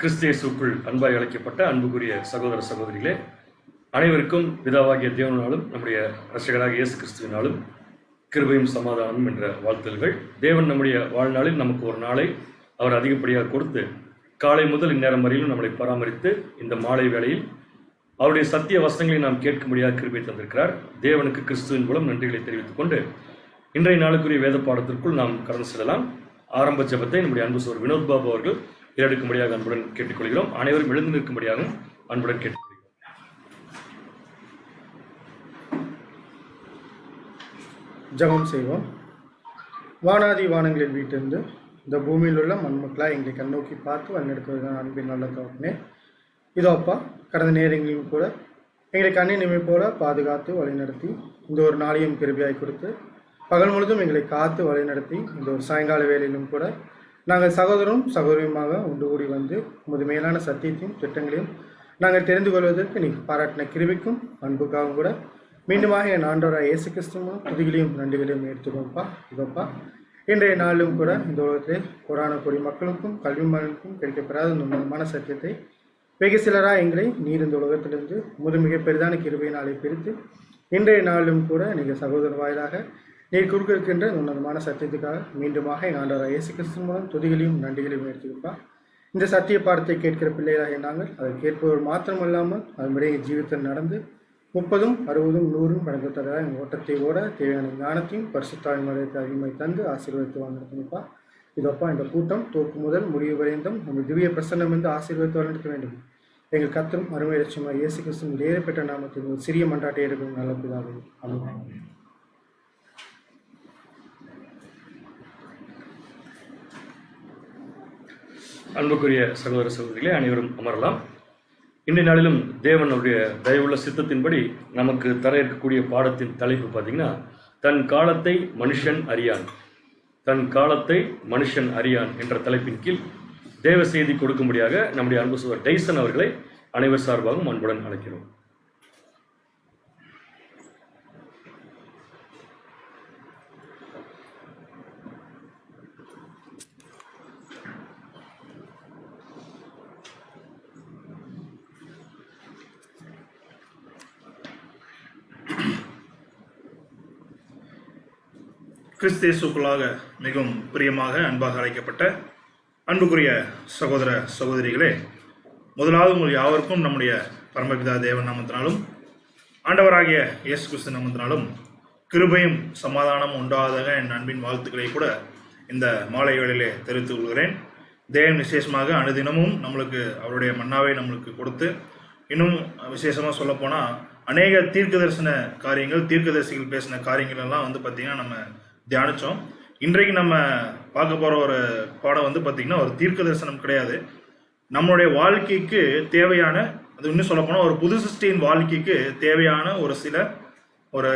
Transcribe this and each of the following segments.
கிறிஸ்தேசுக்குள் அன்பாய் அழைக்கப்பட்ட அன்புக்குரிய சகோதர சகோதரிகளே, அனைவருக்கும் பிதாவாகிய தேவனாலும் நம்முடைய இரட்சகராகிய இயேசு கிறிஸ்துவினாலும் கிருபையும் சமாதானமும் என்ற வாழ்த்துதல்கள். தேவன் நம்முடைய வாழ்நாளில் நமக்கு ஒரு நாளை அவர் அதிகப்படியாக கொடுத்து காலை முதல் இந்நேரம் வரையிலும் நம்மளை பராமரித்து இந்த மாலை வேளையில் அவருடைய சத்திய வசனங்களை நாம் கேட்கும்படியாக கிருபை தந்திருக்கிறார். தேவனுக்கு கிறிஸ்துவின் மூலம் நன்றிகளை தெரிவித்துக் கொண்டு இன்றைய நாளுக்குரிய வேத பாடத்திற்குள் நாம் கடந்து செல்லலாம். ஆரம்ப ஜெபத்தை நம்முடைய அன்பு சோர் வினோத் பாபு அவர்கள் ஏறெடுக்கும்படியாக அன்புடன் கேட்டுக்கொள்கிறோம். அனைவரும் எழுந்து நிற்கும்படியாகவும் அன்புடன் கேட்டுக்கொள்கிறோம். ஜெபம் செய்வோம். வானாதி வானங்களில் வீட்டிலிருந்து இந்த பூமியில் உள்ள மண்மக்களாக எங்களை கண்ணோக்கி பார்த்து வழிநடத்துவதுதான் அன்பின் நல்ல தகப்பனே. இதோ அப்பா, கடந்த நேரங்களிலும் கூட எங்களை கண்ணின் இமைப்போல பாதுகாத்து வழிநடத்தி இந்த ஒரு நாளையும் கிருபையாய் கொடுத்து பகல் முழுதும் எங்களை காத்து வழிநடத்தி இந்த ஒரு சாயங்கால வேலையிலும் கூட நாங்கள் சகோதரரும் சகோதரியுமாக ஒன்று கூடி வந்து உமது மேலான சத்தியத்தையும் திட்டங்களையும் நாங்கள் தெரிந்து கொள்வதற்கு நீ பாராட்டின கிருபைக்கும் அன்புக்காகவும் கூட மீண்டுமாக என் ஆண்டவராக இயேசு கிறிஸ்துவும் துதிகளையும் நன்றிகளையும் எடுத்துக்கோப்பா. இதோப்பா, இன்றைய நாளிலும் கூட இந்த உலகத்தில் கொரோனா கூடிய மக்களுக்கும் கல்வி மக்களுக்கும் கிடைக்கப்பெறாத நுண்ணியமான சத்தியத்தை வெகு சிலராக எங்களை நீர் இந்த உலகத்திலிருந்து மிக பெரிதான கிருபையினாலே பிரித்து இன்றைய நாளிலும் கூட நீங்கள் சகோதர வாயிலாக நீர் குறுக்கிருக்கின்ற உன்னதமான சத்தியத்துக்காக மீண்டுமாக என் ஆண்டவராக இயேசு கிறிஸ்து மூலம் துதிகளையும் நன்றிகளையும் எடுத்துக்கப்பா. இந்த சத்திய பாடத்தை கேட்கிற பிள்ளைகளாக நாங்கள் அதை கேட்பவர் மாத்திரமல்லாமல் அதனுடைய ஜீவிதத்தில் நடந்து 30, 60, 100 படைத்ததாக எங்கள் ஓட்டத்தை ஓட தேவையான ஞானத்தையும் பரிசுத்தாவின் மதத்தை அதிகமாக தந்து ஆசீர்வதித்து வாங்கிருக்கணும்ப்பா. இதப்பா, இந்த கூட்டம் தோக்கு முதல் முடிவு வரைந்தும் நம்ம திவ்ய பிரசன்னம் வந்து ஆசீர்வதித்து வளர்க்க வேண்டும். எங்கள் கத்தரும் அருமை லட்சமாக இயேசு கிறிஸ்துவின் ஏறப்பட்ட நாமத்தில் ஒரு சிறிய மன்றாட்டை எடுக்கும் நல்ல பிதாவே. ஆமென். அன்புக்குரிய சகோதர சகோதரிகளே, அனைவரும் அமரலாம். இன்றைய நாளிலும் தேவன் அவருடைய தயவுள்ள சித்தத்தின்படி நமக்கு தர இருக்கக்கூடிய பாடத்தின் தலைப்பு பார்த்தீங்கன்னா, தன் காலத்தை மனுஷன் அறியான். தன் காலத்தை மனுஷன் அறியான் என்ற தலைப்பின் கீழ் தேவ செய்தி கொடுக்கும்படியாக நம்முடைய அன்பு சகோதரர் டைசன் அவர்களை அனைவர் சார்பாகவும் அன்புடன் அழைக்கிறோம். கிறிஸ்தேசுக்குள்ளாக மிகவும் பிரியமாக அன்பாக அழைக்கப்பட்ட அன்புக்குரிய சகோதர சகோதரிகளே, முதலாவது உங்கள் யாவருக்கும் நம்முடைய பரமபிதா தேவன் நாமத்தினாலும் ஆண்டவராகிய இயேசு கிறிஸ்து நாமத்தினாலும் கிருபையும் சமாதானம் உண்டாதாக என் அன்பின் வாழ்த்துக்களை கூட இந்த மாலை வேளையிலே தெரிவித்துக் கொள்கிறேன். தேவன் விசேஷமாக அனுதினமும் நம்மளுக்கு அவருடைய மன்னாவை நம்மளுக்கு கொடுத்து, இன்னும் விசேஷமாக சொல்லப்போனால் அநேக தீர்க்க தரிசன காரியங்கள், தீர்க்கதரிசிகள் பேசின காரியங்கள் எல்லாம் வந்து பார்த்திங்கன்னா நம்ம தியானித்தோம். இன்றைக்கு நம்ம பார்க்க போகிற ஒரு பாடம் வந்து பார்த்திங்கன்னா ஒரு தீர்க்க தரிசனம் கிடையாது. நம்மளுடைய வாழ்க்கைக்கு தேவையான, அது இன்னும் சொல்லப்போனால் ஒரு புது சிருஷ்டியின் வாழ்க்கைக்கு தேவையான ஒரு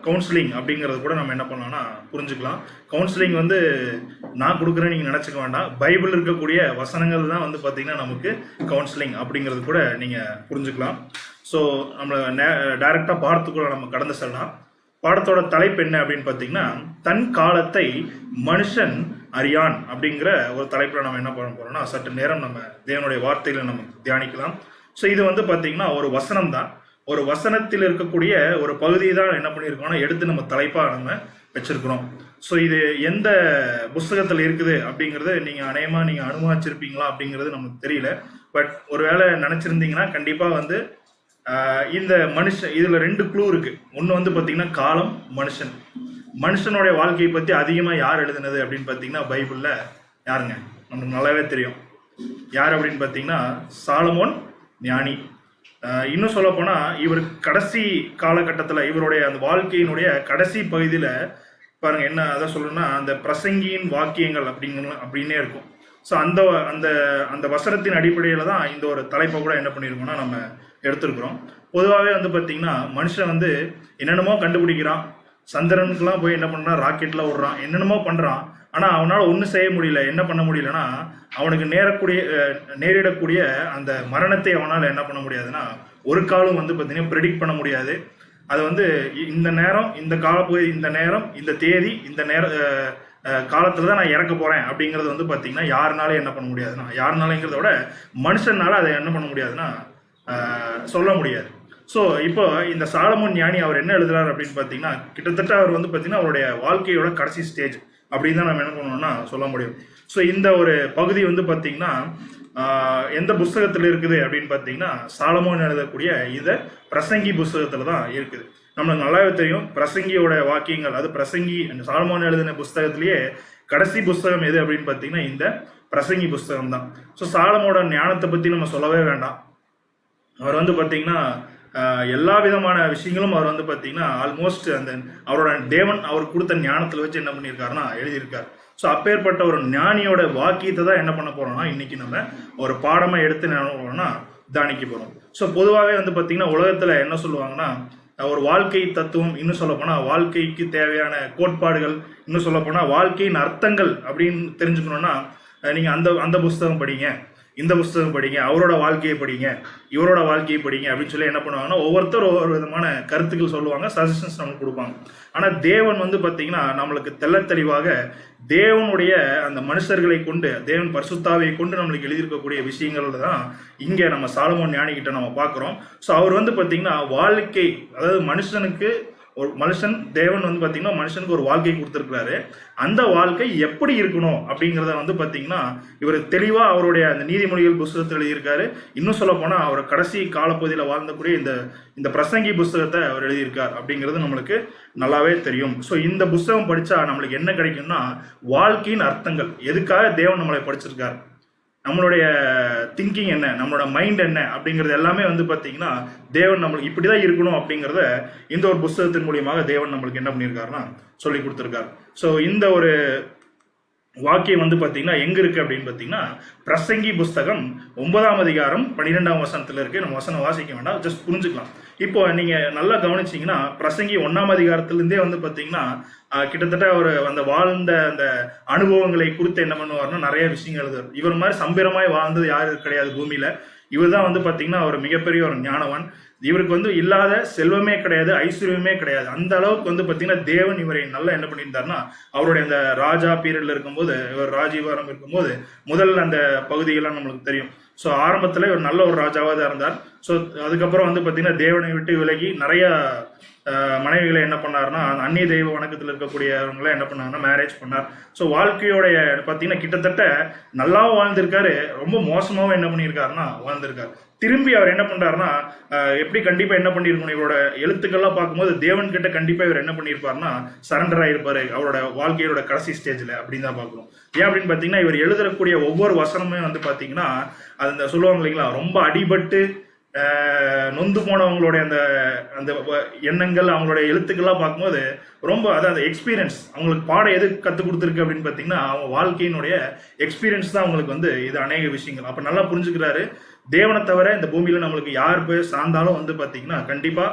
கவுன்சிலிங் அப்படிங்கிறது கூட நம்ம என்ன பண்ணலாம்னா புரிஞ்சுக்கலாம். கவுன்சிலிங் வந்து நான் கொடுக்குறேன்னு நீங்கள் நினச்சிக்க வேண்டாம். பைபிள் இருக்கக்கூடிய வசனங்கள் தான் வந்து பார்த்திங்கன்னா நமக்கு கவுன்சிலிங் அப்படிங்கிறது கூட நீங்கள் புரிஞ்சுக்கலாம். ஸோ நம்மளை டைரெக்டாக பாடத்துக்குள்ள நம்ம கடந்து செல்லலாம். பாடத்தோட தலைப்பு என்ன அப்படின்னு பார்த்தீங்கன்னா, தன் காலத்தை மனுஷன் அறியான் அப்படிங்கிற ஒரு தலைப்பில் நம்ம என்ன பண்ண போறோம்னா சற்று நேரம் நம்ம தேவனுடைய வார்த்தைகளை நம்ம தியானிக்கலாம். ஸோ இது வந்து பார்த்தீங்கன்னா ஒரு வசனம் தான். ஒரு வசனத்தில் இருக்கக்கூடிய ஒரு பகுதியை தான் என்ன பண்ணியிருக்கோம்னா எடுத்து நம்ம தலைப்பாக நம்ம வச்சிருக்கிறோம். ஸோ இது எந்த புஸ்தகத்தில் இருக்குது அப்படிங்கிறது நீங்கள் அநேகமாக அனுபவிச்சிருப்பீங்களா அப்படிங்கிறது நமக்கு தெரியல. பட் ஒருவேளை நினச்சிருந்தீங்கன்னா கண்டிப்பாக வந்து இந்த மனுஷன் இதில் 2 க்ளூ இருக்குது. ஒன்று வந்து பார்த்திங்கன்னா காலம், மனுஷனுடைய வாழ்க்கையை பற்றி அதிகமாக யார் எழுதுனது அப்படின்னு பார்த்தீங்கன்னா பைபிளில் யாருங்க, நமக்கு நல்லாவே தெரியும். யார் அப்படின்னு பார்த்தீங்கன்னா சாலமோன் ஞானி. இன்னும் சொல்லப்போனால் இவர் கடைசி காலகட்டத்தில் இவருடைய அந்த வாழ்க்கையினுடைய கடைசி பகுதியில் பாருங்கள் என்ன அதை சொல்லணும்னா அந்த பிரசங்கியின் வாக்கியங்கள் அப்படின்னே இருக்கும். ஸோ அந்த அந்த அந்த வசனத்தின் அடிப்படையில் தான் இந்த ஒரு தலைப்பை கூட என்ன பண்ணியிருக்கோம்னா நம்ம எடுத்துருக்குறோம். பொதுவாகவே வந்து பார்த்திங்கன்னா மனுஷன் வந்து என்னென்னமோ கண்டுபிடிக்கிறான். சந்திரனுக்குலாம் போய் என்ன பண்ணுறான், ராக்கெட்டில் விடுறான், என்னென்னமோ பண்ணுறான். ஆனால் அவனால் ஒன்றும் செய்ய முடியல. என்ன பண்ண முடியலன்னா அவனுக்கு நேரிடக்கூடிய அந்த மரணத்தை அவனால் என்ன பண்ண முடியாதுன்னா ஒரு காலம் வந்து பார்த்திங்கன்னா ப்ரெடிக்ட் பண்ண முடியாது. அது வந்து இந்த நேரம், இந்த காலப்பகுதி, இந்த நேரம், இந்த தேதி, இந்த காலத்துல தான் நான் இறக்க போறேன் அப்படிங்கிறது வந்து பாத்தீங்கன்னா யாருனாலும் என்ன பண்ண முடியாதுன்னா, யாருனாலங்கிறத விட மனுஷனால அதை என்ன பண்ண முடியாதுன்னா சொல்ல முடியாது. ஸோ இப்போ இந்த சாலமோன் ஞானி அவர் என்ன எழுதுறாரு அப்படின்னு பார்த்தீங்கன்னா, கிட்டத்தட்ட அவர் வந்து பார்த்தீங்கன்னா அவருடைய வாழ்க்கையோட கடைசி ஸ்டேஜ் அப்படின்னு தான் நம்ம என்ன பண்ணணும்னா சொல்ல முடியும். ஸோ இந்த ஒரு பகுதி வந்து பார்த்தீங்கன்னா எந்த புஸ்தகத்தில் இருக்குது அப்படின்னு பார்த்தீங்கன்னா, சாலமோன் எழுதக்கூடிய இதை பிரசங்கி புஸ்தகத்தில் தான் இருக்குது. நம்மளுக்கு நல்லாவே தெரியும் பிரசங்கியோட வாக்கியங்கள், அது பிரசங்கி சாலமோன் எழுதின புஸ்தகத்திலேயே கடைசி புஸ்தகம் எது அப்படின்னு பார்த்தீங்கன்னா இந்த பிரசங்கி புஸ்தகம் தான். ஸோ சாலமோட ஞானத்தை பற்றி நம்ம சொல்லவே வேண்டாம். அவர் வந்து பார்த்தீங்கன்னா எல்லா விதமான விஷயங்களும் அவர் வந்து பார்த்தீங்கன்னா ஆல்மோஸ்ட் அந்த அவரோட தேவன் அவர் கொடுத்த ஞானத்தில் வச்சு என்ன பண்ணியிருக்காருன்னா எழுதியிருக்காரு. ஸோ அப்பேற்பட்ட ஒரு ஞானியோட வாக்கியத்தை தான் என்ன பண்ண போறோம்னா இன்னைக்கு நம்ம ஒரு பாடமாக எடுத்து என்ன போறோம்னா தியானிக்க போறோம். ஸோ பொதுவாகவே வந்து பார்த்தீங்கன்னா உலகத்தில் என்ன சொல்லுவாங்கன்னா, ஒரு வாழ்க்கை தத்துவம், இன்னும் சொல்ல போனால் வாழ்க்கைக்கு தேவையான கோட்பாடுகள், இன்னும் சொல்ல போனால் வாழ்க்கையின் அர்த்தங்கள் அப்படின்னு தெரிஞ்சுக்கணும்னா நீங்கள் அந்த அந்த புஸ்தகம் படிங்க, இந்த புஸ்தகம் படிங்க, அவரோட வாழ்க்கையை படிங்க, இவரோட வாழ்க்கையை படிங்க அப்படின்னு சொல்லி என்ன பண்ணுவாங்கன்னா ஒவ்வொருத்தரும் ஒவ்வொரு விதமான கருத்துக்கள் சொல்லுவாங்க, சஜஷன்ஸ் நமக்கு கொடுப்பாங்க. ஆனால் தேவன் வந்து பார்த்தீங்கன்னா நம்மளுக்கு தெள்ள தெளிவாக தேவனுடைய அந்த மனுஷர்களை கொண்டு, தேவன் பரிசுத்தாவியை கொண்டு நம்மளுக்கு எழுதியிருக்கக்கூடிய விஷயங்கள் தான் இங்கே நம்ம சாலமோன் ஞானிகிட்ட நம்ம பார்க்குறோம். ஸோ அவர் வந்து பார்த்தீங்கன்னா வாழ்க்கை, அதாவது மனுஷனுக்கு ஒரு மனுஷன், தேவன் வந்து பார்த்தீங்கன்னா மனுஷனுக்கு ஒரு வாழ்க்கை கொடுத்துருக்கிறாரு. அந்த வாழ்க்கை எப்படி இருக்கணும் அப்படிங்கிறத வந்து பார்த்தீங்கன்னா இவர் தெளிவாக அவருடைய அந்த நீதிமொழிகள் புஸ்தகத்தில் எழுதியிருக்காரு. இன்னும் சொல்ல போனால் அவர் கடைசி காலப்பகுதியில் வாழ்ந்தக்கூடிய இந்த பிரசங்கி புஸ்தகத்தை அவர் எழுதியிருக்கார் அப்படிங்கிறது நம்மளுக்கு நல்லாவே தெரியும். ஸோ இந்த புஸ்தகம் படித்தா நம்மளுக்கு என்ன கிடைக்கும்னா வாழ்க்கையின் அர்த்தங்கள், எதுக்காக தேவன் நம்மளை படிச்சிருக்கார், நம்மளுடைய திங்கிங் என்ன, நம்மளோட மைண்ட் என்ன அப்படிங்கிறது எல்லாமே வந்து பார்த்தீங்கன்னா தேவன் நம்மளுக்கு இப்படிதான் இருக்கணும் அப்படிங்கிறத இந்த ஒரு புஸ்தகத்தின் மூலியமாக தேவன் நம்மளுக்கு என்ன பண்ணியிருக்காருன்னா சொல்லி கொடுத்துருக்காரு. ஸோ இந்த ஒரு வாக்கியம் வந்து பார்த்தீங்கன்னா எங்க இருக்கு அப்படின்னு பார்த்தீங்கன்னா பிரசங்கி புஸ்தகம் 9ஆம் அதிகாரம் 12ஆம் வசனத்துல இருக்கு. நம்ம வசனம் வாசிக்க வேண்டாம், ஜஸ்ட் புரிஞ்சுக்கலாம். இப்போ நீங்க நல்லா கவனிச்சீங்கன்னா பிரசங்கி 1ஆம் அதிகாரத்திலிருந்தே வந்து பார்த்தீங்கன்னா கிட்டத்தட்ட அவர் அந்த வாழ்ந்த அந்த அனுபவங்களை குறித்து என்ன பண்ணுவார்னா நிறைய விஷயங்கள் எழுதுவார். இவர் மாதிரி சம்பிரமாய் வாழ்ந்தது யாரும் கிடையாது பூமியில. இவர் தான் வந்து பார்த்தீங்கன்னா ஒரு மிகப்பெரிய ஒரு ஞானவன். இவருக்கு வந்து இல்லாத செல்வமே கிடையாது, ஐஸ்வர்யமே கிடையாது. அந்த அளவுக்கு வந்து பார்த்தீங்கன்னா தேவன் இவரை நல்லா என்ன பண்ணியிருந்தாருன்னா அவருடைய அந்த ராஜா பீரியட்ல இருக்கும்போது, இவர் ராஜீவாரம் இருக்கும்போது முதல்ல அந்த பகுதியெல்லாம் நம்மளுக்கு தெரியும். ஸோ ஆரம்பத்தில் இவர் நல்ல ஒரு ராஜாவாக தான் இருந்தார். ஸோ அதுக்கப்புறம் வந்து பார்த்தீங்கன்னா தேவனை விட்டு விலகி நிறைய மனைவிகளை என்ன பண்ணாருன்னா அந்நிய தெய்வ வணக்கத்தில் இருக்கக்கூடியவங்களை என்ன பண்ணாருன்னா மேரேஜ் பண்ணார். ஸோ வாழ்க்கையோடைய பார்த்தீங்கன்னா கிட்டத்தட்ட நல்லாவும் வாழ்ந்திருக்காரு, ரொம்ப மோசமாகவும் என்ன பண்ணியிருக்காருன்னா வாழ்ந்திருக்காரு. திரும்பி அவர் என்ன பண்றாருன்னா எப்படி கண்டிப்பா என்ன பண்ணிருக்கணும், இவரோட எழுத்துக்கள்லாம் பார்க்கும்போது தேவன் கிட்ட கண்டிப்பா இவர் என்ன பண்ணியிருப்பாருன்னா சரண்டர் ஆயிருப்பாரு அவரோட வாழ்க்கையோட கடைசி ஸ்டேஜ்ல அப்படின்னு தான் பார்க்கணும். ஏன் அப்படின்னு பாத்தீங்கன்னா இவர் எழுதக்கூடிய ஒவ்வொரு வசனமே வந்து பாத்தீங்கன்னா அந்த சொல்லுவாங்க இல்லைங்களா, ரொம்ப அடிபட்டு நொந்து போனவங்களுடைய அந்த அந்த எண்ணங்கள், அவங்களுடைய எழுத்துக்கள்லாம் பார்க்கும்போது ரொம்ப அதாவது எக்ஸ்பீரியன்ஸ் அவங்களுக்கு பாடம் எது கற்றுக் கொடுத்துருக்கு அப்படின்னு பார்த்தீங்கன்னா அவங்க வாழ்க்கையினுடைய எக்ஸ்பீரியன்ஸ் தான் அவங்களுக்கு வந்து இது அநேக விஷயங்கள். அப்போ நல்லா புரிஞ்சுக்கிறாரு, தேவனை தவிர இந்த பூமியில நம்மளுக்கு யார் போய் சார்ந்தாலும் வந்து பார்த்தீங்கன்னா கண்டிப்பா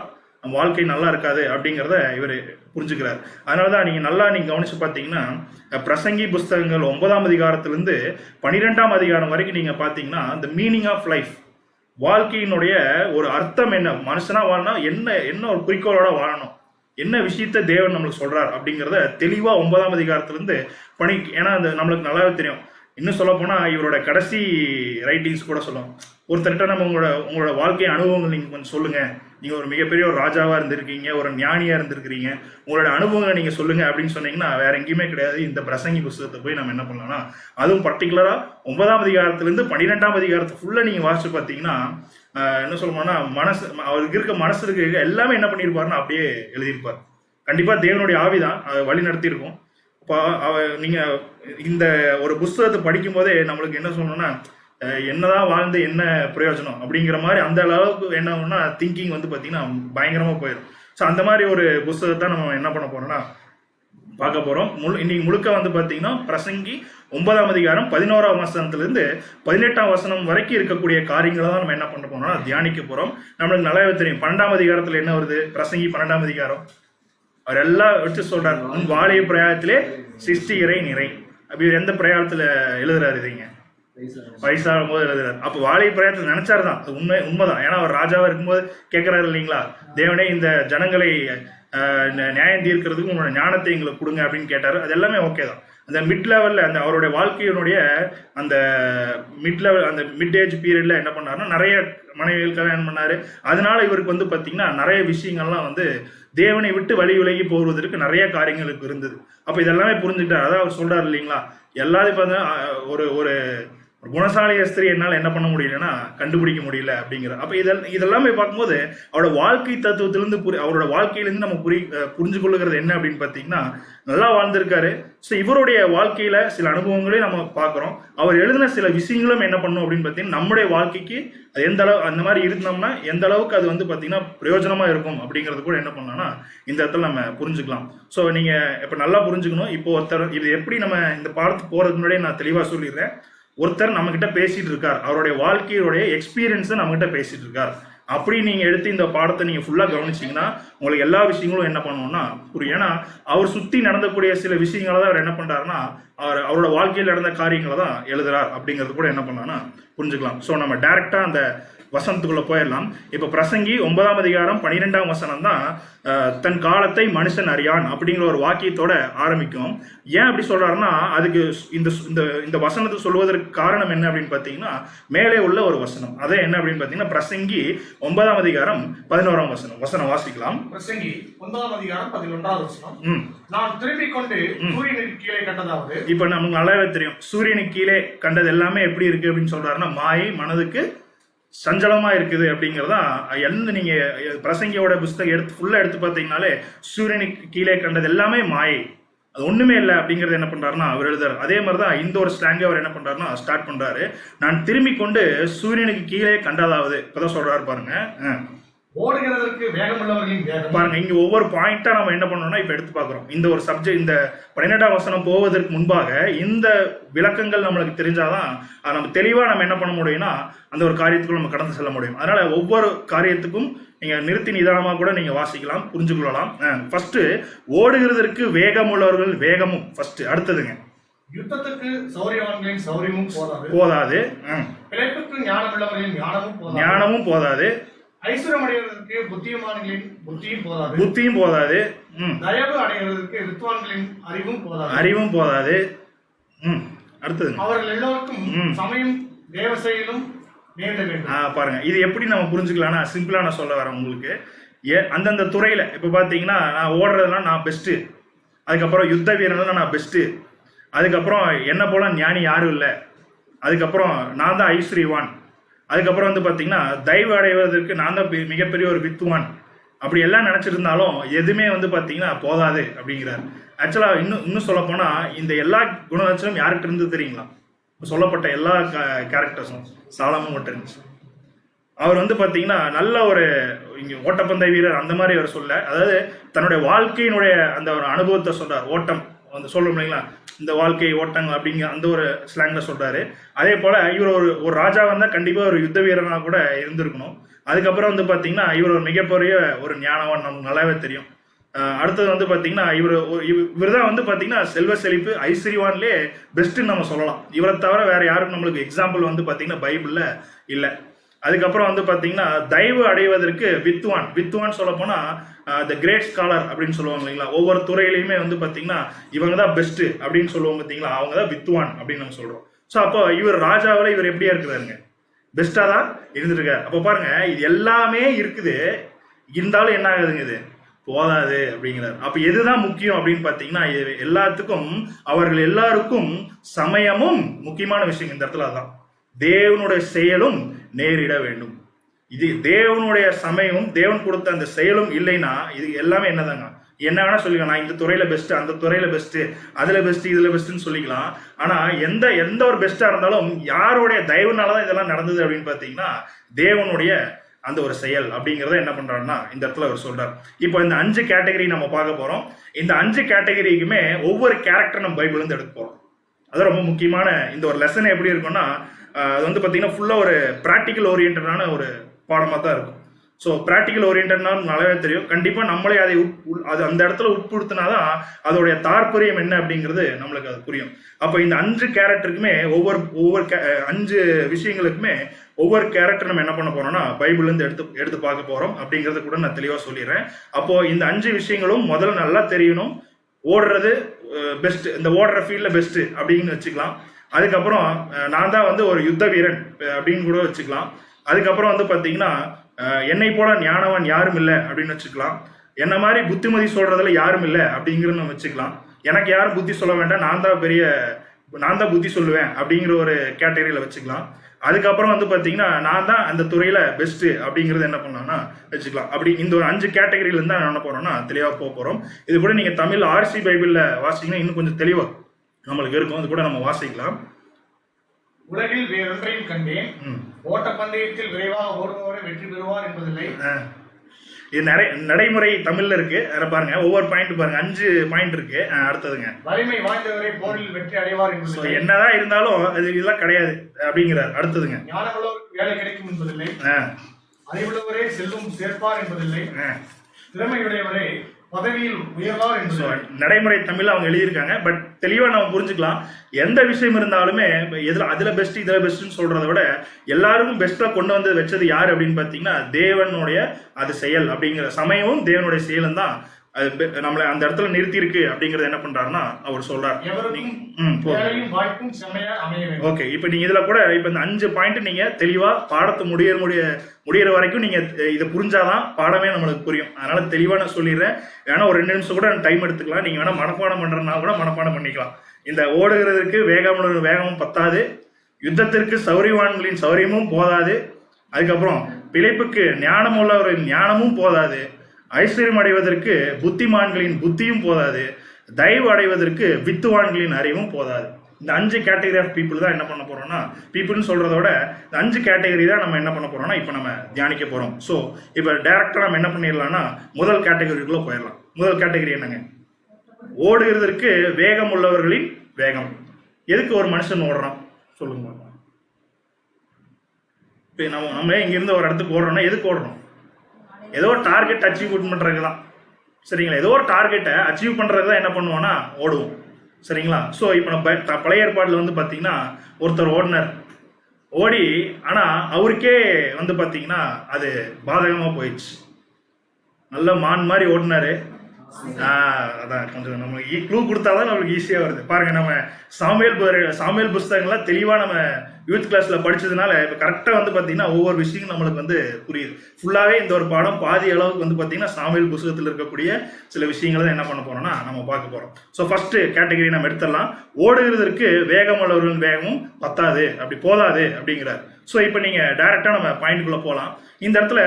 நம்ம வாழ்க்கை நல்லா இருக்காது அப்படிங்கிறத இவர் புரிஞ்சுக்கிறார். அதனாலதான் நீங்க கவனிச்சு பார்த்தீங்கன்னா பிரசங்கி புஸ்தகங்கள் 9ஆம் அதிகாரத்திலிருந்து 12ஆம் அதிகாரம் வரைக்கும் நீங்க பார்த்தீங்கன்னா the மீனிங் ஆஃப் லைஃப், வாழ்க்கையினுடைய ஒரு அர்த்தம் என்ன, மனுஷனா வாழனா என்ன ஒரு குறிக்கோளோட வாழணும், என்ன விஷயத்த தேவன் நம்மளுக்கு சொல்றார் அப்படிங்கிறத தெளிவா 9ஆம் அதிகாரத்திலிருந்து ஏன்னா அந்த நம்மளுக்கு நல்லாவே தெரியும். இன்னும் சொல்ல போனா இவரோட கடைசி ரைட்டிங்ஸ் கூட சொல்லுவோம், ஒருத்தர்கிட்ட நம்ம உங்களோட வாழ்க்கை அனுபவங்கள் நீங்க கொஞ்சம் சொல்லுங்க, நீங்க ஒரு மிகப்பெரிய ஒரு ராஜாவா இருந்திருக்கீங்க, ஒரு ஞானியா இருந்திருக்கிறீங்க, உங்களோட அனுபவங்களை நீங்க சொல்லுங்க அப்படின்னு சொன்னீங்கன்னா வேற எங்கேயுமே கிடையாது. இந்த பிரசங்கி புஸ்தகத்தை போய் நம்ம என்ன பண்ணலாம்னா அதுவும் பர்டிகுலரா 9ஆம் அதிகாரத்திலிருந்து 12ஆம் அதிகாரத்தை ஃபுல்லா நீங்க வாசிச்சு பார்த்தீங்கன்னா என்ன சொல்லணும்னா மனசு, அவருக்கு இருக்க மனசு இருக்க எல்லாமே என்ன பண்ணியிருப்பாருன்னா அப்படியே எழுதியிருப்பார். கண்டிப்பா தேவனுடைய ஆவிதான் அதை வழி நடத்தி இருக்கும். நீங்க இந்த ஒரு புஸ்தகத்தை படிக்கும் போதே நம்மளுக்கு என்ன சொல்லணும்னா என்னதான் வாழ்ந்து என்ன பிரயோஜனம் அப்படிங்கிற மாதிரி அந்த அளவுக்கு என்ன திங்கிங் வந்து பார்த்தீங்கன்னா பயங்கரமா போயிடும். ஸோ அந்த மாதிரி ஒரு புஸ்தகத்தை நம்ம என்ன பண்ண போறோம்னா பார்க்க போறோம். இன்னைக்கு முழுக்க வந்து பார்த்தீங்கன்னா பிரசங்கி 9ஆம் அதிகாரம் 11ஆம் வசனத்திலிருந்து 18ஆம் வசனம் வரைக்கும் இருக்கக்கூடிய காரியங்களை தான் நம்ம என்ன பண்ண போறோம்னா தியானிக்க போறோம். நம்மளுக்கு நல்லாவே தெரியும் 12ஆம் அதிகாரத்தில் என்ன வருது, பிரசங்கி 12ஆம் அதிகாரம் அவர் எல்லாம் வச்சு சொல்றாரு, உன் வாழைய பிரயாணத்திலே சிருஷ்டி இறை நிறை. அப்படி எந்த பிரயாணத்துல எழுதுறாரு இதுங்க, வயசாகும் போது எழுதுறாரு. அப்ப வாழை பிரயாணத்தில் நினைச்சாருதான், அது உண்மைதான். ஏன்னா அவர் ராஜாவா இருக்கும்போது கேட்கிறாரு இல்லைங்களா, தேவனே இந்த ஜனங்களை நியாயம் தீர்க்கிறதுக்கு உங்களோட ஞானத்தை எங்களுக்கு கொடுங்க அப்படின்னு கேட்டாரு. அது எல்லாமே ஓகே தான். அந்த மிட் லெவலில் அந்த அவருடைய வாழ்க்கையினுடைய அந்த மிட் லெவல் அந்த மிட் ஏஜ் பீரியடில் என்ன பண்ணாருன்னா நிறைய மனைவிகள் கல்யாணம் பண்ணார். அதனால இவருக்கு வந்து பார்த்திங்கன்னா நிறைய விஷயங்கள்லாம் வந்து தேவனை விட்டு வழி விலகி போவதற்கு நிறைய காரியங்களுக்கு இருந்தது. அப்போ இதெல்லாமே புரிஞ்சுக்கிட்டார். அதான் அவர் சொல்கிறார் இல்லைங்களா, எல்லாத்தையும் பார்த்தீங்கன்னா ஒரு குணசாலிய ஸ்திரீ என்னால் என்ன பண்ண முடியலன்னா கண்டுபிடிக்க முடியல அப்படிங்கிற. அப்போ இதெல்லாமே பார்க்கும்போது அவரோட வாழ்க்கை தத்துவத்திலிருந்து அவரோட வாழ்க்கையிலேருந்து நம்ம புரிஞ்சு கொள்ளுகிறது என்ன அப்படின்னு பார்த்தீங்கன்னா, நல்லா வாழ்ந்திருக்காரு. ஸோ இவருடைய வாழ்க்கையில சில அனுபவங்களையும் நம்ம பார்க்குறோம். அவர் எழுதின சில விஷயங்களும் என்ன பண்ணணும் அப்படின்னு பார்த்தீங்கன்னா, நம்முடைய வாழ்க்கைக்கு அது எந்த அளவு அந்த மாதிரி இருந்தோம்னா எந்த அளவுக்கு அது வந்து பார்த்தீங்கன்னா பிரயோஜனமா இருக்கும் அப்படிங்கிறது கூட என்ன பண்ணோம்னா இந்த இடத்துல நம்ம புரிஞ்சுக்கலாம். ஸோ நீங்க இப்போ நல்லா புரிஞ்சுக்கணும். இப்போ ஒருத்தர் இது எப்படி நம்ம இந்த பாடத்துக்கு போறதுக்கு முன்னாடியே நான் தெளிவாக சொல்லிடுறேன். ஒருத்தர் நம்ம கிட்ட பேசிட்டு இருக்கார், அவருடைய வாழ்க்கையுடைய எக்ஸ்பீரியன்ஸை நம்ம கிட்ட பேசிட்டு இருக்கார். அப்படி நீங்க எடுத்து இந்த பாடத்தை நீங்க ஃபுல்லா கவனிச்சீங்கன்னா உங்களுக்கு எல்லா விஷயங்களும் என்ன பண்ணுவோம்னா புரியும். ஏன்னா அவர் சுத்தி நடந்தக்கூடிய சில விஷயங்களை தான் அவர் என்ன பண்றாருன்னா அவரோட வாழ்க்கையில் நடந்த காரியங்களை தான் எழுதுறார் அப்படிங்கிறது கூட என்ன பண்ணான்னா புரிஞ்சுக்கலாம். ஸோ நம்ம டைரக்டா அந்த வசனத்துக்குள்ள போயிடலாம். இப்ப பிரசங்கி 9ஆம் அதிகாரம் 12ஆம் வசனம் தான் தன் காலத்தை மனுஷன் அறியான் அப்படிங்கிற ஒரு வாக்கியத்தோட ஆரம்பிக்கும். ஏன் அப்படி சொல்றாருன்னா அதுக்கு இந்த வசனத்தை சொல்வதற்கு காரணம் என்ன அப்படின்னு பாத்தீங்கன்னா மேலே உள்ள ஒரு வசனம். அதே என்ன அப்படின்னு பாத்தீங்கன்னா பிரசங்கி 9ஆம் அதிகாரம் 11ஆம் வசனம் வாசிக்கலாம். பிரசங்கி 9ஆம் அதிகாரம் 11ஆம் வசனம். நான் திரும்பிக் கொண்டு சூரியனுக்கு கீழே கண்டதாவது. இப்ப நமக்கு நல்லாவே தெரியும் சூரியனுக்கு கீழே கண்டது எல்லாமே எப்படி இருக்கு அப்படின்னு சொல்றாருன்னா மாயை, மனதுக்கு சஞ்சலமா இருக்குது அப்படிங்கிறதா. எந்த நீங்க பிரசங்கியோட புஸ்தகம் ஃபுல்லா எடுத்து பார்த்தீங்கன்னாலே சூரியனுக்கு கீழே கண்டது எல்லாமே மாயை, அது ஒண்ணுமே இல்லை அப்படிங்கறது என்ன பண்றாருன்னா அவர் எழுதுறாரு. அதே மாதிரிதான் இந்த ஒரு ஸ்லாங் அவர் என்ன பண்றாருன்னா ஸ்டார்ட் பண்றாரு. நான் திரும்பி கொண்டு சூரியனுக்கு கீழே கண்டதாவது. இப்பதான் சொல்றாரு பாருங்க. ஓடுகிறதற்கு வேகம் உள்ளவர்களின் வேகம். பாருங்க இங்க ஒவ்வொரு பாயிண்டா நம்ம என்ன பண்ணோம்னா இப்ப எடுத்து பாக்குறோம். இந்த ஒரு சப்ஜெக்ட் இந்த 12ஆம் வசனம் போவதற்கு முன்பாக இந்த விளக்கங்கள் நம்மளுக்கு தெரிஞ்சாதான் நம்ம தெளிவா நம்ம என்ன பண்ண முடியும்னா அந்த ஒரு காரியத்துக்குள்ள நம்ம கடந்து செல்ல முடியும். அதனால ஒவ்வொரு காரியத்துக்கும் நீங்க நிறுத்தி நிதானமா கூட நீங்க வாசிக்கலாம், புரிஞ்சு கொள்ளலாம். ஃபர்ஸ்ட் ஓடுகிறதற்கு வேகம் உள்ளவர்கள் வேகமும் ஃபர்ஸ்ட். அடுத்ததுங்க யுத்தத்துக்கு சௌரியவான்களின் சௌரியமும் போதாது. பிழைப்புக்கு ஞானம் உள்ளவர்களின் ஞானமும் போதாது. ஐஸ்வரம் அடைவதற்கு புத்தியுமானங்களின் புத்தியும் போதாது. தயவு அடைவதற்கு வித்வான்களின் அறிவும் போதாது. அடுத்தது அவர்கள் எல்லோருக்கும் சமயம் தேவ செயலும் நேரிட வேண்டும். பாருங்க இது எப்படி நம்ம புரிஞ்சுக்கலாம்னா சிம்பிளா நான் சொல்ல வரேன் உங்களுக்கு. அந்தந்த துறையில இப்ப பாத்தீங்கன்னா நான் ஓடுறதுனா நான் பெஸ்ட், அதுக்கப்புறம் யுத்த வீரர்லாம் நான் பெஸ்ட், அதுக்கப்புறம் என்ன போல ஞானி யாரும் இல்லை, அதுக்கப்புறம் நான் தான் ஐஸ்வரிவான், அதுக்கப்புறம் வந்து பார்த்தீங்கன்னா தயவு அடைவதற்கு நான் தான் மிகப்பெரிய ஒரு வித்துவான், அப்படி எல்லாம் நினைச்சிருந்தாலும் எதுவுமே வந்து பார்த்தீங்கன்னா போதாது அப்படிங்கிறார். ஆக்சுவலா இன்னும் சொல்ல போனா இந்த எல்லா குணலட்சணம் யார்கிட்ட இருந்து தெரியுங்களா? சொல்லப்பட்ட எல்லா கேரக்டர்ஸும் சாலமோன் மட்டும் இருந்துச்சு. அவர் வந்து பார்த்தீங்கன்னா நல்ல ஒரு இங்க ஓட்டப்பந்தய வீரர் அந்த மாதிரி அவர் சொல்ல, அதாவது தன்னுடைய வாழ்க்கையினுடைய அந்த ஒரு அனுபவத்தை சொல்றார். ஓட்டம் வந்து சொல்றோம் இல்லைங்களா, இந்த வாழ்க்கை ஓட்டங்கள் அப்படிங்கிற அந்த ஒரு ஸ்லாங்ல சொல்றாரு. அதே போல இவர் ஒரு ராஜா வந்தா கண்டிப்பா ஒரு யுத்த வீரனா கூட இருந்திருக்கணும். அதுக்கப்புறம் வந்து பாத்தீங்கன்னா இவர் ஒரு மிகப்பெரிய ஒரு ஞானவான், நமக்கு நல்லாவே தெரியும். அடுத்தது வந்து பாத்தீங்கன்னா இவர் தான் வந்து பாத்தீங்கன்னா செல்வ செழிப்பு ஐஸ்வரிவான்லேயே பெஸ்ட்ன்னு நம்ம சொல்லலாம். இவரை தவிர வேற யாருக்கும் நம்மளுக்கு எக்ஸாம்பிள் வந்து பாத்தீங்கன்னா பைபிள்ல இல்லை. அதுக்கப்புறம் வந்து பாத்தீங்கன்னா தயவு அடைவதற்கு வித்வான் சொல்ல போனா த கிரேட் ஸ்காலர் அப்படின்னு சொல்லுவாங்க இல்லைங்களா. ஒவ்வொரு துறையிலையுமே வந்து பாத்தீங்கன்னா இவங்க தான் பெஸ்ட் அப்படின்னு சொல்லுவோம் பாத்தீங்களா, அவங்க தான் வித்வான் அப்படின்னு நம்ம சொல்றோம். ஸோ அப்போ இவர் ராஜாவில் இவர் எப்படியா இருக்கிறாருங்க, பெஸ்டா தான் இருந்திருக்காரு. அப்போ பாருங்க இது எல்லாமே இருக்குது, இருந்தாலும் என்ன ஆகுதுங்க இது போதாது அப்படிங்கிறார். அப்ப எதுதான் முக்கியம் அப்படின்னு பாத்தீங்கன்னா எல்லாத்துக்கும் அவர்கள் எல்லாருக்கும் சமயமும் முக்கியமான விஷயம். இந்த இடத்துல அதான் தேவனுடைய செயலும் நேரிட வேண்டும். இது தேவனுடைய சமயம், தேவன் கொடுத்த அந்த செயலும் இல்லைன்னா இது எல்லாமே என்னதாங்க, என்ன வேணா சொல்லிக்கலாம். நான் இந்த துறையில பெஸ்ட், அந்த துறையில பெஸ்ட், அதுல பெஸ்ட், இதுல பெஸ்ட்னு சொல்லிக்கலாம். ஆனா எந்த ஒரு பெஸ்டா இருந்தாலும் யாருடைய தயவுனாலதான் இதெல்லாம் நடந்தது அப்படின்னு பாத்தீங்கன்னா தேவனுடைய அந்த ஒரு செயல் அப்படிங்கிறத என்ன பண்றாருன்னா இந்த இடத்துல அவர் சொல்றாரு. இப்போ இந்த 5 கேட்டகரி நம்ம பார்க்க போறோம். இந்த 5 கேட்டகரிக்குமே ஒவ்வொரு கேரக்டர் நம்ம பைபிள் இருந்து எடுக்க போறோம். அது ரொம்ப முக்கியமான இந்த ஒரு லெசன் எப்படி இருக்கும்னா அது வந்து பாத்தீங்கன்னா ஃபுல்லா ஒரு பிராக்டிக்கல் ஓரியன்டான ஒரு பாடமா தான் இருக்கும். ஸோ பிராக்டிக்கல் ஓரியன்டா நல்லாவே தெரியும். கண்டிப்பா நம்மளே அதை அது அந்த இடத்துல உட்படுத்தினாதான் அதோடைய தாற்பயம் என்ன அப்படிங்கிறது நம்மளுக்கு அது புரியும். அப்ப இந்த 5 கேரக்டருக்குமே ஒவ்வொரு 5 விஷயங்களுக்குமே ஒவ்வொரு கேரக்டர் நம்ம என்ன பண்ண போறோம்னா பைபிள்ல இருந்து எடுத்து பார்க்க போறோம் அப்படிங்கறத கூட நான் தெளிவா சொல்லிடுறேன். அப்போ இந்த 5 விஷயங்களும் முதல்ல நல்லா தெரியணும். ஓடுறது பெஸ்ட், இந்த ஓடுற ஃபீல்டில் பெஸ்ட்டு அப்படின்னு வச்சுக்கலாம். அதுக்கப்புறம் நான் தான் வந்து ஒரு யுத்த வீரன் அப்படின்னு கூட வச்சுக்கலாம். அதுக்கப்புறம் வந்து பார்த்தீங்கன்னா என்னை போல ஞானவன் யாரும் இல்லை அப்படின்னு வச்சுக்கலாம். என்ன மாதிரி புத்திமதி சொல்றதுல யாரும் இல்லை அப்படிங்கிறத நம்ம வச்சுக்கலாம். எனக்கு யாரும் புத்தி சொல்ல வேண்டாம், நான் தான் புத்தி சொல்லுவேன் அப்படிங்கிற ஒரு கேட்டகரியில் வச்சுக்கலாம். அதுக்கப்புறம் வந்து பார்த்தீங்கன்னா நான் தான் அந்த துறையில் பெஸ்ட்டு அப்படிங்கிறது என்ன பண்ணலாம்னா வச்சுக்கலாம். அப்படி இந்த ஒரு 5 கேட்டகரியிலேருந்து தான் என்ன போகிறோம்னா தெளிவாக போக போகிறோம். இது கூட நீங்கள் தமிழ் ஆர்சி பைபிளில் வாசிங்கன்னா இன்னும் கொஞ்சம் தெளிவாக நம்மளுக்கு இருக்கும். அது கூட நம்ம வாசிக்கலாம். உலகில் வேறொன்றையும் கண்டேன், ஓட்டப்பந்தயத்தில் விரைவாக ஓடுபவரை வெற்றி பெறுவார் என்பதில்லை. இது நடைமுறை தமிழ்ல இருக்கு. அதை பாருங்க, ஒவ்வொரு பாயிண்ட் பாருங்க, 5 பாயிண்ட் இருக்கு. அடுத்ததுங்க, வலிமை வாய்ந்தவரை போரில் வெற்றி அடைவார் என்பதில்லை. என்னதான் இருந்தாலும் அது இதெல்லாம் கிடையாது அப்படிங்கிறார். அடுத்ததுங்க, ஞானமுள்ளவருக்கு வேலை கிடைக்கும் என்பதில்லை. அறிவுள்ளவரே செல்வம் சேர்ப்பார் என்பதில்லை. திறமையுடையவரே பதவியில் உயர்வார் என்பது நடைமுறை தமிழ் அவங்க எழுதியிருக்காங்க. பட் தெளிவாக நம்ம புரிஞ்சுக்கலாம். எந்த விஷயம் இருந்தாலுமே அதுல பெஸ்ட் இதுல பெஸ்ட்னு சொல்றதை விட எல்லாருக்கும் பெஸ்ட்டா கொண்டு வந்து வச்சது யாரு அப்படின்னு பாத்தீங்கன்னா தேவனுடைய அது செயல் அப்படிங்கிற சமயமும் தேவனுடைய செயலும் தான் அது நம்மளை அந்த இடத்துல நிறுத்தி இருக்கு அப்படிங்கறது என்ன பண்றாருன்னா அவர் சொல்றாரு. ஓகே, இப்ப நீங்க இதுல கூட இப்ப இந்த 5 பாயிண்ட் நீங்க தெளிவா பாடத்தை முடியற வரைக்கும் நீங்க இதை புரிஞ்சாதான் பாடமே நம்மளுக்கு புரியும். அதனால தெளிவா நான் சொல்லிடுறேன். வேணா ஒரு 2 நிமிஷம் கூட டைம் எடுத்துக்கலாம். நீங்க வேணா மனப்பாடம் பண்றதுனா கூட மனப்பாடம் பண்ணிக்கலாம். இந்த ஓடுகிறதுக்கு வேகமும் பத்தாது, யுத்தத்திற்கு சௌரியவான்களின் சௌரியமும் போதாது, அதுக்கப்புறம் பிழைப்புக்கு ஞானம் உள்ளவர்களின் ஞானமும் போதாது, ஐஸ்வர்யம் அடைவதற்கு புத்திமான்களின் புத்தியும் போதாது, தயவு அடைவதற்கு வித்துவான்களின் அறிவும் போதாது. இந்த 5 கேட்டகரி ஆஃப் பீப்புள் தான் என்ன பண்ண போறோம்னா, பீப்புள்னு சொல்றத விட இந்த 5 கேட்டகரி தான் நம்ம என்ன பண்ண போறோம்னா இப்போ நம்ம தியானிக்க போறோம். ஸோ இப்போ டைரக்டா நம்ம என்ன பண்ணிடலாம்னா முதல் கேட்டகரிக்குள்ள போயிடலாம். முதல் கேட்டகரி என்னங்க? ஓடுகிறதற்கு வேகம் உள்ளவர்களின் வேகம். எதுக்கு ஒரு மனுஷன் ஓடுறான் சொல்லுங்க. இப்போ நம்ம இங்கிருந்து ஒரு இடத்துக்கு ஓடுறோம்னா எதுக்கு ஓடுறோம்? ஏதோ ஒரு டார்கெட் அச்சீவ் பண்றதுக்கு தான். சரிங்களா? ஏதோ ஒரு டார்கெட்டை அச்சீவ் பண்றதுக்கு தான் என்ன பண்ணுவோம்னா ஓடுவோம். சரிங்களா? ஸோ இப்போ நம்ம பழைய ஏற்பாட்டில் வந்து பார்த்தீங்கன்னா ஒருத்தர் ஓடி ஆனால் அவருக்கே வந்து பார்த்தீங்கன்னா அது பாதகமாக போயிடுச்சு. நல்ல மான் மாதிரி ஓடினாரு. அதான் கொஞ்சம் நம்மளுக்கு க்ளூ கொடுத்தாதான் நம்மளுக்கு ஈஸியாக வருது. பாருங்க, நம்ம சாமுவேல் புஸ்தகங்கள்லாம் தெளிவாக நம்ம யூத் கிளாஸ்ல படிச்சதுனால இப்போ கரெக்டாக வந்து பார்த்தீங்கன்னா ஒவ்வொரு விஷயமும் நம்மளுக்கு வந்து புரியுது. ஃபுல்லாகவே இந்த ஒரு பாடம் பாதி அளவுக்கு வந்து பார்த்தீங்கன்னா சாமுவேல் புஸ்தகத்தில் இருக்கக்கூடிய சில விஷயங்களை தான் என்ன பண்ண போறோம்னா நம்ம பார்க்க போறோம். ஸோ ஃபர்ஸ்ட் கேட்டகரி நம்ம எடுத்துடலாம். ஓடுகிறதற்கு வேகம் உள்ளவர்களின் வேகமும் பத்தாது, அப்படி போதாது அப்படிங்கிறார். ஸோ இப்போ நீங்க டைரக்டா நம்ம பாயிண்ட்குள்ள போகலாம். இந்த இடத்துல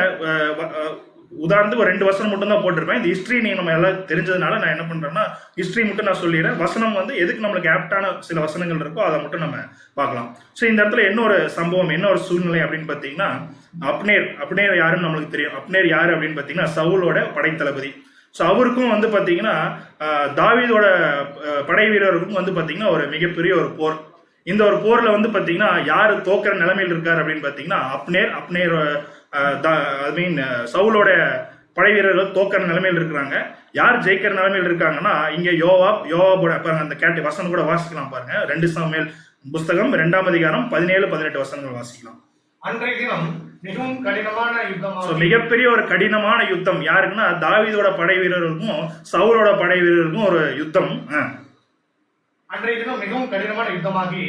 உதாரணத்துக்கு ஒரு 2 வசனம் மட்டும் தான் போட்டிருப்பேன். இந்த ஹிஸ்ட்ரி நீங்க நம்ம எல்லாம் தெரிஞ்சதுனால நான் என்ன பண்றேன்னா ஹிஸ்ட்ரி மட்டும் நான் சொல்லிடுறேன். வசனம் வந்து எதுக்கு நம்மளுக்கு ஆப்டான சில வசனங்கள் இருக்கோ அதை மட்டும் நம்ம பார்க்கலாம். ஸோ இந்த இடத்துல என்ன ஒரு சம்பவம், என்ன ஒரு சூழ்நிலை அப்படின்னு பார்த்தீங்கன்னா, அப்னேர் யாருன்னு நம்மளுக்கு தெரியும். அப்னேர் யாரு அப்படின்னு பார்த்தீங்கன்னா சவுலோட படைத்தளபதி. ஸோ அவருக்கும் வந்து பார்த்தீங்கன்னா தாவீதோட படை வீரருக்கும் வந்து பார்த்தீங்கன்னா ஒரு மிகப்பெரிய ஒரு போர். இந்த ஒரு போர்ல வந்து பார்த்தீங்கன்னா யாரு தோக்கிற நிலைமையில் இருக்காரு அப்படின்னு பார்த்தீங்கன்னா அப்னேர் சவுலோட படை வீரர்கள் தோக்கிற நிலைமையில் இருக்கிறாங்க. யார் ஜெயிக்கிற நிலைமையில் இருக்காங்கன்னா இங்க யோவாபோட பாருங்க, அந்த வசனம் கூட வாசிக்கலாம் பாருங்க. 2 சாமுவேல் புஸ்தகம் 2ஆம் அதிகாரம் 17-18 வசனங்கள் வாசிக்கலாம். அன்றைய தினம் மிகவும் கடினமான யுத்தம், மிகப்பெரிய ஒரு கடினமான யுத்தம். யாருக்குன்னா தாவீதோட படை வீரர்களுக்கும் சவுலோட படை வீரருக்கும் ஒரு யுத்தம். அன்றைய தினம் மிகவும் கடினமான யுத்தமாகி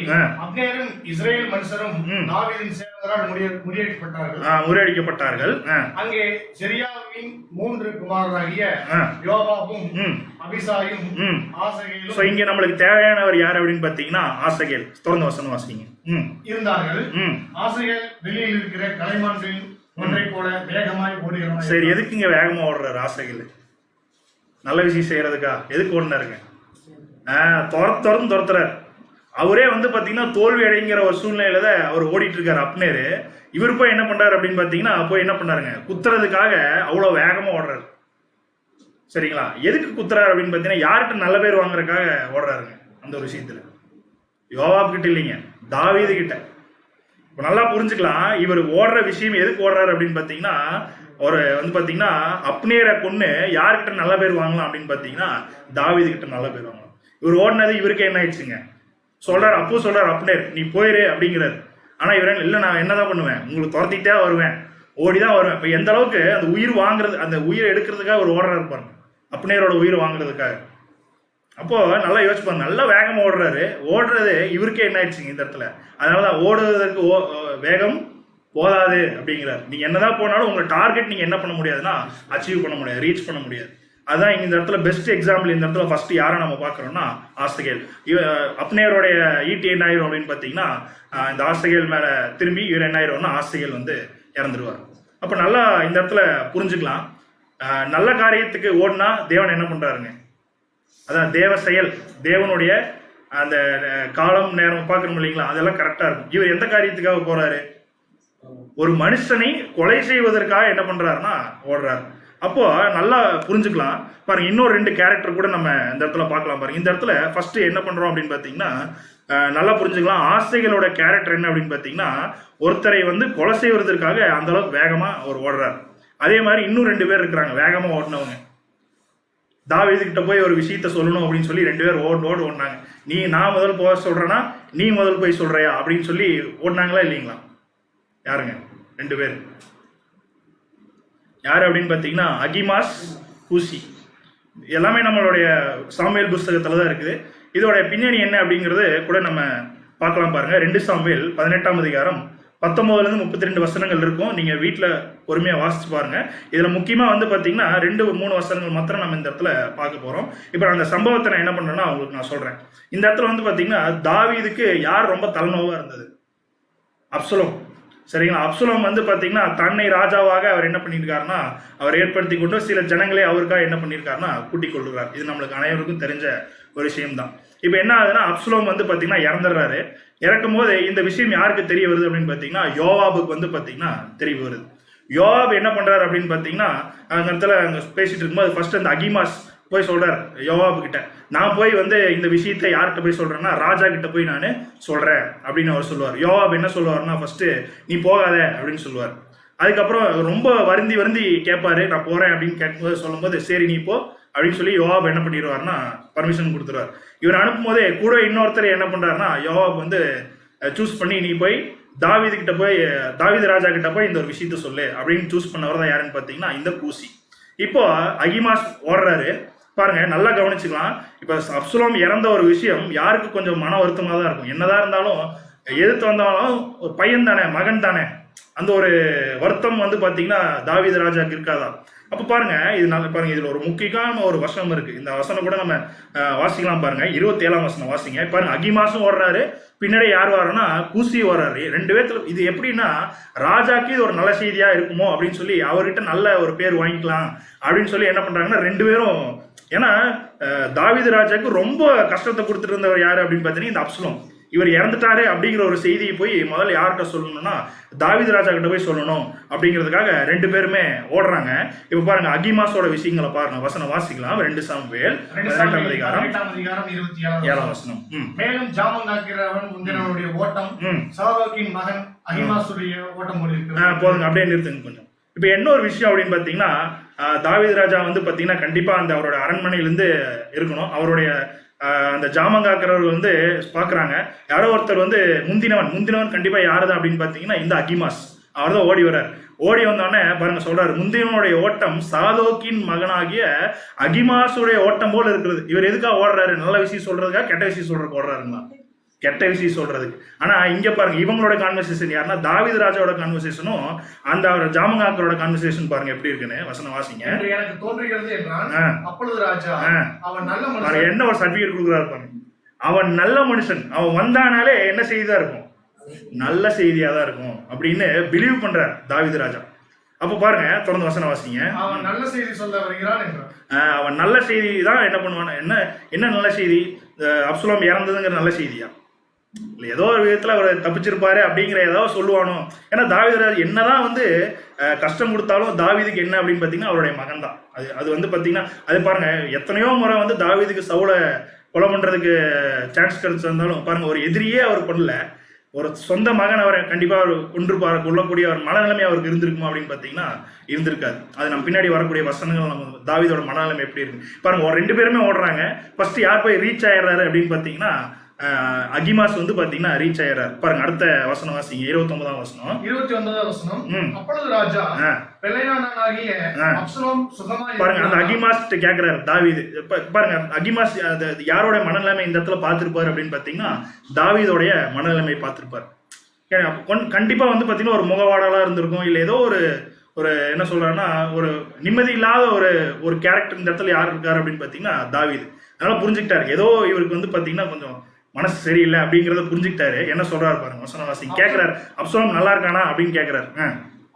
அப்னேரும் இஸ்ரேல் மனுஷரும் தாவீதின் சேவகரால் முறியடிக்கப்பட்டார்கள். அங்கே செரியாவின் 3 குமாரராகிய யோவாபும் அபிசாயும் ஆசகேலும், இங்க நம்மளுக்கு தேவையானவர் யார் அப்படின்னு பாத்தீங்கன்னா ஆசகேல். தொடர்ந்து வசனம் வாசிங்க. இருந்தார்கள். ஆசகேல் வெளியில் இருக்கிற கலைமான்களின் ஒன்றை போல வேகமாய் ஓடுகிறார். சரி, எதுக்கு இங்க வேகமா ஓடுறாரு ஆசகேல்? நல்ல விஷயம் செய்யறதுக்கா? எதுக்கு ஓடுனாருங்க? துரத்துறாரு. அவரே வந்து பாத்தீங்கன்னா தோல்வி அடைங்கிற ஒரு சூழ்நிலையில தான் அவர் ஓடிட்டு இருக்காரு அப்னேரு. இவர் போய் என்ன பண்றாரு அப்படின்னு பாத்தீங்கன்னா போய் என்ன பண்ணாருங்க, குத்துறதுக்காக அவ்வளவு வேகமா ஓடுறாரு. சரிங்களா? எதுக்கு குத்துறாரு அப்படின்னு பாத்தீங்கன்னா யார்கிட்ட நல்ல பேர் வாங்குறதுக்காக ஓடுறாருங்க. அந்த ஒரு விஷயத்துல யோவாப் கிட்ட இல்லைங்க, தாவீது கிட்ட. இப்ப நல்லா புரிஞ்சுக்கலாம் இவர் ஓடுற விஷயம் எதுக்கு ஓடுறாரு அப்படின்னு பாத்தீங்கன்னா ஒரு வந்து பாத்தீங்கன்னா அப்னேரை கொன்னு யார்கிட்ட நல்ல பேர் வாங்கலாம் அப்படின்னு பாத்தீங்கன்னா தாவீது கிட்ட நல்ல பேர் வாங்கலாம். இவர் ஓடினது இவருக்கு என்ன ஆயிடுச்சுங்க? சொல்றாரு, அப்போ சொல்றாரு அப்னேர் நீ போயிரு அப்படிங்கிறாரு. ஆனா இவர இல்ல, நான் என்னதான் பண்ணுவேன், உங்களுக்கு துரத்திட்டே வருவேன், ஓடிதான் வருவேன். இப்ப எந்த அளவுக்கு அந்த உயிர் வாங்குறது, அந்த உயிரை எடுக்கிறதுக்காக ஒரு ஓடுறாரு பாருங்க, அப்னேரோட உயிர் வாங்குறதுக்காக. அப்போ நல்லா யோசிப்பாங்க, நல்லா வேகமாக ஓடுறது இவருக்கே என்ன ஆயிடுச்சுங்க இந்த இடத்துல. அதனாலதான் ஓடுவதற்கு வேகம் போதாது அப்படிங்கிறார். நீங்க என்னதான் போனாலும் உங்க டார்கெட் நீங்க என்ன பண்ண முடியாதுன்னா அச்சீவ் பண்ண முடியாது, ரீச் பண்ண முடியாது. அதுதான் இந்த இடத்துல பெஸ்ட் எக்ஸாம்பிள். இந்த இடத்துல ஃபர்ஸ்ட் யாரை நம்ம பார்க்குறோம்னா ஆஸ்தகேல். அப்னேயருடைய ஈட்டி என்ன ஆயிரும் அப்படின்னு பார்த்தீங்கன்னா, இந்த ஆஸ்தகேல் மேல திரும்பி இவர் என்ன ஆயிரும்னா ஆஸ்தகேல் வந்து இறந்துருவார். அப்போ நல்லா இந்த இடத்துல புரிஞ்சுக்கலாம், நல்ல காரியத்துக்கு ஓடினா தேவன் என்ன பண்றாருங்க, அதான் தேவ செயல், தேவனுடைய அந்த காலம் நேரம் பார்க்கணும் இல்லைங்களா, அதெல்லாம் கரெக்டா இருக்கும். இவர் எந்த காரியத்துக்காக போறாரு, ஒரு மனுஷனை கொலை செய்வதற்காக என்ன பண்றாருன்னா ஓடுறாரு. அப்போ நல்லா புரிஞ்சுக்கலாம் பாருங்க. இன்னொரு 2 கேரக்டர் கூட நம்ம இந்த இடத்துல பார்க்கலாம் பாருங்க. இந்த இடத்துல ஃபர்ஸ்ட் என்ன பண்றோம் அப்படின்னு பாத்தீங்கன்னா, நல்லா புரிஞ்சுக்கலாம். ஆசைகளோட கேரக்டர் என்ன அப்படின்னு பாத்தீங்கன்னா, ஒருத்தரை வந்து கொலை செய்வதற்காக அந்த அளவுக்கு வேகமா அவர் ஓடுறாரு. அதே மாதிரி இன்னும் 2 பேர் இருக்கிறாங்க வேகமா ஓடினவங்க. தாவீது கிட்ட போய் ஒரு விஷயத்த சொல்லணும் அப்படின்னு சொல்லி 2 பேர் ஓடினாங்க. நான் முதல் போக சொல்றேன்னா நீ முதல் போய் சொல்றியா அப்படின்னு சொல்லி ஓடினாங்களா இல்லைங்களா? யாருங்க 2 பேர்? யாரு அப்படின்னு பார்த்தீங்கன்னா அகிமாஸ், கூசி. எல்லாமே நம்மளுடைய சாமுவேல் புஸ்தகத்துல தான் இருக்குது. இதோட பின்னணி என்ன அப்படிங்கிறது கூட நம்ம பார்க்கலாம் பாருங்க. 2 சாமுவேல் 18ஆம் அதிகாரம் 19 32 வசனங்கள் இருக்கும். நீங்க வீட்டுல பொறுமையா வாசிச்சு பாருங்க. இதுல முக்கியமா வந்து பாத்தீங்கன்னா 2-3 வசனங்கள் மாத்திரம் நம்ம இந்த இடத்துல பார்க்க போறோம். இப்ப அந்த சம்பவத்தை நான் என்ன பண்றேன்னா உங்களுக்கு நான் சொல்றேன். இந்த இடத்துல வந்து பாத்தீங்கன்னா தாவீதுக்கு யார் ரொம்ப தலைநோவா இருந்தது? அப்சலோம். சரிங்களா? அப்சலோம் வந்து பாத்தீங்கன்னா தன்னை ராஜாவாக அவர் என்ன பண்ணியிருக்காருன்னா அவர் ஏற்படுத்தி கொண்டு சில ஜனங்களே அவருக்காக என்ன பண்ணியிருக்காருன்னா கூட்டிக் கொள்கிறார். இது நம்மளுக்கு அனைவருக்கும் தெரிஞ்ச ஒரு விஷயம் தான். இப்ப என்ன ஆகுதுன்னா அப்சலோம் வந்து பாத்தீங்கன்னா இறந்துடுறாரு. இறக்கும் போது இந்த விஷயம் யாருக்கு தெரிய வருது அப்படின்னு பாத்தீங்கன்னா யோவாபுக்கு வந்து பாத்தீங்கன்னா தெரிய வருது. யோவாப் என்ன பண்றாரு அப்படின்னு பாத்தீங்கன்னா அந்த இடத்துல அங்க பேசிட்டு இருக்கும்போது ஃபர்ஸ்ட் அந்த அகிமாஸ் போய் சொல்றாரு யோவாபு கிட்ட, நான் போய் வந்து இந்த விஷயத்தை யார்கிட்ட போய் சொல்றேன்னா ராஜா கிட்ட போய் நான் சொல்றேன் அப்படின்னு அவர் சொல்லுவார். யோவாப் என்ன சொல்லுவாருன்னா ஃபர்ஸ்ட் நீ போகாத அப்படின்னு சொல்லுவார். அதுக்கப்புறம் ரொம்ப வருந்தி கேட்பாரு, நான் போறேன் அப்படின்னு கேட்கும்போது சொல்லும்போது சரி நீ போ அப்படின்னு சொல்லி யோவாப் என்ன பண்ணிடுவாருன்னா பர்மிஷன் கொடுத்துருவார். இவர் அனுப்பும் போதே கூட இன்னொருத்தர் என்ன பண்றாருன்னா யோவாப் வந்து சூஸ் பண்ணி நீ போய் தாவீது கிட்ட போய் தாவீது ராஜா கிட்ட போய் இந்த ஒரு விஷயத்த சொல்லு அப்படின்னு சூஸ் பண்ணவர் தான் யாருன்னு பாத்தீங்கன்னா இந்த கூசி. இப்போ அகிமாஸ் ஓடுறாரு பாருங்க, நல்லா கவனிச்சுக்கலாம். இப்ப அப்சலோம் இறந்த ஒரு விஷயம் யாருக்கு கொஞ்சம் மன வருத்தமா தான் இருக்கும். என்னதான் இருந்தாலும் எதிர்த்து வந்தாலும் ஒரு பையன் தானே, மகன் தானே, அந்த ஒரு வருத்தம் வந்து பாத்தீங்கன்னா தாவீது ராஜாக்கு இருக்காதா? அப்ப பாருங்க இது நல்ல பாருங்க, இதுல ஒரு முக்கியமான ஒரு வசனம் இருக்கு. இந்த வசனம் கூட நம்ம வாசிக்கலாம் பாருங்க. 27ஆம் வசனம் வாசிங்க பாருங்க. அகிமாசும் ஓடுறாரு, பின்னாடி யார் வர்றாருன்னா கூசி வர்றாரு. 2 பேர்த்துல இது எப்படின்னா ராஜாக்கு இது ஒரு நல்ல செய்தியா இருக்குமோ அப்படின்னு சொல்லி அவர்கிட்ட நல்ல ஒரு பேர் வாங்கிக்கலாம் அப்படின்னு சொல்லி என்ன பண்றாங்கன்னா 2 பேரும். ஏன்னா தாவீது ராஜாக்கு ரொம்ப கஷ்டத்தை கொடுத்துட்டு இருந்தவர் யாரு அப்படின்னு பாத்தீங்கன்னா இந்த அப்சலோம். இவர் இறந்துட்டாரு அப்படிங்கிற ஒரு செய்தியை போய் முதல்ல யார்கிட்ட சொல்லணும்னா தாவீது ராஜா கிட்ட போய் சொல்லணும் அப்படிங்கிறதுக்காக 2 பேருமே ஓடுறாங்க. இப்ப பாருங்க அகிமாஸோட விஷயங்களை பாருங்க. வசனம் வாசிக்கலாம். 2 சாமுவேல் 18ஆம் அதிகாரம் 27ஆம் வசனம். மேலும் ஜாமங்காக்கிறவன் முந்தினவனுடைய ஓட்டம் சாதோக்கின் மகன் அகிமாசுடைய ஓட்டம் போதுங்க, அப்படியே நிறுத்துங்க கொஞ்சம். இப்ப என்ன ஒரு விஷயம் அப்படின்னு பாத்தீங்கன்னா தாவீது ராஜா வந்து பாத்தீங்கன்னா கண்டிப்பா அந்த அவரோட அரண்மனையிலிருந்து இருக்கணும். அவருடைய அந்த ஜாமங்காக்கிறவர்கள் வந்து பாக்குறாங்க யாரோ ஒருத்தர் வந்து முந்தினவன் கண்டிப்பா யாருதான் அப்படின்னு பாத்தீங்கன்னா இந்த அகிமாஸ். அவர் தான் ஓடி வர்றார். ஓடி வந்தோடனே பாருங்க சொல்றாரு, முந்தினவனுடைய ஓட்டம் சாதோக்கின் மகனாகிய அகிமாசுடைய ஓட்டம் போல இருக்கிறது. இவர் எதுக்காக ஓடுறாரு? நல்ல விஷயம் சொல்றதுக்கா கெட்ட விஷயம் சொல்றதுக்கு ஓடுறாருங்களா? கெட்ட விஷயம் சொல்றதுக்கு. ஆனா இங்க பாருங்க இவங்களோட கான்வர்சேஷன் யாருன்னா தாவீது ராஜாவோட கான்வர்சேஷனும் அந்த அவர் ஜாமங்காக்கரோட கான்வர்சேஷன் பாருங்க எப்படி இருக்குன்னு. வசனம் வாசிங்க. எனக்கு தோன்றுகிறது என்றால் அப்பொழுது ராஜா அவன் நல்ல மனுஷன், என்ன ஒரு சர்டிபிகேட் கொடுக்குறாரு பாருங்க. அவன் நல்ல மனுஷன், அவன் வந்தானாலே என்ன செய்தியா இருக்கும்? நல்ல செய்தியா தான் இருக்கும் அப்படின்னு பிலீவ் பண்றார் தாவீது ராஜா. அப்ப பாருங்க தொடர்ந்து வசனம் வாசிங்க. அவன் நல்ல செய்தி சொல்ல வருகிறான் என்றான். அவன் நல்ல செய்தி தான் என்ன பண்ணுவான்? என்ன நல்ல செய்தி? அப்சலோம் இறந்ததுங்கிற நல்ல செய்தியா? இல்லை ஏதோ ஒரு விதத்துல அவர் தப்பிச்சிருப்பாரு அப்படிங்கிற ஏதாவது சொல்லுவானோ? ஏன்னா தாவீது ராஜா என்னதான் வந்து கஷ்டம் கொடுத்தாலும் தாவீதுக்கு என்ன அப்படின்னு பாத்தீங்கன்னா அவருடைய மகன் தான். அது வந்து பாத்தீங்கன்னா அது பாருங்க எத்தனையோ முறை வந்து தாவீதுக்கு சவுலை கொலை பண்றதுக்கு சான்ஸ் கிடைச்சிருந்தாலும் பாருங்க ஒரு எதிரியே அவர் பண்ணல, ஒரு சொந்த மகன் அவரை கண்டிப்பா அவர் கொள்ளக்கூடிய ஒரு மனநிலைமை அவருக்கு இருந்திருக்குமா அப்படின்னு பாத்தீங்கன்னா இருந்திருக்காது. அது நம்ம பின்னாடி வரக்கூடிய வசனங்கள் நம்ம தாவீதோட மனநிலைமை எப்படி இருக்கு பாருங்க. ஒரு 2 பேருமே ஓடுறாங்க. ஃபர்ஸ்ட் யார் போய் ரீச் ஆயிடுறாரு அப்படின்னு பாத்தீங்கன்னா அகிமாஸ் வந்து பாத்தீங்கன்னா ரீச் ஆயிடுறாரு. பாருங்க அடுத்த வசனம் வாசிங்க, 29ஆம் வசனம். 29வது வசனம். அப்பொழுது ராஜா பெலையானாகிய அப்சலோம் சுகமாய் பாருங்க அந்த அகிமாஸ் கேக்குறாரு தாவீது. பாருங்க அகிமாஸ் யாரோட மனநிலைமை இந்த இடத்துல பார்த்திருப்பாரு அப்படின்னு பாத்தீங்கன்னா தாவீதோடைய மனநிலைமை பார்த்திருப்பாரு. கண்டிப்பா வந்து பாத்தீங்கன்னா ஒரு முகவாடலா இருந்திருக்கும், இல்ல ஏதோ ஒரு என்ன சொல்றாருன்னா ஒரு நிம்மதி இல்லாத ஒரு கேரக்டர் இந்த இடத்துல யார் இருக்காரு அப்படின்னு பாத்தீங்கன்னா தாவீது. அதனால புரிஞ்சுக்கிட்டாரு ஏதோ இவருக்கு வந்து பாத்தீங்கன்னா கொஞ்சம் மனசு சரியில்லை அப்படிங்கறத புரிஞ்சுக்கிட்டாரு. என்ன சொல்றாரு பாருங்க வசனவாசி கேட்கிறாரு, அப்சலோம் நல்லா இருக்கானா அப்படின்னு கேட்கிறாரு.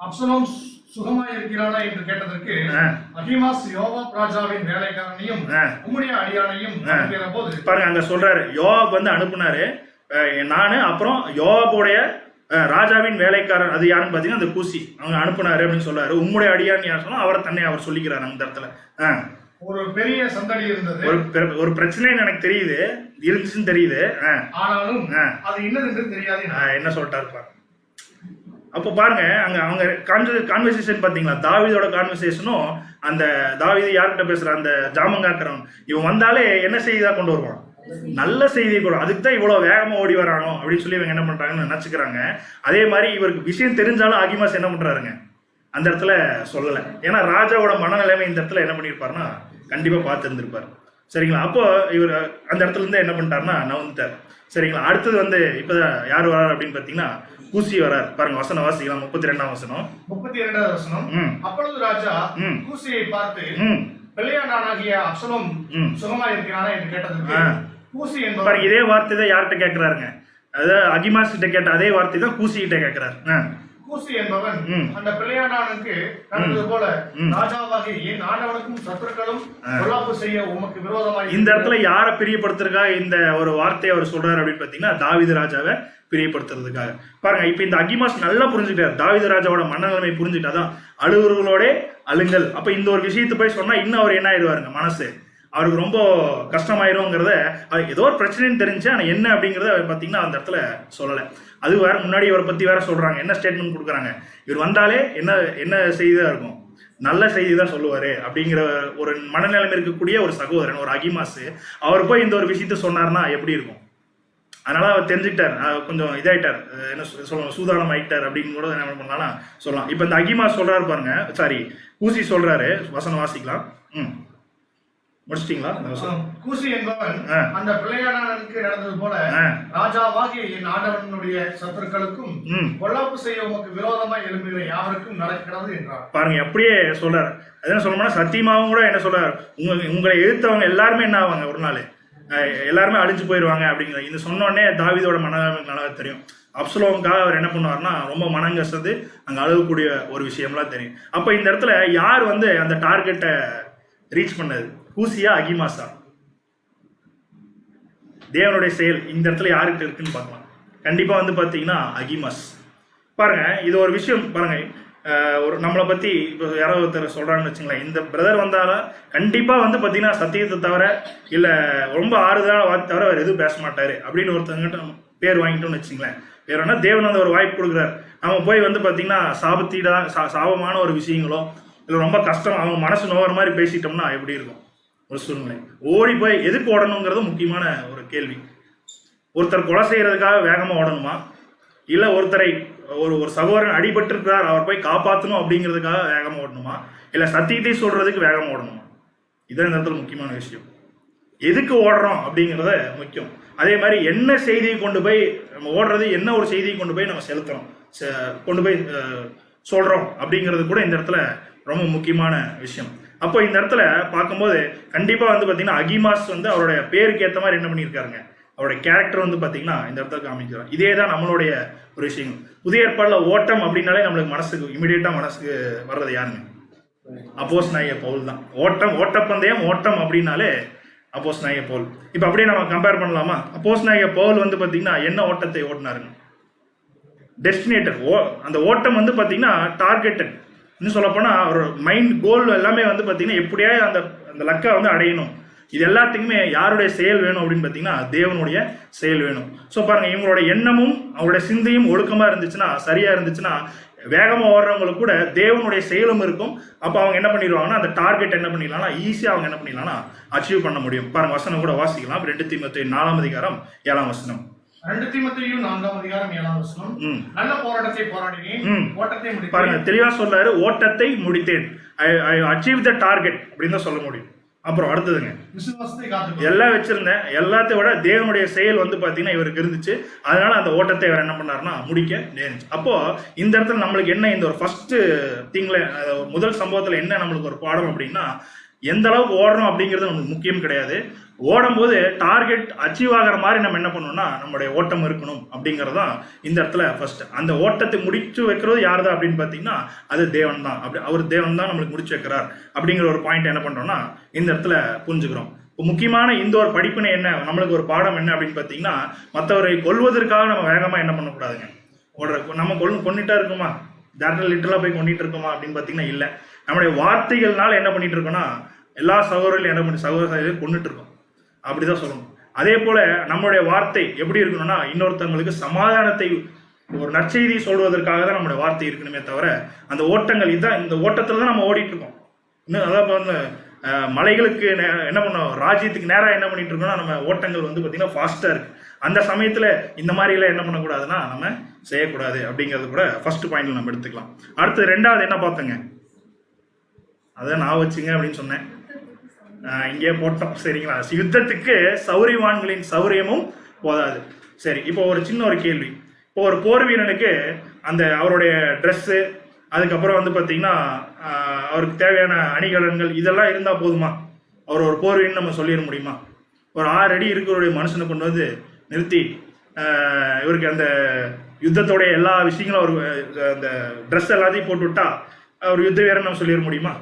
அப்சலோம் சுகமாய் இருக்கிறானா என்று கேட்டதற்கு அகிமாஸ் யோவாப் ராஜாவின் வேலைக்காரனையும் உம்முடைய அடியானையும் அனுப்பின போது பாருங்க அங்க சொல்றாரு யோவாப் வந்து அனுப்புனாரு நானு, அப்புறம் யோவாபுடைய ராஜாவின் வேலைக்காரன் அது யாருன்னு பாத்தீங்கன்னா அந்த கூசி அவங்க அனுப்புனாரு அப்படின்னு சொல்றாரு. உம்முடைய அடியான்னு யார் சொன்னா அவரை தன்னை அவர் சொல்லிக்கிறாரு அந்த இடத்துல. ஒரு பெரிய சந்தடி இருந்தது, ஒரு பிரச்சனைன்னு எனக்கு தெரியுது, இருந்துச்சுன்னு தெரியுது, ஆனாலும் அது என்னது தெரியாது. என்ன சொல்லிட்டாரு பாருங்க. அப்போ பாருங்க அங்க அவங்க கான்வர்சேஷன் பாத்தீங்களா, தாவீதோட கான்வர்சேஷனும் அந்த தாவீது யார்கிட்ட பேசுற அந்த ஜாமங்காக்கிறவன் இவன் வந்தாலே என்ன செய்திதான் கொண்டு வருவான், நல்ல செய்தியை கூட, அதுக்கு தான் இவ்வளவு வேகமா ஓடி வரானோ அப்படின்னு சொல்லி இவங்க என்ன பண்றாங்கன்னு நினைச்சுக்கிறாங்க. அதே மாதிரி இவருக்கு விஷயம் தெரிஞ்சாலும் அகிமாஸ் என்ன பண்றாருங்க அந்த இடத்துல சொல்லலை. ஏன்னா ராஜாவோட மனநிலைமை இந்த இடத்துல என்ன பண்ணியிருப்பாருன்னா கண்டிப்பா பார்த்து இருந்திருப்பாரு. சரிங்களா? அப்போ இவர் அந்த இடத்துல இருந்து என்ன பண்ணிட்டாருன்னா நவுந்துட்டார். சரிங்களா? அடுத்தது வந்து இப்பதான் யார் வராரு அப்படின்னு பாத்தீங்கன்னா கூசி வரார். பாருங்க வசனம் வாசிக்கலாம், 32ஆம் வசனம். 32வது வசனம். அப்பொழுது ராஜா கூசியை பார்த்து பெலையானாகிய அப்சலோம் சுகமா இருக்கிறானா என்று கேட்டதுக்கு கூசி என்பவர் இதே வார்த்தை தான் யார்கிட்ட கேட்கிறாருங்க, அதாவது அகிமாஸ் கிட்ட கேட்ட அதே வார்த்தை தான் கூசி கிட்ட கேட்கிறாரு. கூசி என்பவன் அந்த பெலையானானுக்கு நடந்தது போல ராஜாவாகிய என் ஆண்டவனுக்கும் சத்துருக்களும் பொல்லாப்பு செய்ய உமக்கு விரோதமாக. இந்த இடத்துல யாரை பிரியப்படுத்துறதுக்காக இந்த ஒரு வார்த்தையை அவர் சொல்றாரு அப்படின்னு பாத்தீங்கன்னா தாவீது ராஜாவை பிரியப்படுத்துறதுக்காக. பாருங்க இப்ப இந்த அகிமாஸ் நல்லா புரிஞ்சுக்கிட்டாரு, தாவீது ராஜாவோட மனநிலைமை புரிஞ்சுக்கிட்டாதான் அழுகுறவங்களோட அழுங்கள். அப்ப இந்த ஒரு விஷயத்தை போய் சொன்னா இன்னும் அவர் என்ன ஆயிடுவாருங்க, மனசு அவருக்கு ரொம்ப கஷ்டமாயிருங்கிறத, ஏதோ ஒரு பிரச்சனைன்னு தெரிஞ்சு ஆனா என்ன அப்படிங்கறத பாத்தீங்கன்னா அந்த இடத்துல சொல்லலை. அது வேற முன்னாடி இவரை பத்தி வேற சொல்றாங்க, என்ன ஸ்டேட்மெண்ட் கொடுக்குறாங்க, இவர் வந்தாலே என்ன செய்திதான் இருக்கும், நல்ல செய்தி தான் சொல்லுவாரு அப்படிங்கிற ஒரு மனநிலைமை இருக்கக்கூடிய ஒரு சகோதரன் ஒரு அகிமாஸ் அவர் போய் இந்த ஒரு விஷயத்த சொன்னார்னா எப்படி இருக்கும். அதனால அவர் தெரிஞ்சுக்கிட்டார், கொஞ்சம் இதாயிட்டார், என்ன சொல்லணும் சூதானம் ஆயிட்டார் அப்படின்னு கூட என்ன பண்ணலாம் சொல்லலாம். இப்ப இந்த அகிமாஸ் சொல்றாரு பாருங்க, சாரி கூசி சொல்றாரு, வசனம் வாசிக்கலாம். முடிச்சிட்டீங்களா? கூசி என்பவன் அந்த பிள்ளையானனுக்கு நடந்தது போல ராஜாவாகிய என் ஆண்டவனுடைய சத்துருக்களுக்கும் பொல்லாப்பு செய்ய உமக்கு விரோதமாய் எழும்புகிற யாருக்கும் நடக்கிறது என்றார். பாருங்க அப்படியே சொல்றாரு. என்ன சொல்லணும்னா சத்தியமாவும் கூட என்ன சொல்றாரு, உங்களை எதிர்த்தவங்க எல்லாருமே என்ன ஆவாங்க, ஒரு நாள் எல்லாருமே அழிஞ்சு போயிடுவாங்க அப்படிங்கிற இந்த சொன்னோடனே தாவீதோட மனநிலைமை நல்லா தெரியும். அப்சலோமுக்காக அவர் என்ன பண்ணுவார்னா ரொம்ப மனம் கஷ்டத்து அங்க அழுகக்கூடிய ஒரு விஷயம்லாம் தெரியும். அப்ப இந்த இடத்துல யார் வந்து அந்த டார்கெட்டை ரீச் பண்ணது, கூசியா அகிமாஸா? தேவனுடைய செயல் இந்த இடத்துல யாருக்கு இருக்குன்னு பார்க்கலாம். கண்டிப்பா வந்து பாத்தீங்கன்னா அகிமாஸ். பாருங்க இது ஒரு விஷயம் பாருங்க, ஒரு நம்மளை பத்தி இப்போ யாராவது ஒருத்தர் சொல்றாங்கன்னு வச்சுங்களேன், இந்த பிரதர் வந்தாலும் கண்டிப்பா வந்து பாத்தீங்கன்னா சத்தியத்தை தவிர இல்ல ரொம்ப ஆறுதலான வார்த்தை தவிர வேற எதுவும் பேச மாட்டாரு அப்படின்னு ஒருத்தவங்கிட்ட பேர் வாங்கிட்டோம்னு வச்சுங்களேன். வேற என்ன தேவன் வந்து ஒரு வாய்ப்பு கொடுக்குறாரு, நம்ம போய் வந்து பாத்தீங்கன்னா சாபமான ஒரு விஷயங்களோ இல்லை ரொம்ப கஷ்டம் அவங்க மனசு நோகிற மாதிரி பேசிட்டோம்னா எப்படி இருக்கும் ஒரு சூழ்நிலை. ஓடி போய் எதுக்கு ஓடணுங்கிறது முக்கியமான ஒரு கேள்வி. ஒருத்தர் கொலை செய்யறதுக்காக வேகமா ஓடணுமா, இல்ல ஒருத்தரை ஒரு சகோதரன் அடிபட்டிருக்கிறார் அவர் போய் காப்பாற்றணும் அப்படிங்கிறதுக்காக வேகமா ஓடணுமா, இல்ல சத்தியத்தை சொல்றதுக்கு வேகமா ஓடணுமா? இதான் இந்த இடத்துல முக்கியமான விஷயம். எதுக்கு ஓடுறோம் அப்படிங்கிறத முக்கியம். அதே மாதிரி என்ன செய்தியை கொண்டு போய் நம்ம ஓடுறது, என்ன ஒரு செய்தியை கொண்டு போய் நம்ம செலுத்துறோம், கொண்டு போய் சொல்றோம் அப்படிங்கிறது கூட இந்த இடத்துல ரொம்ப முக்கியமான விஷயம். அப்போ இந்த இடத்துல பார்க்கும்போது கண்டிப்பா வந்து பாத்தீங்கன்னா அகிமாஸ் வந்து அவருடைய பேருக்கு ஏற்ற மாதிரி என்ன பண்ணியிருக்காருங்க, அவருடைய கேரக்டர் வந்து பாத்தீங்கன்னா இந்த இடத்துல காமிக்கிறார். இதே தான் நம்மளுடைய ஒரு விஷயம். புதிய ஏற்பாடுல ஓட்டம் அப்படின்னாலே நம்மளுக்கு மனசுக்கு இமிடியேட்டா மனசுக்கு வர்றது யாருங்க, அப்போஸ்தலனாகிய பவுல் தான். ஓட்டப்பந்தயம் ஓட்டம் அப்படின்னாலே அப்போஸ்தலனாகிய பவுல். இப்ப அப்படியே நம்ம கம்பேர் பண்ணலாமா? அப்போஸ்தலனாகிய பவுல் வந்து பாத்தீங்கன்னா என்ன ஓட்டத்தை ஓட்டினாருங்க, டெஸ்டினேட்டர். அந்த ஓட்டம் வந்து பாத்தீங்கன்னா டார்கெட்டட். இன்னும் சொல்ல போனா ஒரு மைண்ட் கோல் எல்லாமே வந்து பாத்தீங்கன்னா எப்படியா அந்த லக்கை வந்து அடையணும். இது எல்லாத்துக்குமே யாருடைய செயல் வேணும் அப்படின்னு பாத்தீங்கன்னா தேவனுடைய செயல் வேணும். ஸோ பாருங்க இவங்களோட எண்ணமும் அவங்களுடைய சிந்தையும் ஒழுக்கமா இருந்துச்சுன்னா, சரியா இருந்துச்சுன்னா வேகமாக ஓடுறவங்களுக்கு கூட தேவனுடைய செயலும் இருக்கும். அப்போ அவங்க என்ன பண்ணிடுவாங்கன்னா அந்த டார்கெட் என்ன பண்ணிடலாம்னா ஈஸியாக அவங்க என்ன பண்ணிடலாம்னா அச்சீவ் பண்ண முடியும். பாருங்க வசனம் கூட வாசிக்கலாம். 2 தீமோத்தேயு 4:7 2 தீமோத்தேயு 4:7 நல்ல போராட்டத்தை போராடினேன், ஓட்டத்தை முடித்தேன். பாருங்க தெளிவா சொல்றாரு, ஓட்டத்தை முடித்தேன். ஐ அச்சீவ் த டார்கெட் அப்படின்னு தான் சொல்ல முடியும். அப்புறம் அடுத்ததுங்க, விசுவாசத்தை காத்து எல்லாம் வச்சிருந்தேன். எல்லாத்தையும் விட தேவனுடைய செயல் வந்து பாத்தீங்கன்னா இவருக்கு இருந்துச்சு. அதனால அந்த ஓட்டத்தை இவர் என்ன பண்ணாருன்னா முடிக்க நேர்ந்துச்சு. அப்போ இந்த இடத்துல நம்மளுக்கு என்ன, இந்த ஒரு ஃபர்ஸ்ட் திங்ல முதல் சம்பவத்துல என்ன நம்மளுக்கு ஒரு பாடம் அப்படின்னா, எந்த அளவுக்கு ஓடுறோம் அப்படிங்கிறது நமக்கு முக்கியம் கிடையாது. ஓடும்போது டார்கெட் அச்சீவ் ஆகிற மாதிரி நம்ம என்ன பண்ணணும்னா நம்மளுடைய ஓட்டம் இருக்கணும் அப்படிங்கறதான் இந்த இடத்துல ஃபர்ஸ்ட். அந்த ஓட்டத்தை முடிச்சு வைக்கிறது யார் தான் அப்படின்னு பாத்தீங்கன்னா அது தேவன் தான். அப்படி அவர் தேவன் தான் நம்மளுக்கு முடிச்சு வைக்கிறார் அப்படிங்கிற ஒரு பாயிண்ட் என்ன பண்றோம்னா இந்த இடத்துல புரிஞ்சுக்கிறோம். முக்கியமான இந்த ஒரு படிப்பினை என்ன, நம்மளுக்கு ஒரு பாடம் என்ன அப்படின்னு பாத்தீங்கன்னா, மற்றவரை கொல்வதற்காக நம்ம வேகமா என்ன பண்ணக்கூடாதுங்க. நம்ம கொண்டுட்டா இருக்குமா, டேரக்டா லிட்டரலா போய் கொண்டுட்டு இருக்கோமா அப்படின்னு பாத்தீங்கன்னா இல்ல. நம்முடைய வார்த்தைகள்னால என்ன பண்ணிட்டு இருக்கோம்னா எல்லா சகோதரர்களையும் என்ன பண்ணி சகோதரர்களையும் கொண்டுட்டு இருக்கோம், அப்படிதான் சொல்லணும். அதே போல நம்மளுடைய வார்த்தை எப்படி இருக்கணும்னா இன்னொருத்தவங்களுக்கு சமாதானத்தை, ஒரு நற்செய்தி சொல்வதற்காக தான் நம்மளுடைய வார்த்தை இருக்கணுமே தவிர அந்த ஓட்டங்கள் இதுதான், இந்த ஓட்டத்துல தான் நம்ம ஓடிட்டு இருக்கோம். இன்னும் அதான் மலைகளுக்கு என்ன பண்ணோம், ராஜ்யத்துக்கு நேரம் என்ன பண்ணிட்டு இருக்கோம்னா நம்ம ஓட்டங்கள் வந்து பாத்தீங்கன்னா ஃபாஸ்டா இருக்கு. அந்த சமயத்துல இந்த மாதிரி எல்லாம் என்ன பண்ணக்கூடாதுன்னா நம்ம செய்யக்கூடாது அப்படிங்கிறது கூட ஃபர்ஸ்ட் பாயிண்ட்ல நம்ம எடுத்துக்கலாம். அடுத்து ரெண்டாவது என்ன பார்த்தோங்க, அதான் நான் வச்சுங்க அப்படின்னு சொன்னேன், இங்கே போட்டோம். சரிங்களா, யுத்தத்துக்கு சௌரியவான்களின் சௌரியமும் போதாது. சரி, இப்போ ஒரு சின்ன ஒரு கேள்வி. இப்போ ஒரு போர் வீரனுக்கு அந்த அவருடைய ட்ரெஸ்ஸு, அதுக்கப்புறம் வந்து பார்த்தீங்கன்னா அவருக்கு தேவையான அணிகலன்கள் இதெல்லாம் இருந்தால் போதுமா? அவர் ஒரு போர் வீரன் நம்ம சொல்லிட முடியுமா? ஒரு 6 அடி இருக்கிற மனுஷனை கொண்டு வந்து நிறுத்தி இவருக்கு அந்த யுத்தத்தோடைய எல்லா விஷயங்களும் அவர் அந்த ட்ரெஸ் எல்லாத்தையும் போட்டு விட்டா அவர் யுத்த வீரன் நம்ம சொல்லிட முடியுமா?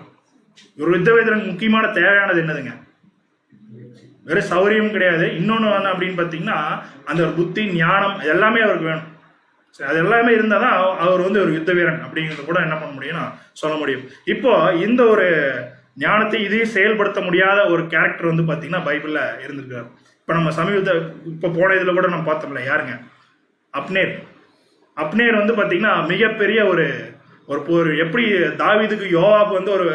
ஒரு யுத்த வீரனுக்கு முக்கியமான தேவையானது என்னதுங்க? வெறும் சௌரியம் கிடையாது. இன்னொன்று என்ன அப்படின்னு பார்த்தீங்கன்னா அந்த ஒரு புத்தி, ஞானம் எல்லாமே அவருக்கு வேணும். சரி, அது எல்லாமே இருந்தால் தான் அவர் வந்து ஒரு யுத்த வீரன் அப்படிங்கிறது கூட என்ன பண்ண முடியும்னா சொல்ல முடியும். இப்போ இந்த ஒரு ஞானத்தை இதையும் செயல்படுத்த முடியாத ஒரு கேரக்டர் வந்து பார்த்தீங்கன்னா பைபிளில் இருந்திருக்காரு. இப்போ நம்ம இப்போ போன இதில் கூட நம்ம பார்த்தோம்ல, யாருங்க? அப்னேர் வந்து பார்த்தீங்கன்னா மிகப்பெரிய ஒரு போர். எப்படி தாவீதுக்கு யோவாப் வந்து ஒரு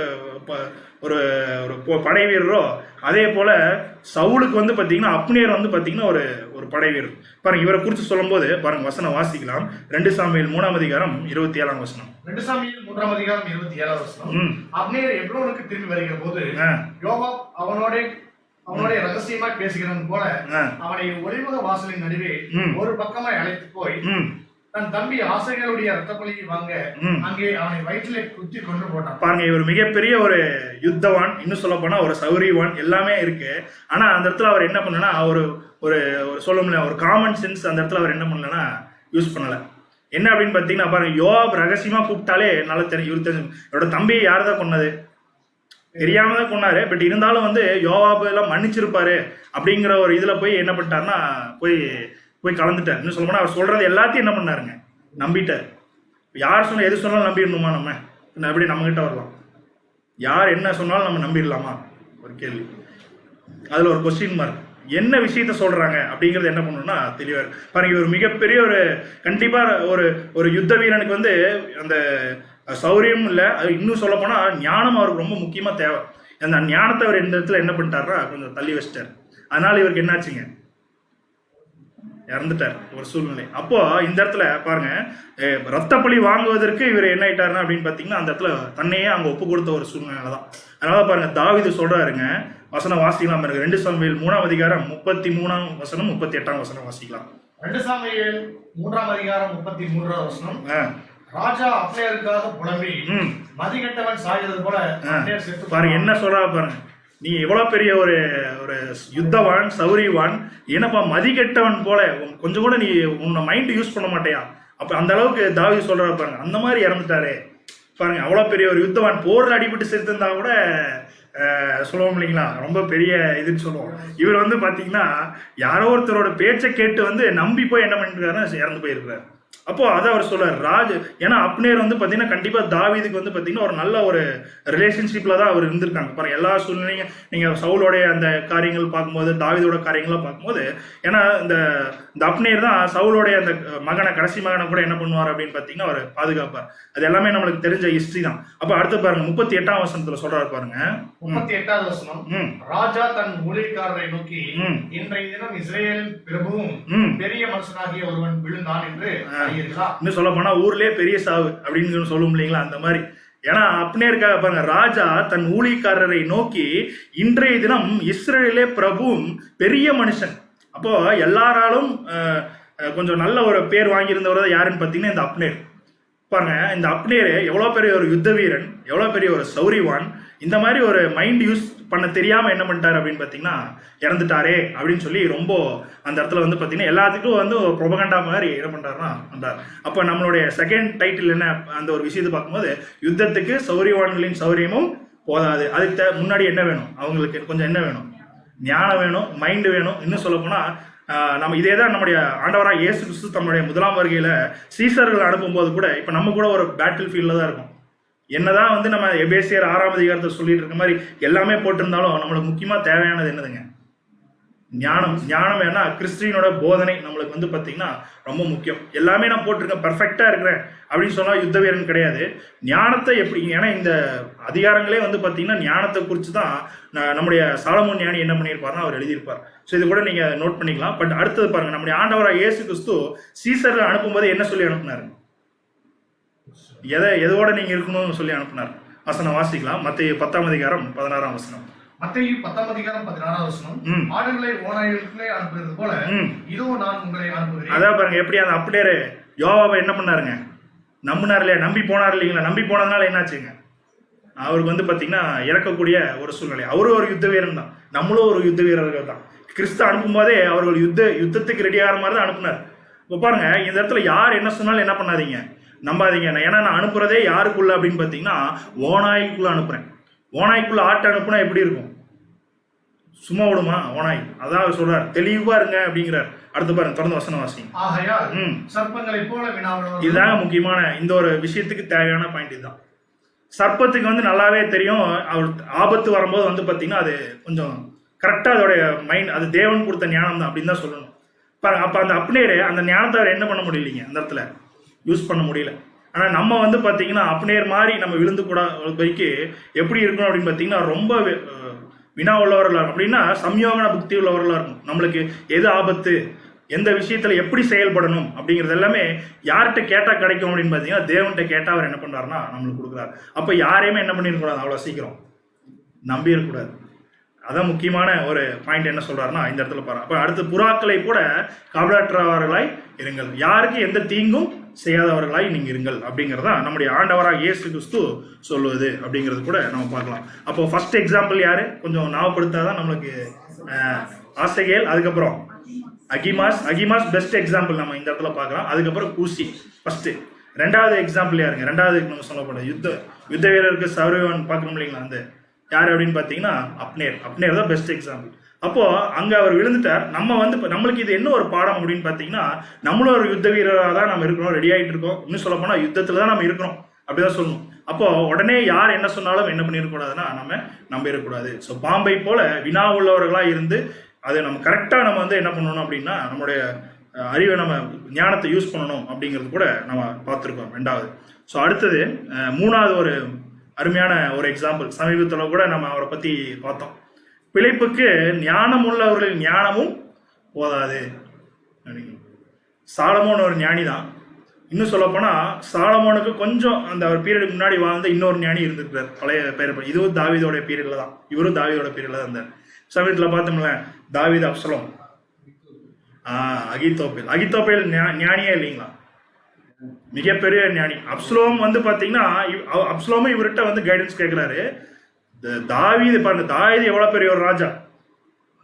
படை வீரரோ அதே போல சவுலுக்கு வந்து பாத்தீங்கன்னா அப்னேர் வந்து பாத்தீங்கன்னா ஒரு படை வீரர். பாருங்க, இவரை குறித்து சொல்லும் போது பாருங்க வசனம் வாசிக்கலாம். 2 சாமுவேல் 3:27. 2 சாமுவேல் 3:27. அப்னேர் எப்ரோனுக்கு திரும்பி வருகிற போது யோவாப் அவனோட ரகசியமாய் பேசுகிறவன் போல அவனை ஒளிமுக வாசலின் நடுவே ஒரு பக்கமாய் அழைத்து போய் தன் தம்பி ஆசிரியருடைய ரத்த பலியை வாங்க அங்கே அவனை வயிற்றிலே குத்தி கொண்டு போட்டான். பாருங்க, இவர் மிகப்பெரிய ஒரு யுத்தவான், இன்னும் சொல்ல போனா ஒரு சௌரியவான், எல்லாமே இருக்கு. ஆனா அந்த இடத்துல அவர் என்ன பண்ணலன்னா ஒரு சொல்லும்ல ஒரு காமன் சென்ஸ் அந்த இடத்துல அவர் என்ன பண்ணலன்னா யூஸ் பண்ணல. என்ன அப்படின்னு பாத்தீங்கன்னா பாருங்க, யோவாப் ரகசியமா கூப்பிட்டாலே நல்லா தெரியும். இவர் தெரிஞ்சு இவரோட தம்பியை யாருதான் கொன்னது தெரியாம தான் கொன்னாரு. பட் இருந்தாலும் வந்து யோவாப் எல்லாம் மன்னிச்சிருப்பாரு அப்படிங்கிற ஒரு இதுல போய் என்ன பண்ணிட்டாருன்னா போய் கலந்துட்டார். இன்னும் சொல்ல போனா அவர் சொல்றது எல்லாத்தையும் என்ன பண்ணாருங்க, நம்பிட்டார். யார் சொன்ன எது சொன்னாலும் நம்பிடணுமா? நம்ம எப்படி நம்ம கிட்ட வரலாம்? யார் என்ன சொன்னாலும் நம்ம நம்பிடலாமா? ஒரு கேள்வி. அதுல ஒரு கொஸ்டின் மார்க். என்ன விஷயத்த சொல்றாங்க அப்படிங்கறது என்ன பண்ணணும்னா தெளிவா இருக்கு. பாருங்க, ஒரு மிகப்பெரிய கண்டிப்பா ஒரு யுத்த வீரனுக்கு வந்து அந்த சௌரியம் இல்லை, அது இன்னும் சொல்ல போனா ஞானம் அவருக்கு ரொம்ப முக்கியமா தேவை. அந்த ஞானத்தை அவர் இந்த இடத்துல என்ன பண்ணிட்டாருன்னா கொஞ்சம் தள்ளி வச்சிட்டார். அதனால இவருக்கு என்னாச்சுங்க, இறந்துட்டார் ஒரு சூழ்நிலை. அப்போ இந்த இடத்துல பாருங்க, ரத்த பலி வாங்குவதற்கு இவர் என்ன ஆயிட்டாருன்னா அப்படின்னு பாத்தீங்கன்னா அந்த இடத்துல தன்னையே அங்க ஒப்பு கொடுத்த ஒரு சூழ்நிலை தான். அதனால பாருங்க தாவீது சொல்றாருங்க, வசனம் வாசிக்கலாம் பாருங்க. 2 சாமுவேல் 3:33 38 வாசிக்கலாம். 2 சாமுவேல் 3:33. ராஜா அப்னேருக்காக புலம்பி மதிகெட்டவன் சாகிறது போல பாருங்க என்ன சொல்றா பாருங்க. நீ எவ்வளவு பெரிய ஒரு யுத்தவான், சௌரியவான், என்னப்பா மதிகெட்டவன் போல கொஞ்சம் கூட நீ உன்னை மைண்ட் யூஸ் பண்ண மாட்டியா? அப்ப அந்த அளவுக்கு தாவீது சொல்றா பாருங்க. அந்த மாதிரி இறந்துட்டாரு பாருங்க. அவ்வளவு பெரிய ஒரு யுத்தவான், போர்ல அடிபட்டு செத்துருந்தா கூட சொல்லுவோம் இல்லைங்களா, ரொம்ப பெரிய இதுன்னு சொல்லுவோம். இவர் வந்து பாத்தீங்கன்னா யாரோ ஒருத்தரோட பேச்சை கேட்டு வந்து நம்பி போய் என்ன பண்ணிருக்காருன்னா இறந்து போயிருக்கிறார். அப்போ அதை அவர் சொல்றாரு ராஜ். ஏன்னா அப்னேர் வந்து பாத்தீங்கன்னா கண்டிப்பா தாவீதுக்கு வந்து பாத்தீங்கன்னா ஒரு நல்ல ஒரு ரிலேஷன்ஷிப்ல தான் அவர் இருந்திருக்காங்க பாருங்க. எல்லா சூழ்நிலையும் நீங்க சவுலோடைய அந்த காரியங்கள் பார்க்கும்போது, தாவீதோட காரியங்கள்லாம் பார்க்கும்போது, ஏன்னா இந்த அப்னேர் தான் சவுலோடைய அந்த மகனை, கடைசி மகனை கூட என்ன பண்ணுவார் அப்படின்னு பாத்தீங்கன்னா அவர் பாதுகாப்பார். அது எல்லாமே நம்மளுக்கு தெரிஞ்ச ஹிஸ்டரி தான். அப்ப அடுத்து பாருங்க 38ஆம் வசனத்துல சொல்றாரு பாருங்க. 38வது வசனம். ராஜா தன் ஊழியக்காரரை நோக்கி, இன்றைய தினம் இஸ்ரேலின் பிரபுவும் பெரிய மனுஷனாகிய ஒருவன் விழுந்தான் என்று இன்னும் சொல்ல போனா ஊர்லயே பெரிய சாவு அப்படின்னு சொல்லும் இல்லைங்களா, அந்த மாதிரி. ஏன்னா அப்னேருக்காக பாருங்க, ராஜா தன் ஊழியக்காரரை நோக்கி இன்றைய தினம் இஸ்ரேலே பிரபுவும் பெரிய மனுஷன். அப்போ எல்லாராலும் கொஞ்சம் நல்ல ஒரு பேர் வாங்கியிருந்தவர் யாருன்னு பாத்தீங்கன்னா இந்த அப்னேர். பாருங்க, இந்த அப்னேர் எவ்வளவு பெரிய ஒரு யுத்த வீரன், எவ்வளவு பெரிய ஒரு சௌரிவான். இந்த மாதிரி ஒரு மைண்ட் யூஸ் பண்ண தெரியாம என்ன பண்ணிட்டாரு அப்படின்னு பாத்தீங்கன்னா இறந்துட்டாரே அப்படின்னு சொல்லி ரொம்ப அந்த இடத்துல வந்து பாத்தீங்கன்னா எல்லாத்துக்கும் வந்து ப்ரொபகண்டா மாதிரி என்ன பண்றாருன்னா பண்றாரு. அப்ப நம்மளுடைய செகண்ட் டைட்டில் என்ன அந்த ஒரு விஷயத்தை பார்க்கும்போது, யுத்தத்துக்கு சௌரியவான்களின் சௌரியமும் போதாது, அதுக்கு முன்னாடி என்ன வேணும், அவங்களுக்கு கொஞ்சம் என்ன வேணும், ஞானம் வேணும், மைண்ட் வேணும். இன்னும் சொல்ல போனா நம்ம இதே தான் நம்முடைய ஆண்டவராக இயேசு கிறிஸ்து தம்முடைய முதலாம் வருகையில சீசர்கள் அனுப்பும்போது கூட இப்ப நம்ம கூட ஒரு பேட்டில் ஃபீல்ட்ல தான் இருக்கும். என்னதான் வந்து நம்ம எபேசியர் 6ஆம் அதிகாரத்தை சொல்லிட்டு இருக்க மாதிரி எல்லாமே போட்டிருந்தாலும் நம்மளுக்கு முக்கியமா தேவையானது என்னதுங்க, ஞானம். ஞானம் ஏன்னா கிறிஸ்துவினோட போதனை நம்மளுக்கு வந்து பாத்தீங்கன்னா ரொம்ப முக்கியம். எல்லாமே நான் போட்டிருக்கேன், பர்ஃபெக்டா இருக்கிறேன் அப்படின்னு சொன்னா யுத்த வீரன் கிடையாது. ஞானத்தை எப்படி, ஏன்னா இந்த அதிகாரங்களே வந்து பாத்தீங்கன்னா ஞானத்தை குறித்து தான் நம்முடைய சாலமோன் ஞானி என்ன பண்ணியிருப்பாருன்னா அவர் எழுதியிருப்பார். ஸோ இது கூட நீங்க நோட் பண்ணிக்கலாம். பட் அடுத்தது பாருங்க, நம்முடைய ஆண்டவராக இயேசு கிறிஸ்து சீசர்கள் அனுப்பும்போது என்ன சொல்லி அனுப்புனாரு, எதோட நீங்க இருக்கணும்னு சொல்லி அனுப்புனார். வசனம் வாசிக்கலாம். மத்தேயு 10ஆம் அதிகாரம் 16ஆம் வசனம். மத்தேயு 10ஆம் அதிகாரம் 16ஆம் வசனம். ஆடுகளை ஓநாய்களுக்குள்ளே அனுப்புறது போல இதோ நான் உங்களை அனுப்புகிறேன். அதான் பாருங்க எப்படி அந்த அப்னேர் யோவாவை என்ன பண்ணாருங்க, நம்பினார் இல்லையா, நம்பி போனார் இல்லைங்களா. நம்பி போனதுனால என்னாச்சுங்க, அவருக்கு வந்து பாத்தீங்கன்னா இறக்கக்கூடிய ஒரு சூழ்நிலை. அவரும் ஒரு யுத்த வீரன் தான், நம்மளும் ஒரு யுத்த வீரர்கள் தான். கிறிஸ்து அனுப்பும் போதே அவர்கள் யுத்தத்துக்கு ரெடி ஆகிற மாதிரி தான் அனுப்புனார். இப்போ பாருங்க, இந்த இடத்துல யார் என்ன சொன்னாலும் என்ன பண்ணாதீங்க, நம்பாதீங்க. ஏன்னா நான் அனுப்புறதே யாருக்குள்ள அப்படின்னு பாத்தீங்கன்னா ஓநாய்க்குள்ள அனுப்புறேன். ஓநாய்க்குள்ள ஆட்டை அனுப்புனா எப்படி இருக்கும், சும்மா விடுமா ஓநாய்? அதான் சொல்றாரு, தெளிவா இருங்க அப்படிங்கிறார். அடுத்து பாருங்க, தொடர்ந்து வசனம் வாசிங்க. சர்ப்பங்களை போல வினாவுள்ளவர். இதுதாங்க முக்கியமான இந்த ஒரு விஷயத்துக்கு தேவையான பாயிண்ட். இதுதான் சர்ப்பத்துக்கு வந்து நல்லாவே தெரியும், அவர் ஆபத்து வரும்போது வந்து பாத்தீங்கன்னா அது கொஞ்சம் கரெக்டா அதோடைய மைண்ட், அது தேவன் கொடுத்த ஞானம் தான் அப்படின்னு தான் சொல்லணும். அப்ப அந்த அப்னேரு அந்த ஞானத்தை அவர் என்ன பண்ண முடியலைங்க, அந்த இடத்துல யூஸ் பண்ண முடியல. ஆனா நம்ம வந்து பாத்தீங்கன்னா அப்னேர் மாதிரி நம்ம விழுந்து கூட வைக்கு எப்படி இருக்கணும் அப்படின்னு பாத்தீங்கன்னா ரொம்ப வினா உள்ளவர்களா அப்படின்னா சம்யோகன புக்தி உள்ளவர்களா இருக்கும். நம்மளுக்கு எது ஆபத்து, எந்த விஷயத்துல எப்படி செயல்படணும் அப்படிங்கிறது எல்லாமே யார்கிட்ட கேட்டா கிடைக்கும் அப்படின்னு பாத்தீங்கன்னா தேவன்கிட்ட கேட்டா அவர் என்ன பண்றாருன்னா நம்மளுக்கு கொடுக்குறாரு. அப்ப யாரையுமே என்ன பண்ணிடக்கூடாது, அவ்வளவு சீக்கிரம் நம்பி இருக்கக்கூடாது. அதான் முக்கியமான ஒரு பாயிண்ட். என்ன சொல்றாருன்னா இந்த இடத்துல பாருங்க, அப்ப அடுத்து புறாக்களை கூட காவலற்றவர்களாய் இருங்கள், யாருக்கு எந்த தீங்கும் செய்யாதவர்களாய் நீங்க இருங்கள் அப்படிங்கிறதா நம்முடைய ஆண்டவராக இயேசு கிறிஸ்து சொல்லுவது அப்படிங்கிறது கூட நம்ம பார்க்கலாம். அப்போ ஃபர்ஸ்ட் எக்ஸாம்பிள் யாரு, கொஞ்சம் ஞாபகப்படுத்தாதான் நம்மளுக்கு ஆசைகேல், அதுக்கப்புறம் அகிமாஸ் பெஸ்ட் எக்ஸாம்பிள் நம்ம இந்த இடத்துல பார்க்கலாம். அதுக்கப்புறம் கூசி ஃபர்ஸ்ட். ரெண்டாவது எக்ஸாம்பிள் யாருங்க, ரெண்டாவது நம்ம சொல்லப்படும் யுத்த வீரருக்கு சௌரியவான் பார்க்கணும் இல்லைங்களா, அந்த யாரு அப்படின்னு பாத்தீங்கன்னா அப்னேர் தான் பெஸ்ட் எக்ஸாம்பிள். அப்போ அங்க அவர் விழுந்துட்டார். நம்ம வந்து நம்மளுக்கு இது என்ன ஒரு பாடம் அப்படின்னு பாத்தீங்கன்னா, நம்மளும் ஒரு யுத்த வீரராக தான் நம்ம இருக்கிறோம், ரெடி ஆகிட்டு இருக்கோம். இன்னும் சொல்ல போனா யுத்தத்துல தான் நம்ம இருக்கிறோம் அப்படிதான் சொல்லணும். அப்போ உடனே யார் என்ன சொன்னாலும் என்ன பண்ணிடக்கூடாதுன்னா நம்ம நம்பிடக்கூடாது. ஸோ பாம்பை போல வினா உள்ளவர்களா இருந்து அதை நம்ம கரெக்டா நம்ம வந்து என்ன பண்ணணும் அப்படின்னா நம்மளுடைய அறிவை நம்ம ஞானத்தை யூஸ் பண்ணணும் அப்படிங்கிறது கூட நம்ம பார்த்துருக்கோம். ரெண்டாவது. ஸோ அடுத்தது மூணாவது ஒரு அருமையான ஒரு எக்ஸாம்பிள், சமீபத்தில் கூட நம்ம அவரை பத்தி பார்த்தோம். பிழைப்புக்கு ஞானம் உள்ளவர்களின் ஞானமும் போதாது. சாலமோன் ஒரு ஞானி தான். இன்னும் சொல்ல போனா சாலமோனுக்கு கொஞ்சம் அந்த ஒரு பீரியடுக்கு முன்னாடி வாழ்ந்த இன்னொரு ஞானி இருந்திருக்கிறார், பழைய பெயர். இதுவும் தாவீதோட பீரியட்ல தான், இவரும் தாவீதோட பீரியட்ல தான் இருந்தார். சமீபத்தில் பார்த்தோம்ல, தாவீது அப்சலோம், அகித்தோப்பேல் ஞானியே இல்லைங்களா, மிகப்பெரிய ஞானி. அப்சலோம் வந்து பாத்தீங்கன்னா அப்சலோமும் இவர்கிட்ட வந்து கைடன்ஸ் கேட்கிறாரு. தாவீது பாருங்க, தாவீது எவ்வளவு பெரிய ஒரு ராஜா.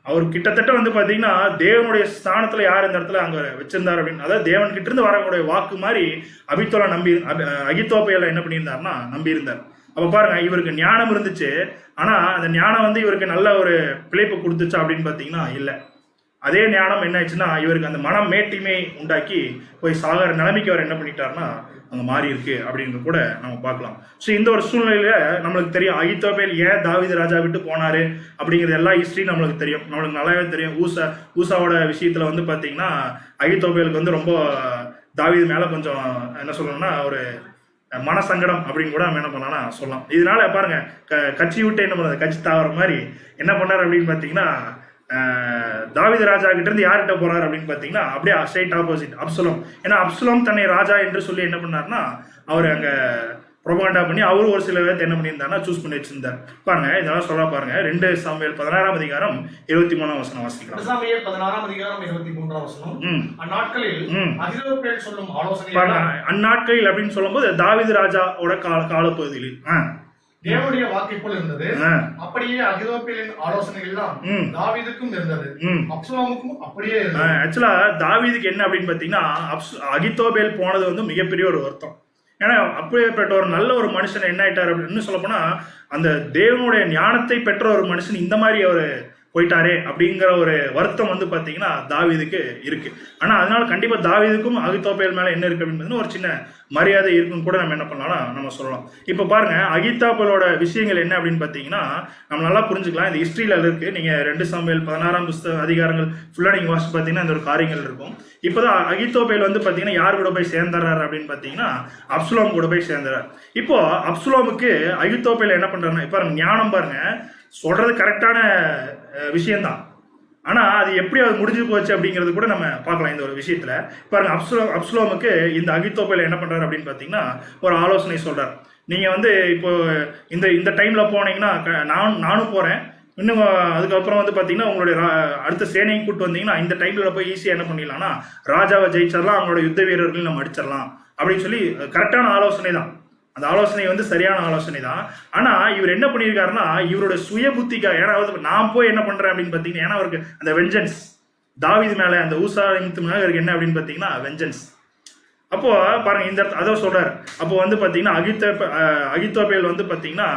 அவர் கிட்டத்தட்ட வந்து பாத்தீங்கன்னா தேவனுடைய ஸ்தானத்துல யார் இந்த இடத்துல அங்க வச்சிருந்தார் அப்படின்னு, அதாவது தேவன் கிட்ட இருந்து வரக்கூடிய வாக்கு மாதிரி அகித்தோப்பையில என்ன பண்ணியிருந்தாருன்னா நம்பி இருந்தார். அப்ப பாருங்க, இவருக்கு ஞானம் இருந்துச்சு. ஆனா அந்த ஞானம் வந்து இவருக்கு நல்ல ஒரு பிழைப்பு கொடுத்துச்சா அப்படின்னு பாத்தீங்கன்னா இல்ல. அதே ஞானம் என்ன ஆச்சுன்னா இவருக்கு அந்த மனம் மேட்டிமை உண்டாக்கி போய் சாகர நிலைமைக்கு அவர் என்ன பண்ணிட்டாருன்னா அங்கே மாறி இருக்கு அப்படின்னு கூட நம்ம பார்க்கலாம். ஸோ இந்த ஒரு சூழ்நிலையில நம்மளுக்கு தெரியும் அகித்தோபேல் ஏன் தாவீது ராஜா விட்டு போனாரு அப்படிங்கிறது எல்லா ஹிஸ்ட்ரி நம்மளுக்கு தெரியும், நம்மளுக்கு நல்லாவே தெரியும். ஊசாவோட விஷயத்துல வந்து பார்த்தீங்கன்னா அகித்தோபேலுக்கு வந்து ரொம்ப தாவீது மேல கொஞ்சம் என்ன சொல்லணும்னா ஒரு மனசங்கடம் அப்படின்னு கூட நம்ம என்ன பண்ணலாம்னா சொல்லலாம். இதனால பாருங்க கட்சி விட்டு என்ன பண்ணுறது, கட்சி தாவற மாதிரி என்ன பண்ணார் அப்படின்னு பார்த்தீங்கன்னா தாவீது ராஜா கிட்ட இருந்து யார்கிட்ட போறாரு அப்படின்னு பார்த்தீங்கன்னா அப்படியே ஸ்ட்ரைட் ஆப்போசிட் அப்சலோம். ஏன்னா அப்சலோம் தன்னை ராஜா என்று சொல்லி என்ன பண்ணாருன்னா அவர் அங்க ப்ரொபகண்டா பண்ணி அவரு ஒரு சில பேர் என்ன பண்ணியிருந்தாருன்னா சூஸ் பண்ணி வச்சிருந்தார். பாருங்க இதெல்லாம் சொல்ல பாருங்க 2 சாமுவேல் 16ஆம் அதிகாரம் 23ஆம் வசனம் வாசிக்கலாம். 2 சாமுவேல் 16ஆம் அதிகாரம் 23ஆம் வசனம். அந்நாட்களில் அகித்தோபேல் சொல்லும் ஆலோசனை பாருங்க, அந்நாட்களில் அப்படின்னு சொல்லும்போது தாவீது ராஜாவோட காலப்பகுதியில் தேவனுடைய வாக்கை போல இருந்தது. அப்படியே அகித்தோபேலின் ஆலோசனைகள் எல்லாம் தாவீதுக்கும் இருந்தது, அப்சலோமுக்கும் அப்படியே இருந்தது. ஆக்சுவலா தாவீதுக்கு என்ன அப்படின்னு பாத்தீங்கன்னா அகித்தோபேல் போனது வந்து மிகப்பெரிய ஒரு வருத்தம். ஏன்னா அப்படியேப்பட்ட ஒரு நல்ல ஒரு மனுஷன் என்ன ஆயிட்டார் அப்படின்னு சொல்ல போனா அந்த தேவனுடைய ஞானத்தை பெற்ற ஒரு மனுஷன் இந்த மாதிரி ஒரு போயிட்டாரே அப்படிங்கிற ஒரு வருத்தம் வந்து பாத்தீங்கன்னா தாவீதுக்கு இருக்கு. ஆனா அதனால கண்டிப்பா தாவீதுக்கும் அகித்தோபேல் மேல என்ன இருக்கு அப்படின்னு ஒரு சின்ன மரியாதை இருக்குன்னு கூட நம்ம என்ன பண்ணலாம் நம்ம சொல்லலாம். இப்ப பாருங்க அகித்தோபேலோட விஷயங்கள் என்ன அப்படின்னு பாத்தீங்கன்னா நம்ம நல்லா புரிஞ்சுக்கலாம். இந்த ஹிஸ்டரியில இருக்கு, நீங்க 2 சாமுவேல் 16ஆம் அதிகாரங்கள் ஃபுல்லா நீங்க வாசிச்சு பாத்தீங்கன்னா இந்த ஒரு காரியங்கள் இருக்கும். இப்பதான் அகித்தோபேல் வந்து பாத்தீங்கன்னா யார் கூட போய் சேர்ந்துறாரு அப்படின்னு பாத்தீங்கன்னா அப்சலோம் கூட போய் சேர்ந்துறாரு. இப்போ அப்சலோமுக்கு அகித்தோபேல் என்ன பண்றாருன்னா இப்ப ஞானம் பாருங்க சொல்றது கரெக்டான விஷயம்தான், ஆனா அது எப்படி அது முடிஞ்சு போச்சு அப்படிங்கிறது கூட நம்ம பார்க்கலாம். இந்த ஒரு விஷயத்துல பாருங்க அப்சலோமுக்கு இந்த அகித்தோபேல் என்ன பண்றாரு அப்படின்னு பாத்தீங்கன்னா ஒரு ஆலோசனை சொல்றாரு. நீங்க வந்து இப்போ இந்த டைம்ல போனீங்கன்னா நானும் போறேன், இன்னும் அதுக்கப்புறம் வந்து பாத்தீங்கன்னா உங்களுடைய அடுத்த சேனையை கூட்டு வந்தீங்கன்னா இந்த டைம்ல போய் ஈஸியா என்ன பண்ணிடலாம்னா ராஜாவை ஜெயிச்சிடலாம், அவங்களோட யுத்த வீரர்கள் நம்ம அடிச்சிடலாம் அப்படின்னு சொல்லி கரெக்டான ஆலோசனை தான். அந்த ஆலோசனை வந்து சரியான ஆலோசனை தான். ஆனா இவர் என்ன பண்ணியிருக்காருன்னா இவரோட சுய புத்திக்காக, ஏன்னா நான் போய் என்ன பண்றேன் அப்படின்னு பாத்தீங்கன்னா ஏன்னா அவருக்கு அந்த வெஞ்சன்ஸ் தாவீது மேல அந்த ஊசா மேல இருக்கு என்ன அப்படின்னு பாத்தீங்கன்னா வெஞ்சன்ஸ். அப்போ பாருங்க இந்த அதோ சொல்றாரு. அப்போ வந்து பாத்தீங்கன்னா அகித்தோபேல் வந்து பாத்தீங்கன்னா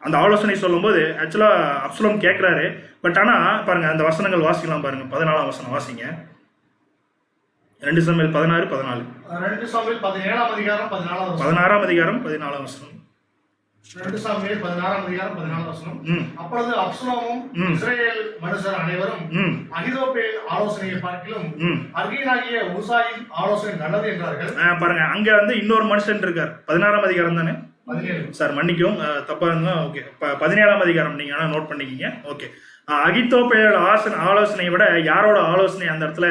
அந்த ஆலோசனை சொல்லும் போது ஆக்சுவலா அப்சலோம் கேட்கிறாரு. பட் ஆனா பாருங்க அந்த வசனங்கள் வாசிக்கலாம் பாருங்க. 14ஆம் வசனம் வாசிங்க. 2 சாமுவேல் 16:14. 2 சாமுவேல் 17ஆம் அதிகாரம் 14ஆம் வசனம். 16ஆம் அதிகாரம் 14ஆம் வசனம். 2 சாமுவேல் 16ஆம் அதிகாரம் 14ஆம் வசனம். அப்பொழுது அப்சலோமும் இஸ்ரவேல் மனுஷர் அனைவரும் அகித்தோபேல் ஆலோசனையை பார்க்கிலும் அர்கீனாகிய ஊசாயின் ஆலோசனை நல்லது என்றார்கள். பாருங்க அங்க வந்து இன்னொரு மனுஷன் இருக்கார். 16ஆம் அதிகாரம் தானே? 17. சார் மன்னிக்கவும் தப்பா இருந்தா ஓகே. 17ஆம் அதிகாரம் நீங்க வேணா நோட் பண்ணிக்கிங்க. ஓகே. அகித்தோபேலோட ஆலோசனையை விட யாரோட ஆலோசனை அந்த இடத்துல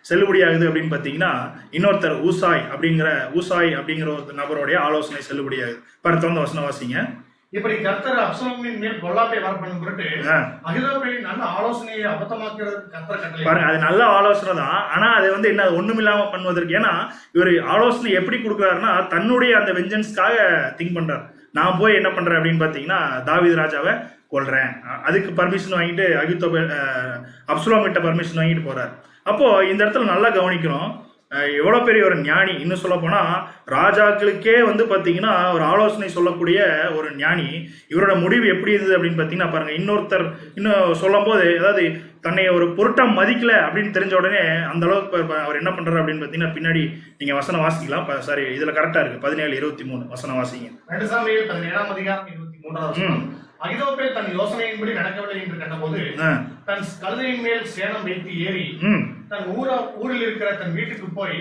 செல்லுபடியாகுது அப்படின்னு பாத்தீங்கன்னா இன்னொருத்தர் ஊசாய் அப்படிங்கிற ஒரு நபருடைய ஆலோசனை செல்லுபடியாகுது. பரத்தொந்த வசனம் வாசிங்க. இப்படி கர்த்தர் அப்சலோமின் மேல் பொல்லாப்பை வரப்பண்ணும் பொருட்டு அகித்தோபேலின் நல்ல ஆலோசனையை அபத்தமாக்குறது கர்த்தர் கட்டளை. பாருங்க அது நல்ல ஆலோசனை தான், ஆனா அது வந்து என்ன ஒண்ணுமில்லாம பண்ணுவதற்கு. ஏன்னா இவர் ஆலோசனை எப்படி கொடுக்குறாருன்னா தன்னுடைய அந்த வெஞ்சன்ஸ்க்காக திங்க் பண்றாரு. நான் போய் என்ன பண்றேன் அப்படின்னு பாத்தீங்கன்னா தாவீது ராஜாவை கொல்றேன், அதுக்கு பர்மிஷன் வாங்கிட்டு அகித்தோபேல் அப்சலோம் கிட்ட பர்மிஷன் வாங்கிட்டு போறாரு. அப்போ இந்த இடத்துல நல்லா கவனிக்கணும், எவ்வளவு பெரிய ஒரு ஞானி. இன்னும் சொல்ல போனா ராஜாக்களுக்கே வந்து பாத்தீங்கன்னா ஒரு ஆலோசனை சொல்லக்கூடிய ஒரு ஞானி. இவரோட முடிவு எப்படி இருந்தது அப்படின்னு பாத்தீங்கன்னா பாருங்க, இன்னொருத்தர் இன்னும் சொல்லும் போது அதாவது தன்னை ஒரு பொருட்டம் மதிக்கல அப்படின்னு தெரிஞ்ச உடனே அந்த அளவுக்கு அவர் என்ன பண்றாரு அப்படின்னு பாத்தீங்கன்னா பின்னாடி நீங்க வசனம் வாசிக்கலாம். சாரி இதுல கரெக்டா இருக்கு 17:23 வசனம் வாசிங்க. 2 சாமுவேல் 17ஆம் அதிகாரம் 23. அகித்தோபேல் தன் யோசனையின்படி நடக்கவில்லை என்று கண்டபோது தன் கழுதையின் மேல் சேணம் வைத்து ஏறி தன் ஊரில் இருக்கிற தன் வீட்டுக்கு போய்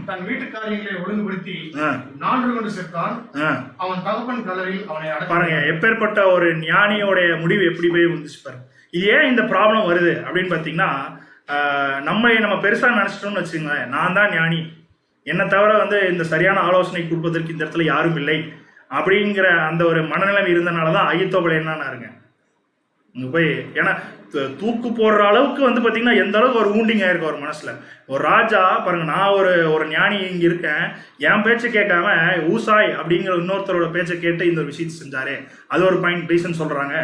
தன் வீட்டு காரியங்களை ஒழுங்குபடுத்தி 4 கொண்டு சேர்த்தான். அவன் தகப்பன் கலரில் அவனை பாருங்க எப்பேற்பட்ட ஒரு ஞானியோடைய முடிவு எப்படி போய் வந்துச்சு பாருங்க. இது ஏன் இந்த ப்ராப்ளம் வருது அப்படின்னு பாத்தீங்கன்னா நம்ம பெருசா நினைச்சிட்டோம்னு வச்சுக்கோங்களேன், நான் தான் ஞானி, என்னை தவிர வந்து இந்த சரியான ஆலோசனை கொடுப்பதற்கு இந்த இடத்துல யாரும் இல்லை அப்படிங்கிற அந்த ஒரு மனநிலைமை இருந்தனாலதான் அகித்தோபேல் என்னன்னாருங்க இங்க போய். ஏன்னா தூக்கு போடுற அளவுக்கு வந்து பாத்தீங்கன்னா எந்த அளவுக்கு ஒரு ஊண்டிங் ஆயிருக்கு ஒரு மனசுல. ஒரு ராஜா பாருங்க, நான் ஒரு ஞானி இங்க இருக்கேன், என் பேச்சை கேட்காம ஊசாய் அப்படிங்கிற இன்னொருத்தரோட பேச்சை கேட்டு இந்த ஒரு விஷயத்தை செஞ்சாரு. அது ஒரு பாயிண்ட் ரீசன் சொல்றாங்க.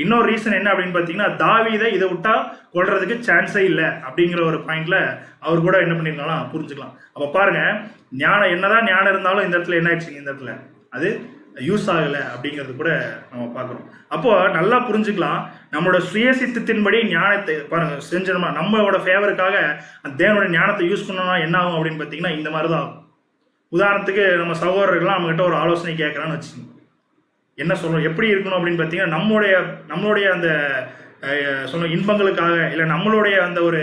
இன்னொரு ரீசன் என்ன அப்படின்னு பாத்தீங்கன்னா தாவீதை இதை விட்டா கொல்றதுக்கு சான்ஸே இல்லை அப்படிங்கிற ஒரு பாயிண்ட்ல அவர் கூட என்ன பண்ணிருக்கலாம் புரிஞ்சுக்கலாம். அப்ப பாருங்க ஞானம் என்னதான் ஞானம் இருந்தாலும் இந்த இடத்துல என்ன ஆயிடுச்சுங்க, இந்த இடத்துல அது யூஸ் ஆகலை அப்படிங்கிறது கூட நம்ம பார்க்குறோம். அப்போ நல்லா புரிஞ்சுக்கலாம், நம்மளோட சுயசித்தத்தின்படி ஞானத்தை பாருங்க செஞ்சோம்னா நம்மளோட ஃபேவருக்காக அந்த தேவனுடைய ஞானத்தை யூஸ் பண்ணோம்னா என்ன ஆகும் அப்படின்னு பார்த்தீங்கன்னா இந்த மாதிரி தான் ஆகும். உதாரணத்துக்கு நம்ம சகோதரர்கள்லாம் நம்மகிட்ட ஒரு ஆலோசனை கேட்குறான்னு வச்சுக்கோங்க, என்ன சொல்கிறோம் எப்படி இருக்கணும் அப்படின்னு பார்த்தீங்கன்னா நம்மளுடைய அந்த சொன்ன இன்பங்களுக்காக இல்லை நம்மளுடைய அந்த ஒரு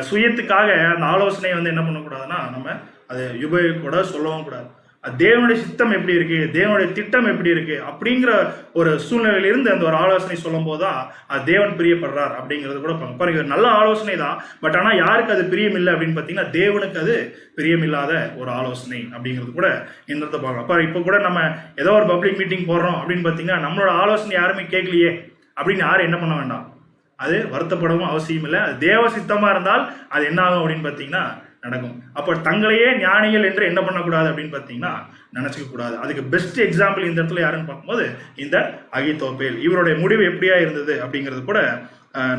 சுயத்துக்காக அந்த ஆலோசனையை வந்து என்ன பண்ணக்கூடாதுன்னா நம்ம அதை உபயோகக்கூட சொல்லவும் கூடாது. தேவனுடைய சித்தம் எப்படி இருக்கு, தேவனுடைய திட்டம் எப்படி இருக்கு அப்படிங்கிற ஒரு சூழ்நிலையிலிருந்து அந்த ஒரு ஆலோசனை சொல்லும் போதுதான் அது தேவன் பிரியப்படுறார் அப்படிங்கிறது கூட பாருங்க. நல்ல ஆலோசனை தான், பட் ஆனால் யாருக்கு அது பிரியம் இல்லை அப்படின்னு பார்த்தீங்கன்னா தேவனுக்கு அது பிரியமில்லாத ஒரு ஆலோசனை அப்படிங்கிறது கூட இந்த பார்க்கலாம். அப்போ இப்போ கூட நம்ம ஏதோ ஒரு பப்ளிக் மீட்டிங் போடுறோம் அப்படின்னு பார்த்தீங்கன்னா நம்மளோட ஆலோசனை யாருமே கேட்கலையே அப்படின்னு யாரும் என்ன பண்ண வேண்டாம், அது வருத்தப்படவும் அவசியம் இல்லை. அது தேவ சித்தமாக இருந்தால் அது என்ன ஆகும் அப்படின்னு பார்த்தீங்கன்னா நடக்கும். அப்போ தங்களையே ஞானிகள் என்று என்ன பண்ணக்கூடாது அப்படின்னு பார்த்தீங்கன்னா நினைச்சுக்க கூடாது. அதுக்கு பெஸ்ட் எக்ஸாம்பிள் இந்த இடத்துல யாருன்னு பார்க்கும்போது இந்த அகித்தோப்பேல், இவருடைய முடிவு எப்படியா இருந்தது அப்படிங்கிறது கூட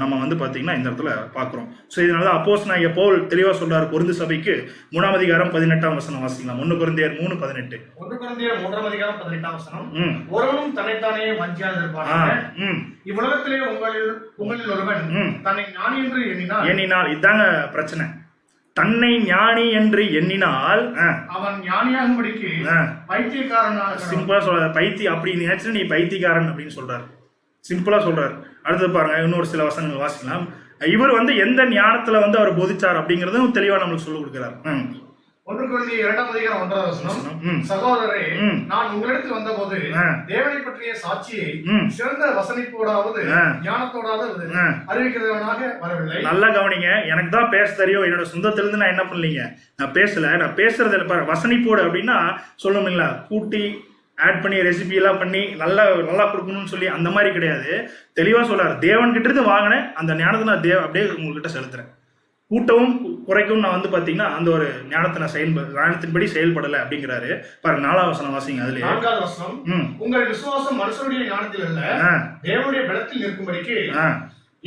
நம்ம வந்து பார்த்தீங்கன்னா இந்த இடத்துல பார்க்குறோம். ஸோ இதனால அப்போஸ்தலனாகிய பவுல் தெளிவாக சொல்றாரு கொரிந்து சபைக்கு 3ஆம் அதிகாரம் 18ஆம் வசனம் வாசிக்கலாம். 1 கொரிந்தியர் 3:18. 1 கொரிந்தியர் 3ஆம் அதிகாரம் 18ஆம் வசனம். ஒருவனும் தன்னைத்தானே வஞ்சியாதிருப்பானாக. இவ்வுலகத்திலே உங்களில் ஒருவன் தன்னை ஞானி என்று எண்ணினால் இதாங்க பிரச்சனை. தன்னை ஞானி என்று எண்ணினால் அவன் ஞானியாகும்படிக்கு பைத்தியக்காரனாக. சிம்பிளா சொல்ற பைத்தியம் அப்படி நினைச்சு நீ பைத்தியக்காரன் அப்படின்னு சொல்றாரு, சிம்பிளா சொல்றாரு. அடுத்து பாருங்க இன்னொரு சில வசனங்கள் வாசிக்கலாம். இவர் வந்து எந்த ஞானத்துல வந்து அவர் போதிச்சார் அப்படிங்கறதும் தெளிவா நம்மளுக்கு சொல்லிக் கொடுக்கிறார். 1 கொரிந்தியர் 2ஆம் அதிகாரம் 1ஆம் வசனம். சகோதரரே, நான் உங்களிடத்தில் வந்தபோது தேவனை பற்றிய சாட்சியை சிறந்த வசனிப்போடாவது ஞானத்தோடாவது அறிவிக்கிறவனாக வரவில்லை. நல்லா கவனிங்க, எனக்கு தான் பேச தெரியும், என்னோட சொந்தத்திலிருந்து நான் என்ன பண்ணலீங்க, நான் பேசல. நான் பேசுறது வசனிப்போடு அப்படின்னா சொல்லுங்களா, கூட்டி ஆட் பண்ணி ரெசிபி எல்லாம் பண்ணி நல்லா கொடுக்கணும்னு சொல்லி அந்த மாதிரி கிடையாது. தெளிவா சொல்றாரு, தேவன் கிட்ட இருந்து வாங்கினேன் அந்த ஞானத்தை நான் அப்படியே உங்ககிட்ட செலுத்துறேன். கூட்டவும் குறைக்கும் நான் வந்து பாத்தீங்கன்னா அந்த ஒரு ஞானத்தை நான் ஞானத்தின்படி செயல்படலை அப்படிங்கிறாரு. பாருங்க 4ஆம் வசனம் வாசிங்க. அதுல 4ஆம் வசனம், உங்கள் விசுவாசம் மனுஷனுடைய ஞானத்தில் அல்ல தேவனுடைய பலத்தில் நிற்கும்படிக்கு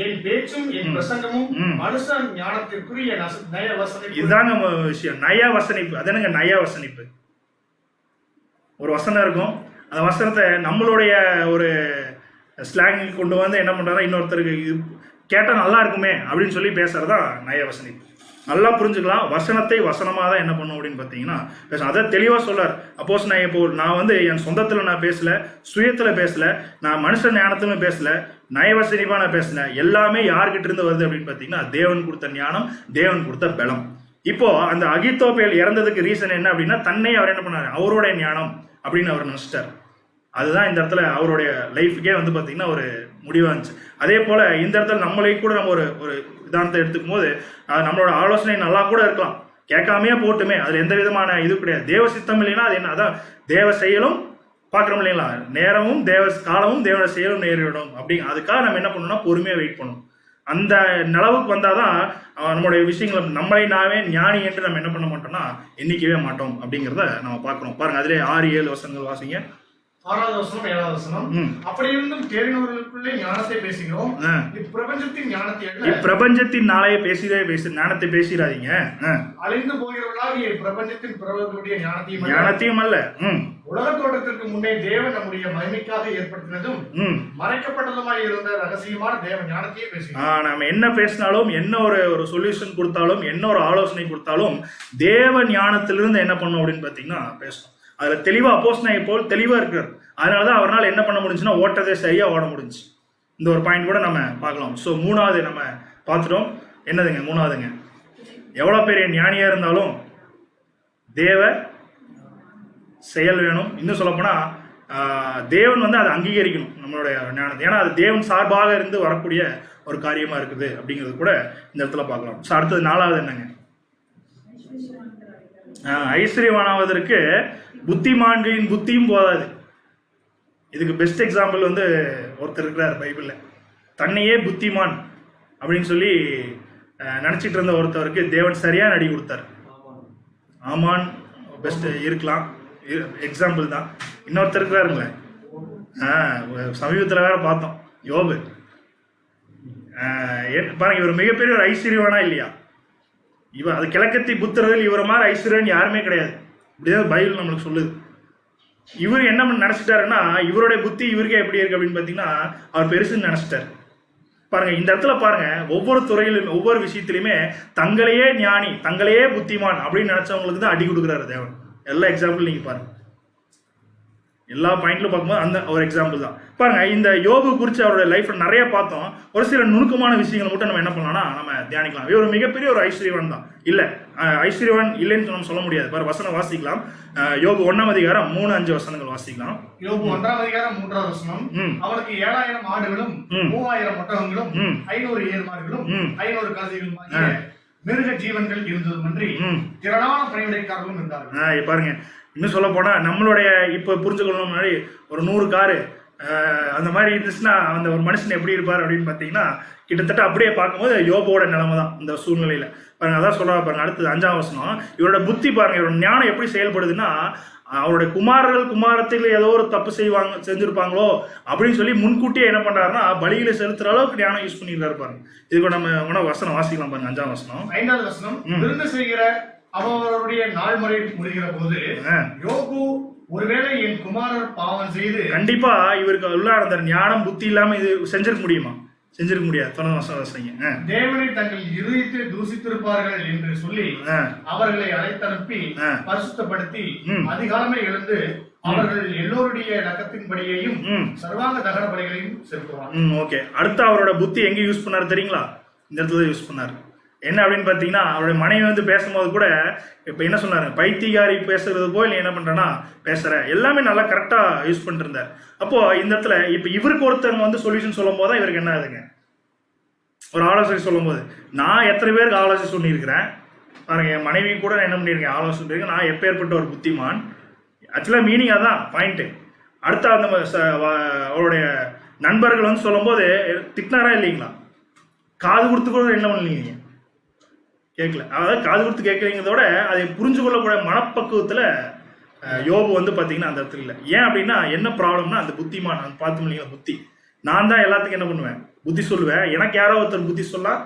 என் பேச்சும் என் பிரசங்கமும் மனுஷன் ஞானத்திற்குரிய நய வசனிப்பு. இதுதாங்க விஷயம், நய வசனிப்பு. அது என்னங்க நய வசனிப்பு? ஒரு வசனம் இருக்கும், அந்த வசனத்தை நம்மளுடைய ஒரு ஸ்லாங் கொண்டு வந்து என்ன பண்றாரு, இன்னொருத்தருக்கு கேட்டால் நல்லா இருக்குமே அப்படின்னு சொல்லி பேசுறதா நய வசனிப்பு. நல்லா புரிஞ்சுக்கலாம், வசனத்தை வசனமாக தான் என்ன பண்ணும் அப்படின்னு பார்த்தீங்கன்னா பேச. அதை தெளிவாக சொல்றார் அப்போஸ். நான் இப்போ நான் வந்து என் சொந்தத்தில் நான் பேசல, சுயத்தில் பேசல, நான் மனுஷன் ஞானத்திலும் பேசல, நயவசனிப்பாக நான் பேசல. எல்லாமே யார்கிட்ட இருந்து வருது அப்படின்னு பார்த்தீங்கன்னா தேவன் கொடுத்த ஞானம், தேவன் கொடுத்த பலம். இப்போ அந்த அகித்தோப்பேல் இறந்ததுக்கு ரீசன் என்ன அப்படின்னா தன்னை அவர் என்ன பண்ணாரு, அவருடைய ஞானம் அப்படின்னு அவர் நினைச்சிட்டார். அதுதான் இந்த இடத்துல அவருடைய லைஃபுக்கே வந்து பார்த்தீங்கன்னா ஒரு முடிவாக இருந்துச்சு. அதே போல் இந்த இடத்துல நம்மளே கூட நம்ம ஒரு உதாரணத்தை எடுத்துக்கும் போது நம்மளோட ஆலோசனை நல்லா கூட இருக்கலாம், கேட்காமையே போட்டுமே, அதில் எந்த விதமான இது கிடையாது. தேவ சித்தம் இல்லைன்னா அது என்ன, அதான் தேவ செயலும் பார்க்குறோம் இல்லைங்களா, நேரமும் தேவ காலமும் தேவ செயலும் நேரிடும். அப்படி அதுக்காக நம்ம என்ன பண்ணணும்னா பொறுமையாக வெயிட் பண்ணணும். அந்த நிலவுக்கு வந்தாதான் நம்மளுடைய விஷயங்களை நம்மளை நாவே ஞானி என்று நம்ம என்ன பண்ண மாட்டோம்னா எண்ணிக்கவே மாட்டோம் அப்படிங்கிறத நம்ம பார்க்குறோம். பாருங்க அதிலே 6-7 வசனங்கள் வாசிங்க. 6ஆவது வசனம் 7ஆவது வசனம். அப்படி இருந்தும் தேறினவர்களுக்குள்ளே ஞானத்தை பேசுகிறோம், இப்பிரபஞ்சத்தின் ஞானத்தை அல்ல. இப்பிரபஞ்சத்தின் நாளைய ஞானத்தை பேசிடாதீங்க. அழிந்து போகிறவர்களாகிய பிரபஞ்சத்தின் பிறர்களுடைய ஞானத்தையும் அல்ல. உலக தோற்றத்திற்கு முன்னே தேவன் நம்முடைய மகிமைக்காக ஏற்படுத்தினதும் மறைக்கப்பட்டதுமாய் இருந்த ரகசியமான தேவ ஞானத்தையே பேசுகிறோம். நம்ம என்ன பேசினாலும், என்ன ஒரு சொல்யூஷன் கொடுத்தாலும், என்ன ஒரு ஆலோசனை கொடுத்தாலும் தேவ ஞானத்திலிருந்து என்ன பண்ணும் அப்படின்னு பார்த்தீங்கன்னா பேசணும். அதுல தெளிவா அப்போஸ்தலனாகிய பவுல் தெளிவா இருக்கிறார். அதனாலதான் அவரால் என்ன பண்ண முடிஞ்சுன்னா ஓட்டத்தை சரியா ஓட முடிஞ்சு. இந்த ஒரு பாயிண்ட் கூட நம்ம பார்க்கலாம். ஸோ 3வது நம்ம பார்த்துட்டோம். என்னதுங்க 3வதுங்க, எவ்வளவு பெரிய ஞானியா இருந்தாலும் தேவ செயல் வேணும். இன்னும் சொல்லப்போனா தேவன் வந்து அதை அங்கீகரிக்கணும் நம்மளுடைய ஞானத்தை. ஏன்னா அது தேவன் சார்பாக இருந்து வரக்கூடிய ஒரு காரியமா இருக்குது அப்படிங்கிறது கூட இந்த இடத்துல பார்க்கலாம். ஸோ அடுத்தது 4வது என்னங்க, ஐஸ்வர்யவானாவதற்கு புத்திமான்களின் புத்தியும் போதாது. இதுக்கு பெஸ்ட் எக்ஸாம்பிள் வந்து ஒருத்தர் இருக்கிறார் பைபிள்ல. தன்னையே புத்திமான் அப்படின்னு சொல்லி நினைச்சிட்டு இருந்த ஒருத்தவருக்கு தேவன் சரியா நடி கொடுத்தார். ஆமான் பெஸ்ட் இருக்கலாம், எக்ஸாம்பிள் தான். இன்னொருத்தர் இருக்கிறாருங்களே, சமீபத்தில் வேற பார்த்தோம், யோபு. பாருங்க, இவர் மிகப்பெரிய ஒரு ஐஸ்வர்யவானா இல்லையா? அது கிழக்கத்தி புத்திரர்கள் இவரை மாதிரி ஐஸ்வர்யன் யாருமே கிடையாது. இப்படிதான் பைபிள் நம்மளுக்கு சொல்லுது. இவர் என்ன நினைச்சிட்டாருன்னா இவருடைய புத்தி இவருக்கே எப்படி இருக்கு அப்படின்னு பாத்தீங்கன்னா அவர் பெருசுன்னு நினைச்சிட்டாரு. பாருங்க இந்த இடத்துல பாருங்க, ஒவ்வொரு துறையிலும் ஒவ்வொரு விஷயத்திலுமே தங்களையே ஞானி தங்களையே புத்திமான் அப்படின்னு நினைச்சவங்களுக்கு தான் அடி கொடுக்குறாரு தேவன். எல்லா எக்ஸாம்பிள் நீங்க பாருங்க, எல்லா பாயிண்ட்ல பார்க்கும்போது அந்த ஒரு எக்ஸாம்பிள் தான். பாருங்க இந்த யோபு குறித்து அவருடைய லைஃப்ல நிறைய பார்த்தோம். ஒரு சில நுணுக்கமான விஷயங்களை மட்டும் நம்ம என்ன பண்ணலாம்னா நம்ம தியானிக்கலாம். இவர் மிகப்பெரிய ஒரு ஐஸ்வர்யவான் தான், இல்ல ஐஸ்வர்யவான் இல்லைன்னு நம்ம சொல்ல முடியாது. பாரு வசனம் வாசிக்கலாம். யோபு 1:3-5 வசனங்கள் வாசிக்கலாம். யோபு 1:3 அவனுக்கு 7000 ஆடுகளும் 3000 ஒட்டகங்களும் 500 ஏர்மாடுகளும் 500 கழுதைகளும் மிருக ஜீவன்கள் இருந்ததுமன்றி திரளான பணிவிடைக்காரர்களும் இருந்தார்கள். பாருங்க இன்னும் சொல்ல போனா நம்மளுடைய இப்ப புரிஞ்சுக்கணும் முன்னாடி ஒரு 100 காரு அந்த மாதிரி இருந்துச்சுன்னா அந்த ஒரு மனுஷன் எப்படி இருப்பார் அப்படின்னு பாத்தீங்கன்னா கிட்டத்தட்ட அப்படியே பார்க்கும்போது யோபோட நிலைமை தான் இந்த சூழ்நிலையில. பாருங்க அதான் சொல்றா பாருங்க. அடுத்தது 5ஆம் வசனம், இவரோட புத்தி பாருங்க, இவரோட ஞானம் எப்படி செயல்படுதுன்னா அவருடைய குமாரத்தில் ஏதோ ஒரு தப்பு செஞ்சிருப்பாங்களோ அப்படின்னு சொல்லி முன்கூட்டியே என்ன பண்றாருன்னா பலியில செலுத்துற அளவுக்கு ஞானம் யூஸ் பண்ணிருக்காரு பாருங்க. இதுக்கு நம்ம வசனம் வாசிக்கலாம் பாருங்க. 5ஆம் வசனம். 5வது வசனம், விருந்து செய்கிற அவருடைய நாள் முறை முடிகிற போது யோபு ஒருவேளை என் குமாரர் பாவம் செய்து, கண்டிப்பா இவருக்கு உள்ள அந்த ஞானம் புத்தி இல்லாம இது செஞ்சிருக்க முடியுமா? செஞ்சிருக்க முடியாது. தேவனை தங்கள் இருதயத்தை தூசித்திருப்பார்கள் என்று சொல்லி அவர்களை அழைத்தனுப்பி பரிசுத்தப்படுத்தி அதிகாலமே எழுந்து அவர்கள் எல்லோருடைய நகத்தின்படியையும் சர்வாங்க தகன பலிகளையும் செலுத்துவார். ஓகே, அடுத்து அவரோட புத்தி எங்க யூஸ் பண்ணாரு தெரியுங்களா? இந்த இடத்துல யூஸ் பண்ணாரு. என்ன அப்படின்னு பாத்தீங்கன்னா அவருடைய மனைவி வந்து பேசும்போது கூட இப்ப என்ன சொன்னாரு, பைத்தியகாரி பேசுறது போய் நீ என்ன பண்றனா பேசுற, எல்லாமே நல்லா கரெக்டா யூஸ் பண்ணிட்டு இருந்தார். அப்போ இந்த இடத்துல இப்ப இவருக்கு ஒருத்தவங்க வந்து சொல்யூஷன் சொல்லும் போதுதான் இவருக்கு என்ன ஆகுதுங்க, ஒரு ஆலோசனை சொல்லும் போது நான் எத்தனை பேருக்கு ஆலோசனை சொல்லியிருக்கிறேன் பாருங்க. என் மனைவி கூட நான் என்ன பண்ணியிருக்கேன், ஆலோசனை பண்ணியிருக்கேன். நான் எப்பேற்பட்ட ஒரு புத்திமான். ஆக்சுவலா மீனிங் அதான் பாயிண்ட். அடுத்த அந்த அவருடைய நண்பர்கள் வந்து சொல்லும் போது திட்டினாரா இல்லைங்களா? காது கொடுத்து கூட என்ன பண்ணலீங்க, கேட்கல. அதாவது காது கொடுத்து கேட்கலங்கிறதோட அதை புரிஞ்சு கொள்ளக்கூடிய மனப்பக்குவத்துல யோபு வந்து பாத்தீங்கன்னா அந்த இடத்துல இல்லை. ஏன் அப்படின்னா என்ன ப்ராப்ளம்னா அந்த புத்திமான் பார்த்து இல்லைங்களா, புத்தி நான் தான் எல்லாத்துக்கும் என்ன பண்ணுவேன், புத்தி சொல்லுவேன். எனக்கு யாரோ ஒருத்தர் புத்தி சொல்லலாம்,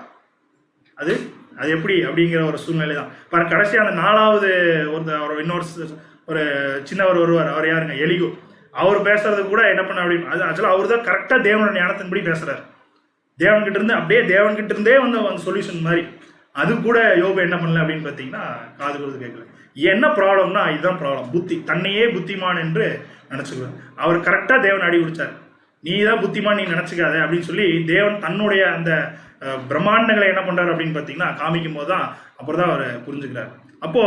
அது எப்படி அப்படிங்கிற ஒரு சூழ்நிலை தான். பாருங்க கடைசி அந்த 4வது ஒரு இன்னொரு ஒரு சின்னவர் வருவார். அவர் யாருங்க, எலிகோ. அவர் பேசுறது கூட என்ன பண்ண அப்படின்னு அது ஆக்சுவலா அவர் தான் கரெக்டா தேவனோட ஞானத்தின்படி பேசுறாரு. தேவன்கிட்ட இருந்து அப்படியே தேவன்கிட்ட இருந்தே வந்து அந்த சொல்யூஷன் மாதிரி. அது கூட யோபு என்ன பண்ணல அப்படின்னு பாத்தீங்கன்னா காது கொடுத்து கேட்கல. என்ன ப்ராப்ளம்னா இதுதான் ப்ராப்ளம். புத்தி, தன்னையே புத்திமான் என்று நினைச்சுக்குவார். அவர் கரெக்டா தேவன் அடி குடிச்சார். நீ தான் புத்திமான், நீ நினைச்சுக்காத அப்படின்னு சொல்லி தேவன் தன்னுடைய அந்த பிரம்மாண்டங்களை என்ன பண்றாரு அப்படின்னு பாத்தீங்கன்னா காமிக்கும் போதுதான் அப்புறம் தான் அவர் புரிஞ்சுக்கிறார். அப்போ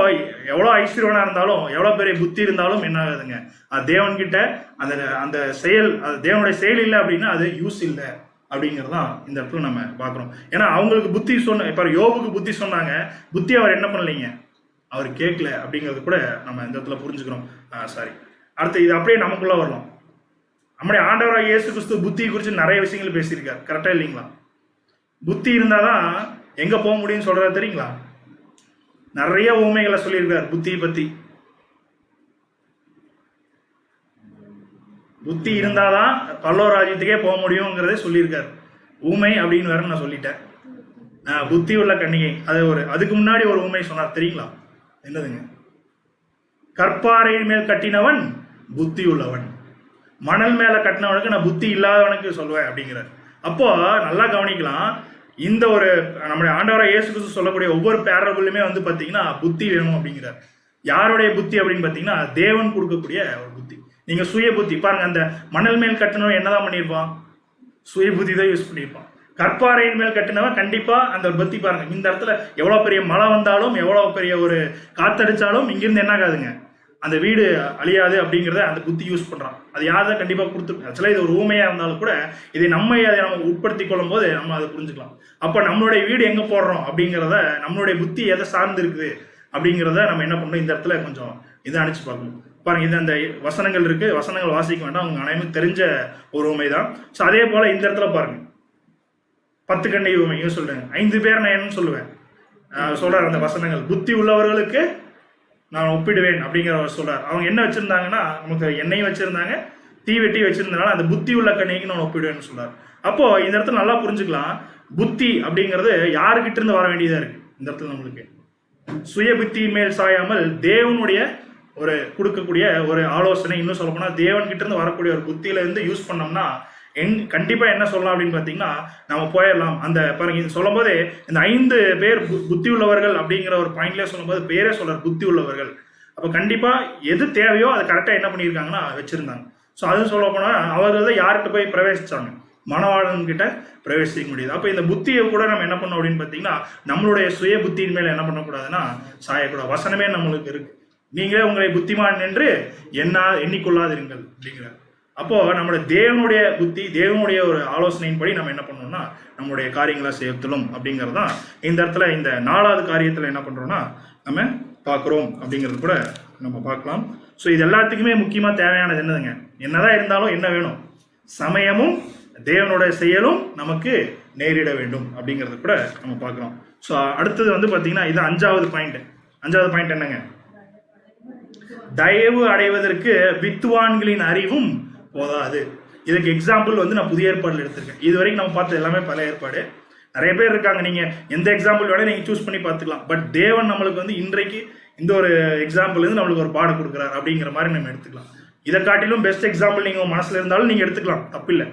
எவ்வளவு ஐஸ்வர்யவனா இருந்தாலும் எவ்வளவு பெரிய புத்தி இருந்தாலும் என்ன ஆகுதுங்க, அது தேவன்கிட்ட அந்த அந்த செயல், அது தேவனுடைய செயல் இல்லை அப்படின்னா அது யூஸ் இல்லை அப்படிங்கிறதான் இந்த இடத்துல நம்ம பார்க்குறோம். ஏன்னா அவங்களுக்கு புத்தி இப்போ யோபுக்கு புத்தி சொன்னாங்க, புத்தி அவர் என்ன பண்ணலைங்க, அவர் கேட்கல அப்படிங்கிறது கூட நம்ம இந்த இடத்துல புரிஞ்சுக்கிறோம். சாரி, அடுத்து இது அப்படியே நமக்குள்ள வரலாம். நம்முடைய ஆண்டவராக இயேசு கிறிஸ்து புத்தி குறித்து நிறைய விஷயங்கள் பேசியிருக்காரு, கரெக்டா இல்லைங்களா? புத்தி இருந்தாதான் எங்க போக முடியும்னு சொல்றாரு தெரியுங்களா? நிறைய ஊமைகளை சொல்லியிருக்காரு புத்தியை பத்தி. புத்தி இருந்தாதான் பல்லவ ராஜ்யத்துக்கே போக முடியுங்கிறதே சொல்லியிருக்காரு. ஊமை அப்படின்னு வேற நான் சொல்லிட்டேன். புத்தி உள்ள கன்னிகை, அதுக்கு முன்னாடி ஒரு ஊமை சொன்னார் தெரியுங்களா? என்னதுங்க? கற்பாறையின் மேல் கட்டினவன் புத்தி உள்ளவன், மணல் மேல கட்டினவனுக்கு நான் புத்தி இல்லாதவனுக்கு சொல்லுவேன் அப்படிங்கிறார். அப்போ நல்லா கவனிக்கலாம். இந்த ஒரு நம்முடைய ஆண்டவராக இயேசு கிறிஸ்து சொல்லக்கூடிய ஒவ்வொரு பேரபிளுமே வந்து பாத்தீங்கன்னா புத்தி வேணும் அப்படிங்கிறார். யாருடைய புத்தி அப்படின்னு பாத்தீங்கன்னா தேவன் கொடுக்கக்கூடிய ஒரு புத்தி. நீங்க சுய புத்தி பாருங்க, அந்த மணல் மேல் கட்டினவன் என்னதான் பண்ணியிருப்பான், சுய புத்தி தான் யூஸ் பண்ணியிருப்பான். கற்பாறையின் மேல் கட்டினவன் கண்டிப்பா அந்த புத்தி பாருங்க. இந்த இடத்துல எவ்வளவு பெரிய மழை வந்தாலும் எவ்வளவு பெரிய ஒரு காத்தடிச்சாலும் இங்கிருந்து என்ன ஆகாதுங்க, அந்த வீடு அழியாது அப்படிங்கிறத அந்த புத்தி யூஸ் பண்றான். அது யார்தான் கண்டிப்பா கொடுத்து. ஆக்சுவலா இது ஒரு ஊமையா இருந்தாலும் கூட இதை நம்ம உட்படுத்தி கொள்ளும் போது நம்ம அதை புரிஞ்சுக்கலாம். அப்ப நம்மளுடைய வீடு எங்க போடுறோம் அப்படிங்கிறத, நம்மளுடைய புத்தி எதை சார்ந்து இருக்குது அப்படிங்கிறத நம்ம என்ன பண்ணணும், இந்த இடத்துல கொஞ்சம் இதை அனுப்பிச்சு பார்க்கணும். பாருங்க, இது அந்த வசனங்கள் இருக்கு, வசனங்கள் வாசிக்க வேண்டாம், அவங்க அனைவரும் தெரிஞ்ச ஒரு உண்மை தான். ஸோ அதே போல இந்த இடத்துல பாருங்க 10 கண்ணை உண்மை சொல்றேன், 5 பேர் நான் என்னன்னு சொல்லுவேன் சொல்றாரு அந்த வசனங்கள். புத்தி உள்ளவர்களுக்கு நான் ஒப்பிடுவேன் அப்படிங்கிறவர் சொல்றாரு. அவங்க என்ன வச்சிருந்தாங்கன்னா நமக்கு எண்ணெயும் வச்சிருந்தாங்க, தீவெட்டி வச்சிருந்தனால அந்த புத்தி உள்ள கண்ணிக்கு நான் ஒப்பிடுவேன்னு சொல்றாரு. அப்போ இந்த இடத்துல நல்லா புரிஞ்சுக்கலாம், புத்தி அப்படிங்கிறது யாருக்கிட்ட இருந்து வர வேண்டியதா இருக்கு. இந்த இடத்துல நம்மளுக்கு சுய புத்தியின் மேல் சாயாமல் தேவனுடைய ஒரு கொடுக்கக்கூடிய ஒரு ஆலோசனை, இன்னும் சொல்ல போனால் தேவன்கிட்ட இருந்து வரக்கூடிய ஒரு புத்தியில இருந்து யூஸ் பண்ணோம்னா கண்டிப்பா என்ன சொல்லலாம் அப்படின்னு பார்த்தீங்கன்னா நம்ம போயிடலாம். அந்த பாருங்க, இது சொல்லும் போதே இந்த 5 பேர் புத்தி உள்ளவர்கள் அப்படிங்கிற ஒரு பாயிண்ட்லேயே சொல்லும்போது பேரே சொல்றார் புத்தி உள்ளவர்கள். அப்போ கண்டிப்பா எது தேவையோ அதை கரெக்டாக என்ன பண்ணியிருக்காங்கன்னா வச்சிருந்தாங்க. ஸோ அது சொல்ல போனால் அவர்கள் தான் யார்கிட்ட போய் பிரவேசிச்சாங்க, மணவாளன் கிட்ட பிரவேசிக்க முடியுது. அப்போ இந்த புத்தியை கூட நம்ம என்ன பண்ணோம் அப்படின்னு பார்த்தீங்கன்னா நம்மளுடைய சுய புத்தியின் மேல என்ன பண்ணக்கூடாதுன்னா சாயக்கூடாது. வசனமே நம்மளுக்கு இருக்கு, நீங்களே உங்களை புத்திமான் என்று எண்ணிக்கொள்ளாதிருங்கள் அப்படிங்கிறார். அப்போ நம்மளுடைய தேவனுடைய புத்தி, தேவனுடைய ஒரு ஆலோசனையின்படி நம்ம என்ன பண்ணோம்னா நம்மளுடைய காரியங்களை செய்யத்தலும் அப்படிங்கிறது தான் இந்த இடத்துல இந்த 4வது காரியத்தில் என்ன பண்றோம்னா நம்ம பார்க்குறோம் அப்படிங்கிறது கூட நம்ம பார்க்கலாம். ஸோ இது எல்லாத்துக்குமே முக்கியமாக தேவையானது என்னதுங்க, என்னதான் இருந்தாலும் என்ன வேணும், சமயமும் தேவனுடைய செயலும் நமக்கு நேரிட வேண்டும் அப்படிங்கிறது கூட நம்ம பார்க்குறோம். ஸோ அடுத்தது வந்து பார்த்தீங்கன்னா இது 5வது பாயிண்ட். 5வது பாயிண்ட் என்னங்க, தயவு அடைவதற்கு வித்துவான்களின் அறிவும் போதாது. இதுக்கு எக்ஸாம்பிள் வந்து நான் புதிய ஏற்பாடுல எடுத்திருக்கேன். இது வரைக்கும் நம்ம பார்த்தது எல்லாமே பல ஏற்பாடு. நிறைய பேர் இருக்காங்க, நீங்க எந்த எக்ஸாம்பிள் வேணா நீங்க சூஸ் பண்ணி பார்த்துக்கலாம். பட் தேவன் நம்மளுக்கு வந்து இன்றைக்கு இந்த ஒரு எக்ஸாம்பிள் இருந்து நம்மளுக்கு ஒரு பாடம் கொடுக்குறாரு அப்படிங்கிற மாதிரி நம்ம எடுத்துக்கலாம். இதை காட்டிலும் பெஸ்ட் எக்ஸாம்பிள் நீங்க மனசுல இருந்தாலும் நீங்க எடுத்துக்கலாம், தப்பில்லை.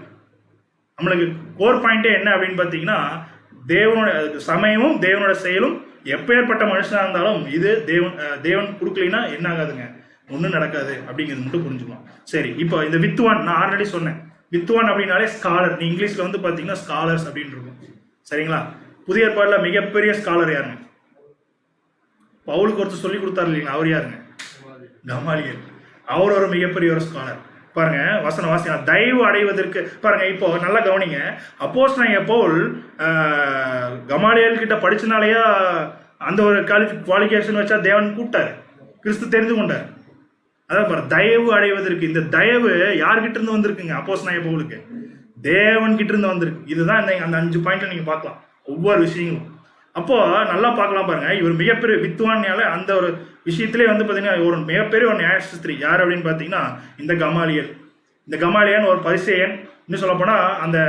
நம்மளுக்கு கோர் பாயிண்டே என்ன அப்படின்னு பார்த்தீங்கன்னா தேவனோட சமயமும் தேவனோட செயலும் எப்பேற்பட்ட மனுஷனா இருந்தாலும் இது தேவன் கொடுக்கலைன்னா என்ன ஆகாதுங்க, ஒன்றும் நடக்காது அப்படிங்கிறது மட்டும் புரிஞ்சுக்கலாம். சரி, இப்போ இந்த வித்துவான் நான் ஆல்ரெடி சொன்னேன். வித்துவான் அப்படின்னாலே ஸ்காலர், நீ இங்கிலீஷ்ல வந்து பார்த்தீங்கன்னா ஸ்காலர்ஸ் அப்படின்னு இருக்கும். சரிங்களா? புதிய ஏற்பாடுல மிகப்பெரிய ஸ்காலர் யாருங்க? பவுலுக்கு ஒருத்தர் சொல்லி கொடுத்தாரு இல்லைங்களா, அவர் யாருங்க? கமாலியல். அவர் ஒரு மிகப்பெரிய ஒரு ஸ்காலர். பாருங்க வசன வாசி, தயவு அடைவதற்கு பாருங்க. இப்போ நல்லா கவனிங்க, அப்போஸ்தலனாகிய பவுல் கமாலியல் கிட்ட படிச்சனாலயா அந்த ஒரு குவாலிஃபிகேஷன் வச்சா தேவன் கூப்பிட்டாரு, கிறிஸ்து தெரிந்து கொண்டார். அதான் பாருங்க, தயவு அடைவதற்கு. இந்த தயவு யார்கிட்ட இருந்து வந்திருக்குங்க? அப்போஸ்தலனாகிய பவுலுக்கு தேவன் கிட்ட இருந்து வந்திருக்கு. இதுதான் அந்த 5 பாயிண்ட்ல நீங்க பார்க்கலாம் ஒவ்வொரு விஷயங்களும். அப்போ நல்லா பார்க்கலாம் பாருங்க, இவர் மிகப்பெரிய வித்துவானால அந்த ஒரு விஷயத்திலே வந்து பார்த்தீங்கன்னா ஒரு மிகப்பெரிய ஒரு நியாயசாஸ்திரி யார் அப்படின்னு பார்த்தீங்கன்னா இந்த கமாலியல். இந்த கமாலியன் ஒரு பரிசேயன், இன்னும் சொல்ல போனா அந்த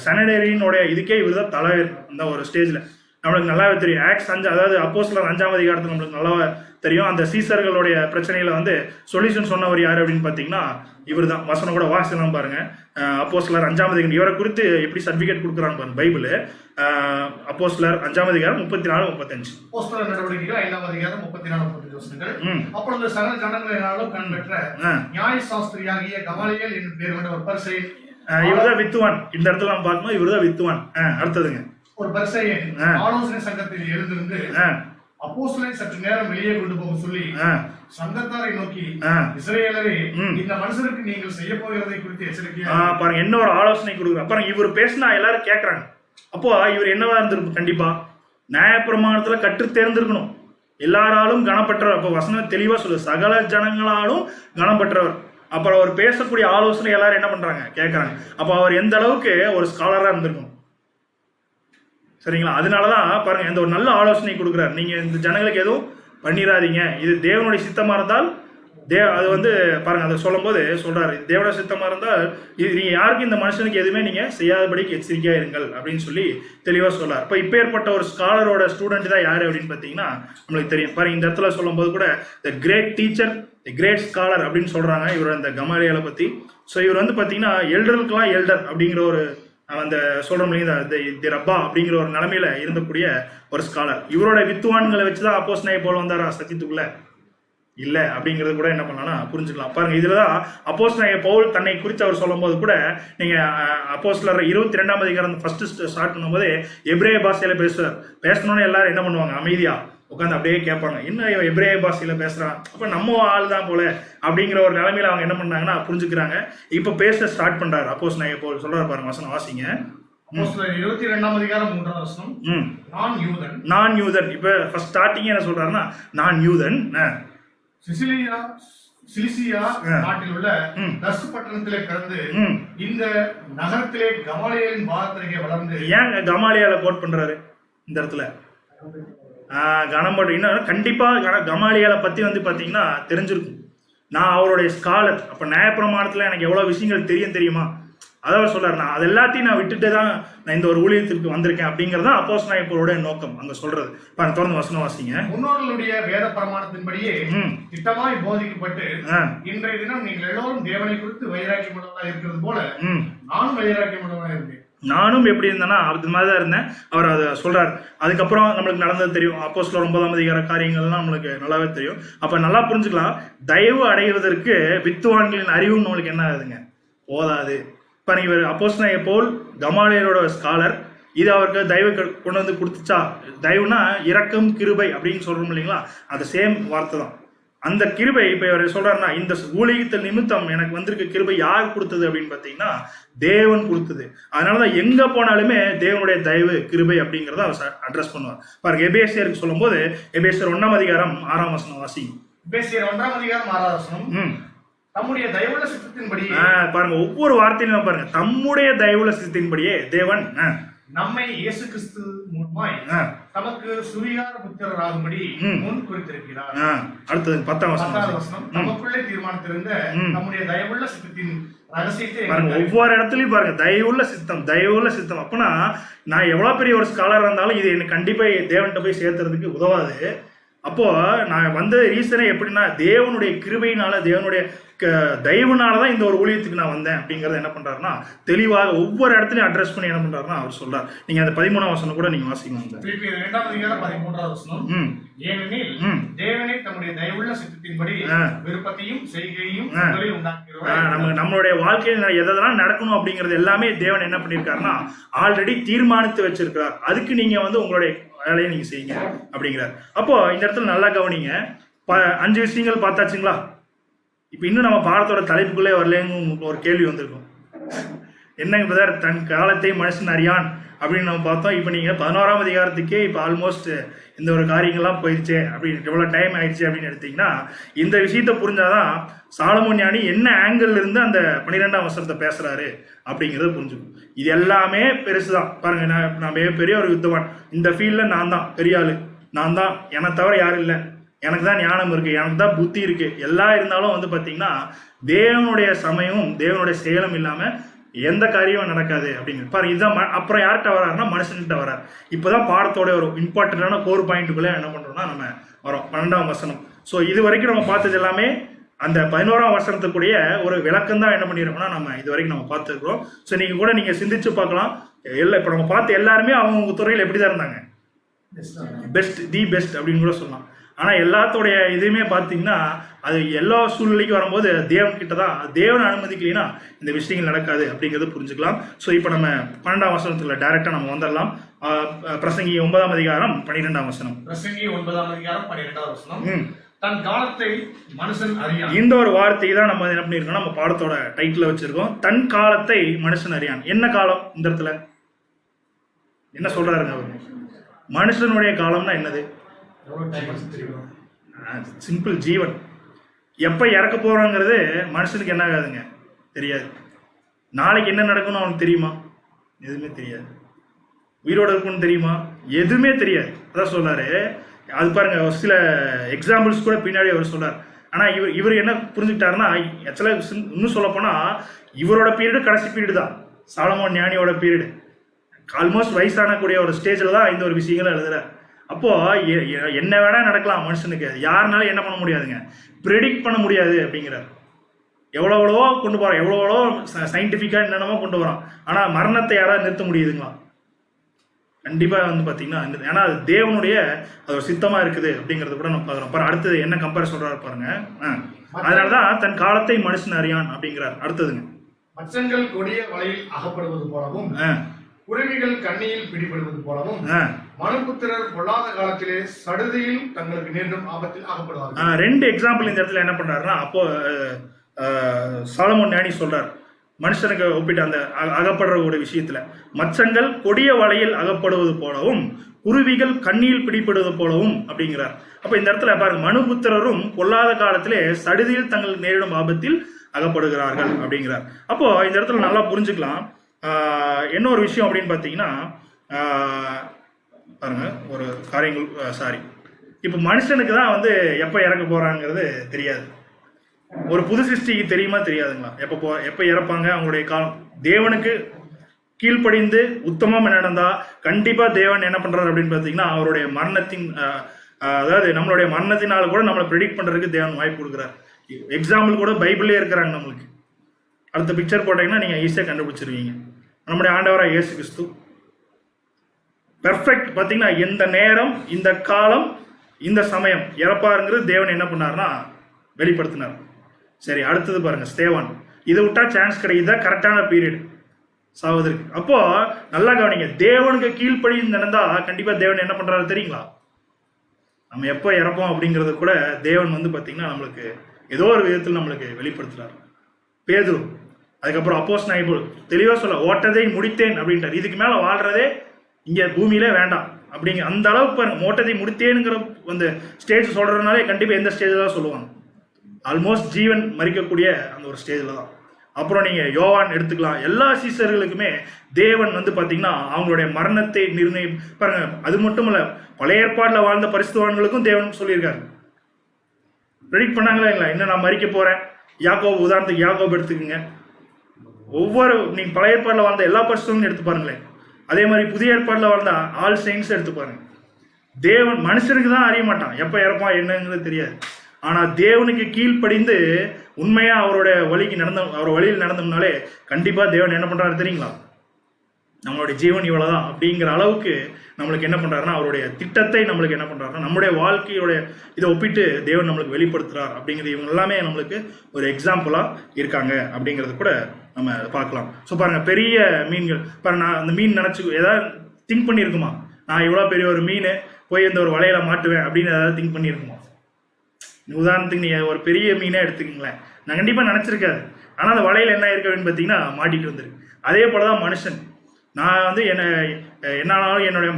சனடேரியனுடைய இதுக்கே இவர் தான் தலைவர். அந்த ஒரு ஸ்டேஜ்ல நம்மளுக்கு நல்லாவே தெரியும். ஆக்ட்ஸ் 5, அதாவது அப்போஸ்தலர் 5ஆம் அதிகாரத்தில் நம்மளுக்கு நல்லாவே தெரியும். அந்த சீசர்களுடைய பிரச்சனைகளை வந்து சொல்யூஷன் சொன்னவர் யார் அப்படின்னு பார்த்தீங்கன்னா இவர் தான். வசனம் கூட வாசிக்கலாம் பாருங்க, அப்போஸ்தலர் 5ஆம் அதிகாரம். இவரை குறித்து எப்படி சர்டிபிகேட் கொடுக்குறாங்க பாருங்க பைபிள். அப்போஸ்தலர் 5ஆம் அதிகாரம் 34-35. அப்போஸ்தலர் நடவடிக்கைகள் 5ஆம் அதிகாரம் 34-35 வசனங்கள். அப்பொழுது சகல ஜனங்களினாலும் கண் பெற்ற நியாயசாஸ்திரியாகிய கமாலியேல் என்னும் பேர் கொண்ட ஒரு பரிசேயன், இவர்தான் வித்துவான். இந்த இடத்துல நம்ம பார்க்கணும், இவர்தான் வித்துவான். அடுத்ததுங்க, ஒரு பரிசேயன் ஆலோசனை சங்கத்தில் எழுந்திருந்து அப்போஸ்தலரை சற்று நேரம் வெளியே கொண்டு போக சொல்லி சங்கத்தாரை நோக்கி, இஸ்ரவேலரே, இந்த மனுஷருக்கு நீங்கள் செய்ய போகிறதை குறித்து எச்சரிக்கையா பாருங்க, என்ன ஒரு ஆலோசனை கொடுக்குற. அப்புறம் இவர் பேசினா எல்லாரும் கேட்கறாங்க. அப்போ இவர் என்னவா இருந்திருக்கும்? கண்டிப்பா நியாயப்பிரமாணத்துல கற்று தேர்ந்திருக்கணும், எல்லாராலும் கனப்பற்றவர். அப்போ வசனம் தெளிவா சொல்லு, சகல ஜனங்களாலும் கனப்பற்றவர். அப்புறம் அவர் பேசக்கூடிய ஆலோசனை எல்லாரும் என்ன பண்றாங்க? கேட்கறாங்க. அப்போ அவர் எந்த அளவுக்கு ஒரு ஸ்காலரா இருந்திருக்கணும். சரிங்களா? அதனாலதான் பாருங்க இந்த ஒரு நல்ல ஆலோசனை கொடுக்குறாரு. நீங்க இந்த ஜனங்களுக்கு எதுவும் பண்ணிடாதீங்க, இது தேவனுடைய சித்தமா இருந்தால் அது வந்து பாருங்க, அதை சொல்லும் போது சொல்றாரு, தேவனுடைய சித்தமா இருந்தால் நீங்க யாருக்கும் இந்த மனுஷனுக்கு எதுவுமே நீங்க செய்யாதபடிக்கு எச்சரிக்கையா இருங்கள் அப்படின்னு சொல்லி தெளிவா சொல்றாரு. இப்ப ஏற்பட்ட ஒரு ஸ்காலரோட ஸ்டூடெண்ட் தான் யாரு அப்படின்னு பாத்தீங்கன்னா நம்மளுக்கு தெரியும். பாருங்க இந்த இடத்துல சொல்லும் போது கூட the great teacher, the great scholar அப்படின்னு சொல்றாங்க இவர் அந்த கமாலியலை பத்தி. ஸோ இவர் வந்து பாத்தீங்கன்னா எல்டருக்கெல்லாம் எல்டர் அப்படிங்கிற ஒரு அந்த சொல்றோம் இல்லைங்களா, ரப்பா அப்படிங்கிற ஒரு நிலைமையில இருந்தக்கூடிய ஒரு ஸ்காலர். இவரோட வித்துவான்களை வச்சுதான் அப்போஸ்தலனாகிய பவுல் வந்தாரா சத்தியத்துக்குள்ள? இல்ல அப்படிங்கிறது கூட என்ன பண்ணலாம்னா புரிஞ்சுக்கலாம். பாருங்க இதுலதான் அப்போஸ்தலனாகிய பவுல் தன்னை குறித்து அவர் சொல்லும் போது கூட நீங்க அப்போஸ்தலர் 22ஆம் அதிகாரம் ஃபர்ஸ்ட் ஸ்டார்ட் பண்ணும்போது எபிரேய பாஷையில பேசணும்னு எல்லாரும் என்ன பண்ணுவாங்க? அமைதியா உட்காந்து அப்படியே கேட்பாங்க, என்ன இவன் எபிரேய பாஷையில பேசுறான், அப்ப நம்ம ஆள் தான் போல அப்படிங்கிற ஒரு நிலைமையில அவங்க என்ன பண்ணாங்கன்னா புரிஞ்சுக்கிறாங்க. இப்ப பேச ஸ்டார்ட் பண்றாரு அப்போஸ்தலனாகிய பவுல். சொல்றாரு பாருங்க, வசனம் வாசிங்க. 22ஆம் அதிகாரம் 3ஆம் வசனம். நான் யூதன். இப்ப ஃபர்ஸ்ட் ஸ்டார்டிங் என்ன சொல்றாருன்னா நான் யூதன். சிலிசியா நாட்டில் உள்ள தர்சு பட்டணத்திலே பிறந்து இந்த நகரத்திலே கமாலியேலின் பாதத்திலே வளர்ந்து. ஏன் கமாலியால கோட் பண்றாரு இந்த இடத்துல? கனம்பட்டு இன்னும் கண்டிப்பா கமாலியால பத்தி வந்து பாத்தீங்கன்னா தெரிஞ்சிருக்கும். நான் அவருடைய ஸ்காலர். அப்ப நியாயப்பிரமாணத்துல எனக்கு எவ்வளவு விஷயங்கள் தெரியுமா? அதான் அவர் சொல்றாரு, நான் அது எல்லாத்தையும் நான் விட்டுட்டு தான் நான் இந்த ஒரு ஊழியத்திற்கு வந்திருக்கேன் அப்படிங்கிறது தான் அப்போஸ்தலனாகிய பவுலுடைய நோக்கம் அங்க சொல்றது. பாருங்க, தொடர்ந்து வசனம் வாசிங்க. முன்னோர்களுடைய வேத பிரமாணத்தின்படியே திட்டமாய் போதிக்கப்பட்டு இன்றைய தினம் நீங்கள் எல்லோரும் தேவனை குறித்து வைராக்கியம் உள்ளவர்களாக இருக்கிறது போல நானும் வைராக்கியம் உள்ளவனாக இருந்தேன். நானும் எப்படி இருந்தேன்னா அது மாதிரி தான் இருந்தேன். அவர் அதை சொல்றாரு. அதுக்கப்புறம் நம்மளுக்கு நடந்தது தெரியும். அப்போஸ்தலர் 9ஆம் அதிகார காரியங்கள்லாம் நம்மளுக்கு நல்லாவே தெரியும். அப்ப நல்லா புரிஞ்சுக்கலாம், தயவு அடைவதற்கு வித்துவான்களின் அறிவும் நம்மளுக்கு என்ன ஆகுதுங்க, போதாது. இப்ப இவர் அப்போஸ்தலனாகிய பவுல் கமாலியலோட ஸ்காலர், இது அவருக்கு தயவு கொண்டு வந்து கொடுத்துச்சா? தயவுனா இரக்கம் கிருபை அப்படின்னு சொல்றோம் இல்லைங்களா, அந்த சேம் வார்த்தை தான். அந்த கிருபை இப்ப இவர் சொல்றாருன்னா, இந்த ஊழியத்தில் நிமித்தம் எனக்கு வந்திருக்க கிருபை யார் கொடுத்தது அப்படின்னு பாத்தீங்கன்னா தேவன் கொடுத்தது. அதனாலதான் எங்க போனாலுமே தேவனுடைய தயவு கிருபை அப்படிங்கறத அவர் அட்ரஸ் பண்ணுவார். பாருங்க, எபேசியருக்கு சொல்லும் போது எபேசியர் 1ஆம் அதிகாரம் 6ஆம் வசனம் வாசி. எபேசியர் 1ஆம் அதிகாரம் 6ஆம் வசனம், தம்முடைய தயவுள்ள சித்தத்தின்படி. பாருங்க, ஒவ்வொரு வார்த்தையிலும் பாருங்க, தம்முடைய தயவுள்ள சித்தத்தின்படியே தேவன் நம்மை இயேசு கிறிஸ்து மூலமாய் தமக்கு சுரியார புத்திரராகும்படி முன் குறித்திருக்கிறார். அடுத்தது 10ஆம் வசனம், நமக்குள்ளே தீர்மானித்திருந்த நம்முடைய தயவுள்ள சித்தத்தின் ரகசியத்தை பாருங்க. ஒவ்வொரு இடத்துலயும் பாருங்க, தயவுள்ள சித்தம், தயவுள்ள சித்தம். அப்பனா நான் எவ்வளவு பெரிய ஒரு ஸ்காலர் இருந்தாலும் இது எனக்கு கண்டிப்பா தேவன்கிட்ட போய் சேர்த்துறதுக்கு உதவாது. அப்போ நான் வந்த ரீசனே எப்படின்னா, தேவனுடைய கிருபையினால, தேவனுடைய தயவுனாலதான் இந்த ஒரு ஊழியத்துக்கு நான் வந்தேன் அப்படிங்கறத என்ன பண்றாருன்னா தெளிவாக ஒவ்வொரு இடத்துலயும் அட்ரஸ் பண்ணி என்ன பண்றாருன்னா அவர் சொல்றார். நீங்க அந்த 13ஆம் வசனம் கூட நீங்க வாசிக்கணும். 2ஆம் அதிகாரம் 13ஆம் வசனம், ஏனெனில் தேவனே தம்முடைய தயவுள்ள சித்தத்தின்படி விருப்பத்தையும் செய்கையையும் உண்டாக்குகிறார். நம்மளுடைய வாழ்க்கையில் எதெல்லாம் நடக்கணும் அப்படிங்கறது எல்லாமே தேவன் என்ன பண்ணிருக்காருன்னா ஆல்ரெடி தீர்மானித்து வச்சிருக்கிறார். அதுக்கு நீங்க உங்களுடைய வேலையை நீங்க செய்யுங்க அப்படிங்கிறார். அப்போ இந்த இடத்துல நல்லா கவனிங்க, 5 விஷயங்கள் பார்த்தாச்சுங்களா? இப்ப இன்னும் நம்ம பாடத்தோட தலைப்புக்குள்ளே வரலன்னு ஒரு கேள்வி வந்திருக்கும். என்னங்க பிரதர், தன் காலத்தை மனுஷன் அறியான் அப்படின்னு நம்ம பார்த்தோம். இப்ப நீங்க 11ஆம் அதிகாரத்துக்கே இப்ப ஆல்மோஸ்ட் இந்த ஒரு காரியங்கள்லாம் போயிடுச்சு அப்படின்னு எவ்வளவு டைம் ஆயிடுச்சு அப்படின்னு எடுத்தீங்கன்னா, இந்த விஷயத்த புரிஞ்சாதான் சாலமோன் ஞானி என்ன ஆங்கிள் இருந்து அந்த 12ஆம் வசனத்தை பேசுறாரு அப்படிங்கறத புரிஞ்சுக்கும். இது எல்லாமே பெருசுதான். பாருங்க, நான் மிகப்பெரிய ஒரு யுத்தவான், இந்த ஃபீல்ட்ல நான் தான் பெரிய ஆளு, நான் தான், என்னை தவிர யாரும் இல்லை, எனக்கு தான் ஞானம் இருக்கு, எனக்கு தான் புத்தி இருக்கு, எல்லாம் இருந்தாலும் பாத்தீங்கன்னா தேவனுடைய சமயமும் தேவனுடைய செயலும் இல்லாம எந்த காரியமும் நடக்காது அப்படிங்கிறது பாருங்க. இதுதான் அப்புறம் யார்கிட்ட வராருன்னா மனுஷன்கிட்ட வரார். இப்பதான் பாடத்தோட ஒரு இம்பார்ட்டன்டான கோர் பாயிண்ட்டுக்குள்ள என்ன பண்றோம்னா நம்ம வரோம் 12ஆம் வசனம். ஸோ இது வரைக்கும் நம்ம பார்த்தது எல்லாமே அந்த 11ஆம் வசனத்துக்குரிய ஒரு விளக்கம் தான் என்ன பண்ணிருக்கோம்னா நம்ம இது வரைக்கும் நம்ம பார்த்துருக்கிறோம். ஸோ நீங்க சிந்திச்சு பார்க்கலாம். இப்போ நம்ம பார்த்த எல்லாருமே அவங்க துறையில் எப்படிதான் இருந்தாங்க, பெஸ்ட், தி பெஸ்ட் அப்படின்னு கூட சொல்லலாம். ஆனா எல்லாத்தோடைய இதுவுமே பார்த்தீங்கன்னா அது எல்லா சூழ்நிலைக்கும் வரும்போது தேவன் கிட்ட தான், தேவன் அனுமதிக்கலைன்னா இந்த விஷயங்கள் நடக்காது அப்படிங்கிறத புரிஞ்சுக்கலாம். ஸோ இப்போ நம்ம 12ஆம் வசனத்துல டைரக்டா நம்ம வந்துடலாம். பிரசங்கி 9ஆம் அதிகாரம் 12ஆம் வசனம். பிரசங்கி 9ஆம் அதிகாரம் 12ஆம் வசனம், தன் காலத்தை மனுஷன் அறியான். இந்த ஒரு வார்த்தையை தான் நம்ம என்ன பண்ணிருக்கோம், நம்ம பாடத்தோட டைட்டில் வச்சிருக்கோம், தன் காலத்தை மனுஷன் அறியான். என்ன காலம்? இந்த இடத்துல என்ன சொல்றாருங்க அவர்? மனுஷனுடைய காலம்னா என்னது? சிம்பிள், ஜீவன். எப்ப இறக்க போறோங்கிறது மனுஷனுக்கு என்ன ஆகாதுங்க, தெரியாது. நாளைக்கு என்ன நடக்கணும் அவனுக்கு தெரியுமா? எதுவுமே தெரியாது. உயிரோட இருக்குன்னு தெரியுமா? எதுவுமே தெரியாது. அதான் சொல்றாரு. அது பாருங்க, ஒரு சில எக்ஸாம்பிள்ஸ் கூட பின்னாடி அவர் சொல்றாரு. ஆனா இவர் என்ன புரிஞ்சுக்கிட்டாருன்னா, ஆக்சுவலா இன்னும் சொல்ல போனா இவரோட பீரியடு கடைசி பீரியடு தான், சாலமோன் ஞானியோட பீரியடு. ஆல்மோஸ்ட் வயசான கூடிய ஒரு ஸ்டேஜ்ல தான் இந்த ஒரு விஷயங்களை எழுதுறாரு. அப்போ என்ன வேணா நடக்கலாம் மனுஷனுக்கு, யாருனாலும் என்ன பண்ண முடியாதுங்க, ப்ரெடிக்ட் பண்ண முடியாது அப்படிங்கிறார். எவ்வளோ கொண்டு போறோம், எவ்வளோ சயின்டிஃபிக்கா என்னென்னமோ கொண்டு வரோம். ஆனா மரணத்தை யாராவது நிறுத்த முடியுதுங்களா? கண்டிப்பா பாத்தீங்கன்னா, ஏன்னா அது தேவனுடைய அது ஒரு சித்தமா இருக்குது அப்படிங்கறது கூட நம்ம பாக்குறோம். அடுத்தது என்ன கம்பேர் சொல்றாரு பாருங்க. அதனாலதான் தன் காலத்தை மனுஷன் அறியான் அப்படிங்கிறார். அடுத்ததுங்க, மச்சங்கள் கொடிய வலையில் அகப்படுவது போலவும் குருவிகள் கண்ணியில் பிடிபடுவது போலவும் மனுபுத்திரர் பொல்லாத காலத்திலே சடுதியில் தங்களுக்கு நேர்ந்தும் ஆபத்தில் அகப்படுவார்கள். 2 எக்ஸாம்பிள் இந்த இடத்துல என்ன பண்றாருன்னா, அப்போ சாலமோன் ஞானி சொல்றார் மனுஷனுக்கு ஒப்பிட்டு அந்த அகப்படுற ஒரு விஷயத்துல, மச்சங்கள் கொடிய வலையில் அகப்படுவது போலவும் குருவிகள் கண்ணியில் பிடிபடுவது போலவும் அப்படிங்கிறார். அப்ப இந்த இடத்துல பாருங்க, மனுபுத்திரரும் பொல்லாத காலத்திலே சடுதியில் தங்களுக்கு நேரிடும் ஆபத்தில் அகப்படுகிறார்கள் அப்படிங்கிறார். அப்போ இந்த இடத்துல நல்லா புரிஞ்சுக்கலாம். என்ன ஒரு விஷயம் அப்படின்னு பார்த்தீங்கன்னா, பாருங்க ஒரு காரியங்கள், சாரி, இப்போ மனுஷனுக்கு தான் எப்போ இறக்க போறாங்கிறது தெரியாது. ஒரு புது சிருஷ்டிக்கு தெரியுமா தெரியாதுங்களா? எப்போ இறப்பாங்க, அவங்களுடைய காலம். தேவனுக்கு கீழ்ப்படிந்து உத்தமம் நடந்தா கண்டிப்பா தேவன் என்ன பண்றாரு அப்படின்னு பார்த்தீங்கன்னா, அவருடைய மரணத்தின் அதாவது நம்மளுடைய மரணத்தினால கூட நம்மளை ப்ரெடிக்ட் பண்றதுக்கு தேவன் வாய்ப்பு கொடுக்குறாரு. எக்ஸாம்பிள் கூட பைபிள்லேயே இருக்கிறாங்க நம்மளுக்கு. அடுத்த பிக்சர் போட்டீங்கன்னா நீங்க ஈஸியாக கண்டுபிடிச்சிருவீங்க. நம்முடைய ஆண்டவராக இயேசு கிறிஸ்து பெர்ஃபெக்ட். பார்த்தீங்கன்னா இந்த நேரம், இந்த காலம், இந்த சமயம் இறப்பாருங்கிறது தேவன் என்ன பண்ணாருன்னா வெளிப்படுத்தினார். சரி, அடுத்தது பாருங்க, ஸ்தேவான். இதை விட்டா சான்ஸ் கிடைக்குதா? கரெக்டான பீரியட் சாவதற்கு. அப்போ நல்லா கவனிங்க, தேவனுக்கு கீழ்ப்படி நடந்தா கண்டிப்பா தேவன் என்ன பண்றாரு தெரியுங்களா? நம்ம எப்போ இறப்போம் அப்படிங்கறத கூட தேவன் வந்து பாத்தீங்கன்னா நம்மளுக்கு ஏதோ ஒரு விதத்தில் நம்மளுக்கு வெளிப்படுத்துறாரு. பேதுரு அதுக்கப்புறம் அப்போஸ்தலனாகிய தெளிவா சொல்ல, ஓட்டத்தை முடித்தேன் அப்படின்றார். இதுக்கு மேல வாழ்றதே இங்க பூமியிலே வேண்டாம் அப்படிங்கிற அந்த அளவுக்கு பாருங்க. ஓட்டத்தை முடித்தேனுங்கிற அந்த ஸ்டேஜ் சொல்றதுனாலே கண்டிப்பா எந்த ஸ்டேஜ் தான் சொல்லுவாங்க, ஆல்மோஸ்ட் ஜீவன் மறிக்கக்கூடிய அந்த ஒரு ஸ்டேஜில் தான். அப்புறம் நீங்க யோவான் எடுத்துக்கலாம். எல்லா சீசர்களுக்குமே தேவன் வந்து பாத்தீங்கன்னா அவங்களுடைய மரணத்தை நிர்ணயம் பாருங்க. அது மட்டும் இல்ல, பழைய ஏற்பாட்டில் வாழ்ந்த பரிசுத்தவான்களுக்கும் தேவன் சொல்லியிருக்காரு, ப்ரெடிக்ட் பண்ணாங்களா இல்லைங்களா? இன்னும் நான் மறிக்க போறேன். யாக்கோபு, உதாரணத்துக்கு யாக்கோபு எடுத்துக்கோங்க. ஒவ்வொரு நீங்க பழைய ஏற்பாட்டில் வாழ்ந்த எல்லா பரிசுத்தவான்களும் எடுத்து பாருங்களேன். அதே மாதிரி புதிய ஏற்பாட்டில் வாழ்ந்த ஆல் செயின்ட்ஸ் எடுத்து பாருங்க. தேவன் மனுஷனுக்கு தான் அறிய மாட்டான், எப்ப இறப்பான் என்னங்கிறது தெரியாது. ஆனா தேவனுக்கு கீழ்ப்படிந்து உண்மையா அவருடைய வழியில் நடந்தோம்னாலே கண்டிப்பா தேவன் என்ன பண்றாரு தெரியுங்களா? நம்மளுடைய ஜீவன் இவ்வளவுதான் அப்படிங்கிற அளவுக்கு நம்மளுக்கு என்ன பண்றாருன்னா அவருடைய திட்டத்தை நம்மளுக்கு என்ன பண்றாருன்னா நம்முடைய வாழ்க்கையோட இதை ஒப்பிட்டு தேவன் நம்மளுக்கு வெளிப்படுத்துறார் அப்படிங்கிறது இவங்க எல்லாமே நம்மளுக்கு ஒரு எக்ஸாம்பிளா இருக்காங்க அப்படிங்கிறது கூட நம்ம பார்க்கலாம். ஸோ பாருங்க, பெரிய மீன்கள் பாருங்க. நான் அந்த மீன் நினைச்சு ஏதாவது திங்க் பண்ணியிருக்குமா? நான் இவ்வளோ பெரிய ஒரு மீன் போய் இந்த ஒரு வலையில மாட்டுவேன் அப்படின்னு ஏதாவது திங்க் பண்ணியிருக்குமா? உதாரணத்துக்கு நீங்க ஒரு பெரிய மீனே எடுத்துக்கீங்களேன், நான் கண்டிப்பா நினைச்சிருக்காது. ஆனா அந்த வலையில என்ன இருக்கு அப்படின்னு பார்த்தீங்கன்னா மாட்டிட்டு வந்துருக்கு. அதே போலதான் மனுஷன். நான் வந்து என்னாலும் என்னுடைய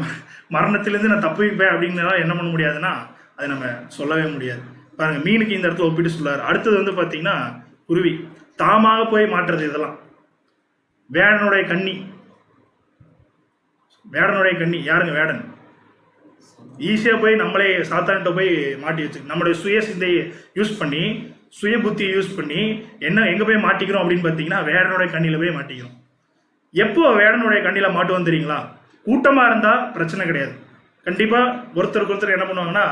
மரணத்திலிருந்து நான் தப்பிப்பேன் அப்படிங்கிறதால என்ன பண்ண முடியாதுன்னா அதை நம்ம சொல்லவே முடியாது. பாருங்க, மீனுக்கு இந்த இடத்துல ஒப்பிட்டு சொல்லாரு. அடுத்தது வந்து பார்த்தீங்கன்னா குருவி தாமாக போய் மாட்டுறது. இதெல்லாம் வேடனுடைய கண்ணி. வேடனுடைய கண்ணி யாருங்க? வேடன் ஈஸியாக போய் நம்மளே சாத்தான்கிட்ட போய் மாட்டி வச்சு நம்மளுடைய சுய சிந்தையை யூஸ் பண்ணி, சுய புத்தியை யூஸ் பண்ணி எங்கே போய் மாட்டிக்கிறோம் அப்படின்னு பார்த்தீங்கன்னா வேடனுடைய கண்ணியில் போய் மாட்டிக்கிறோம். எப்போ வேடனுடைய கண்ணியில் மாட்டுவோம் தெரியுங்களா? கூட்டமாக இருந்தால் பிரச்சனை கிடையாது. கண்டிப்பாக ஒருத்தருக்கு ஒருத்தர் என்ன பண்ணுவாங்கன்னா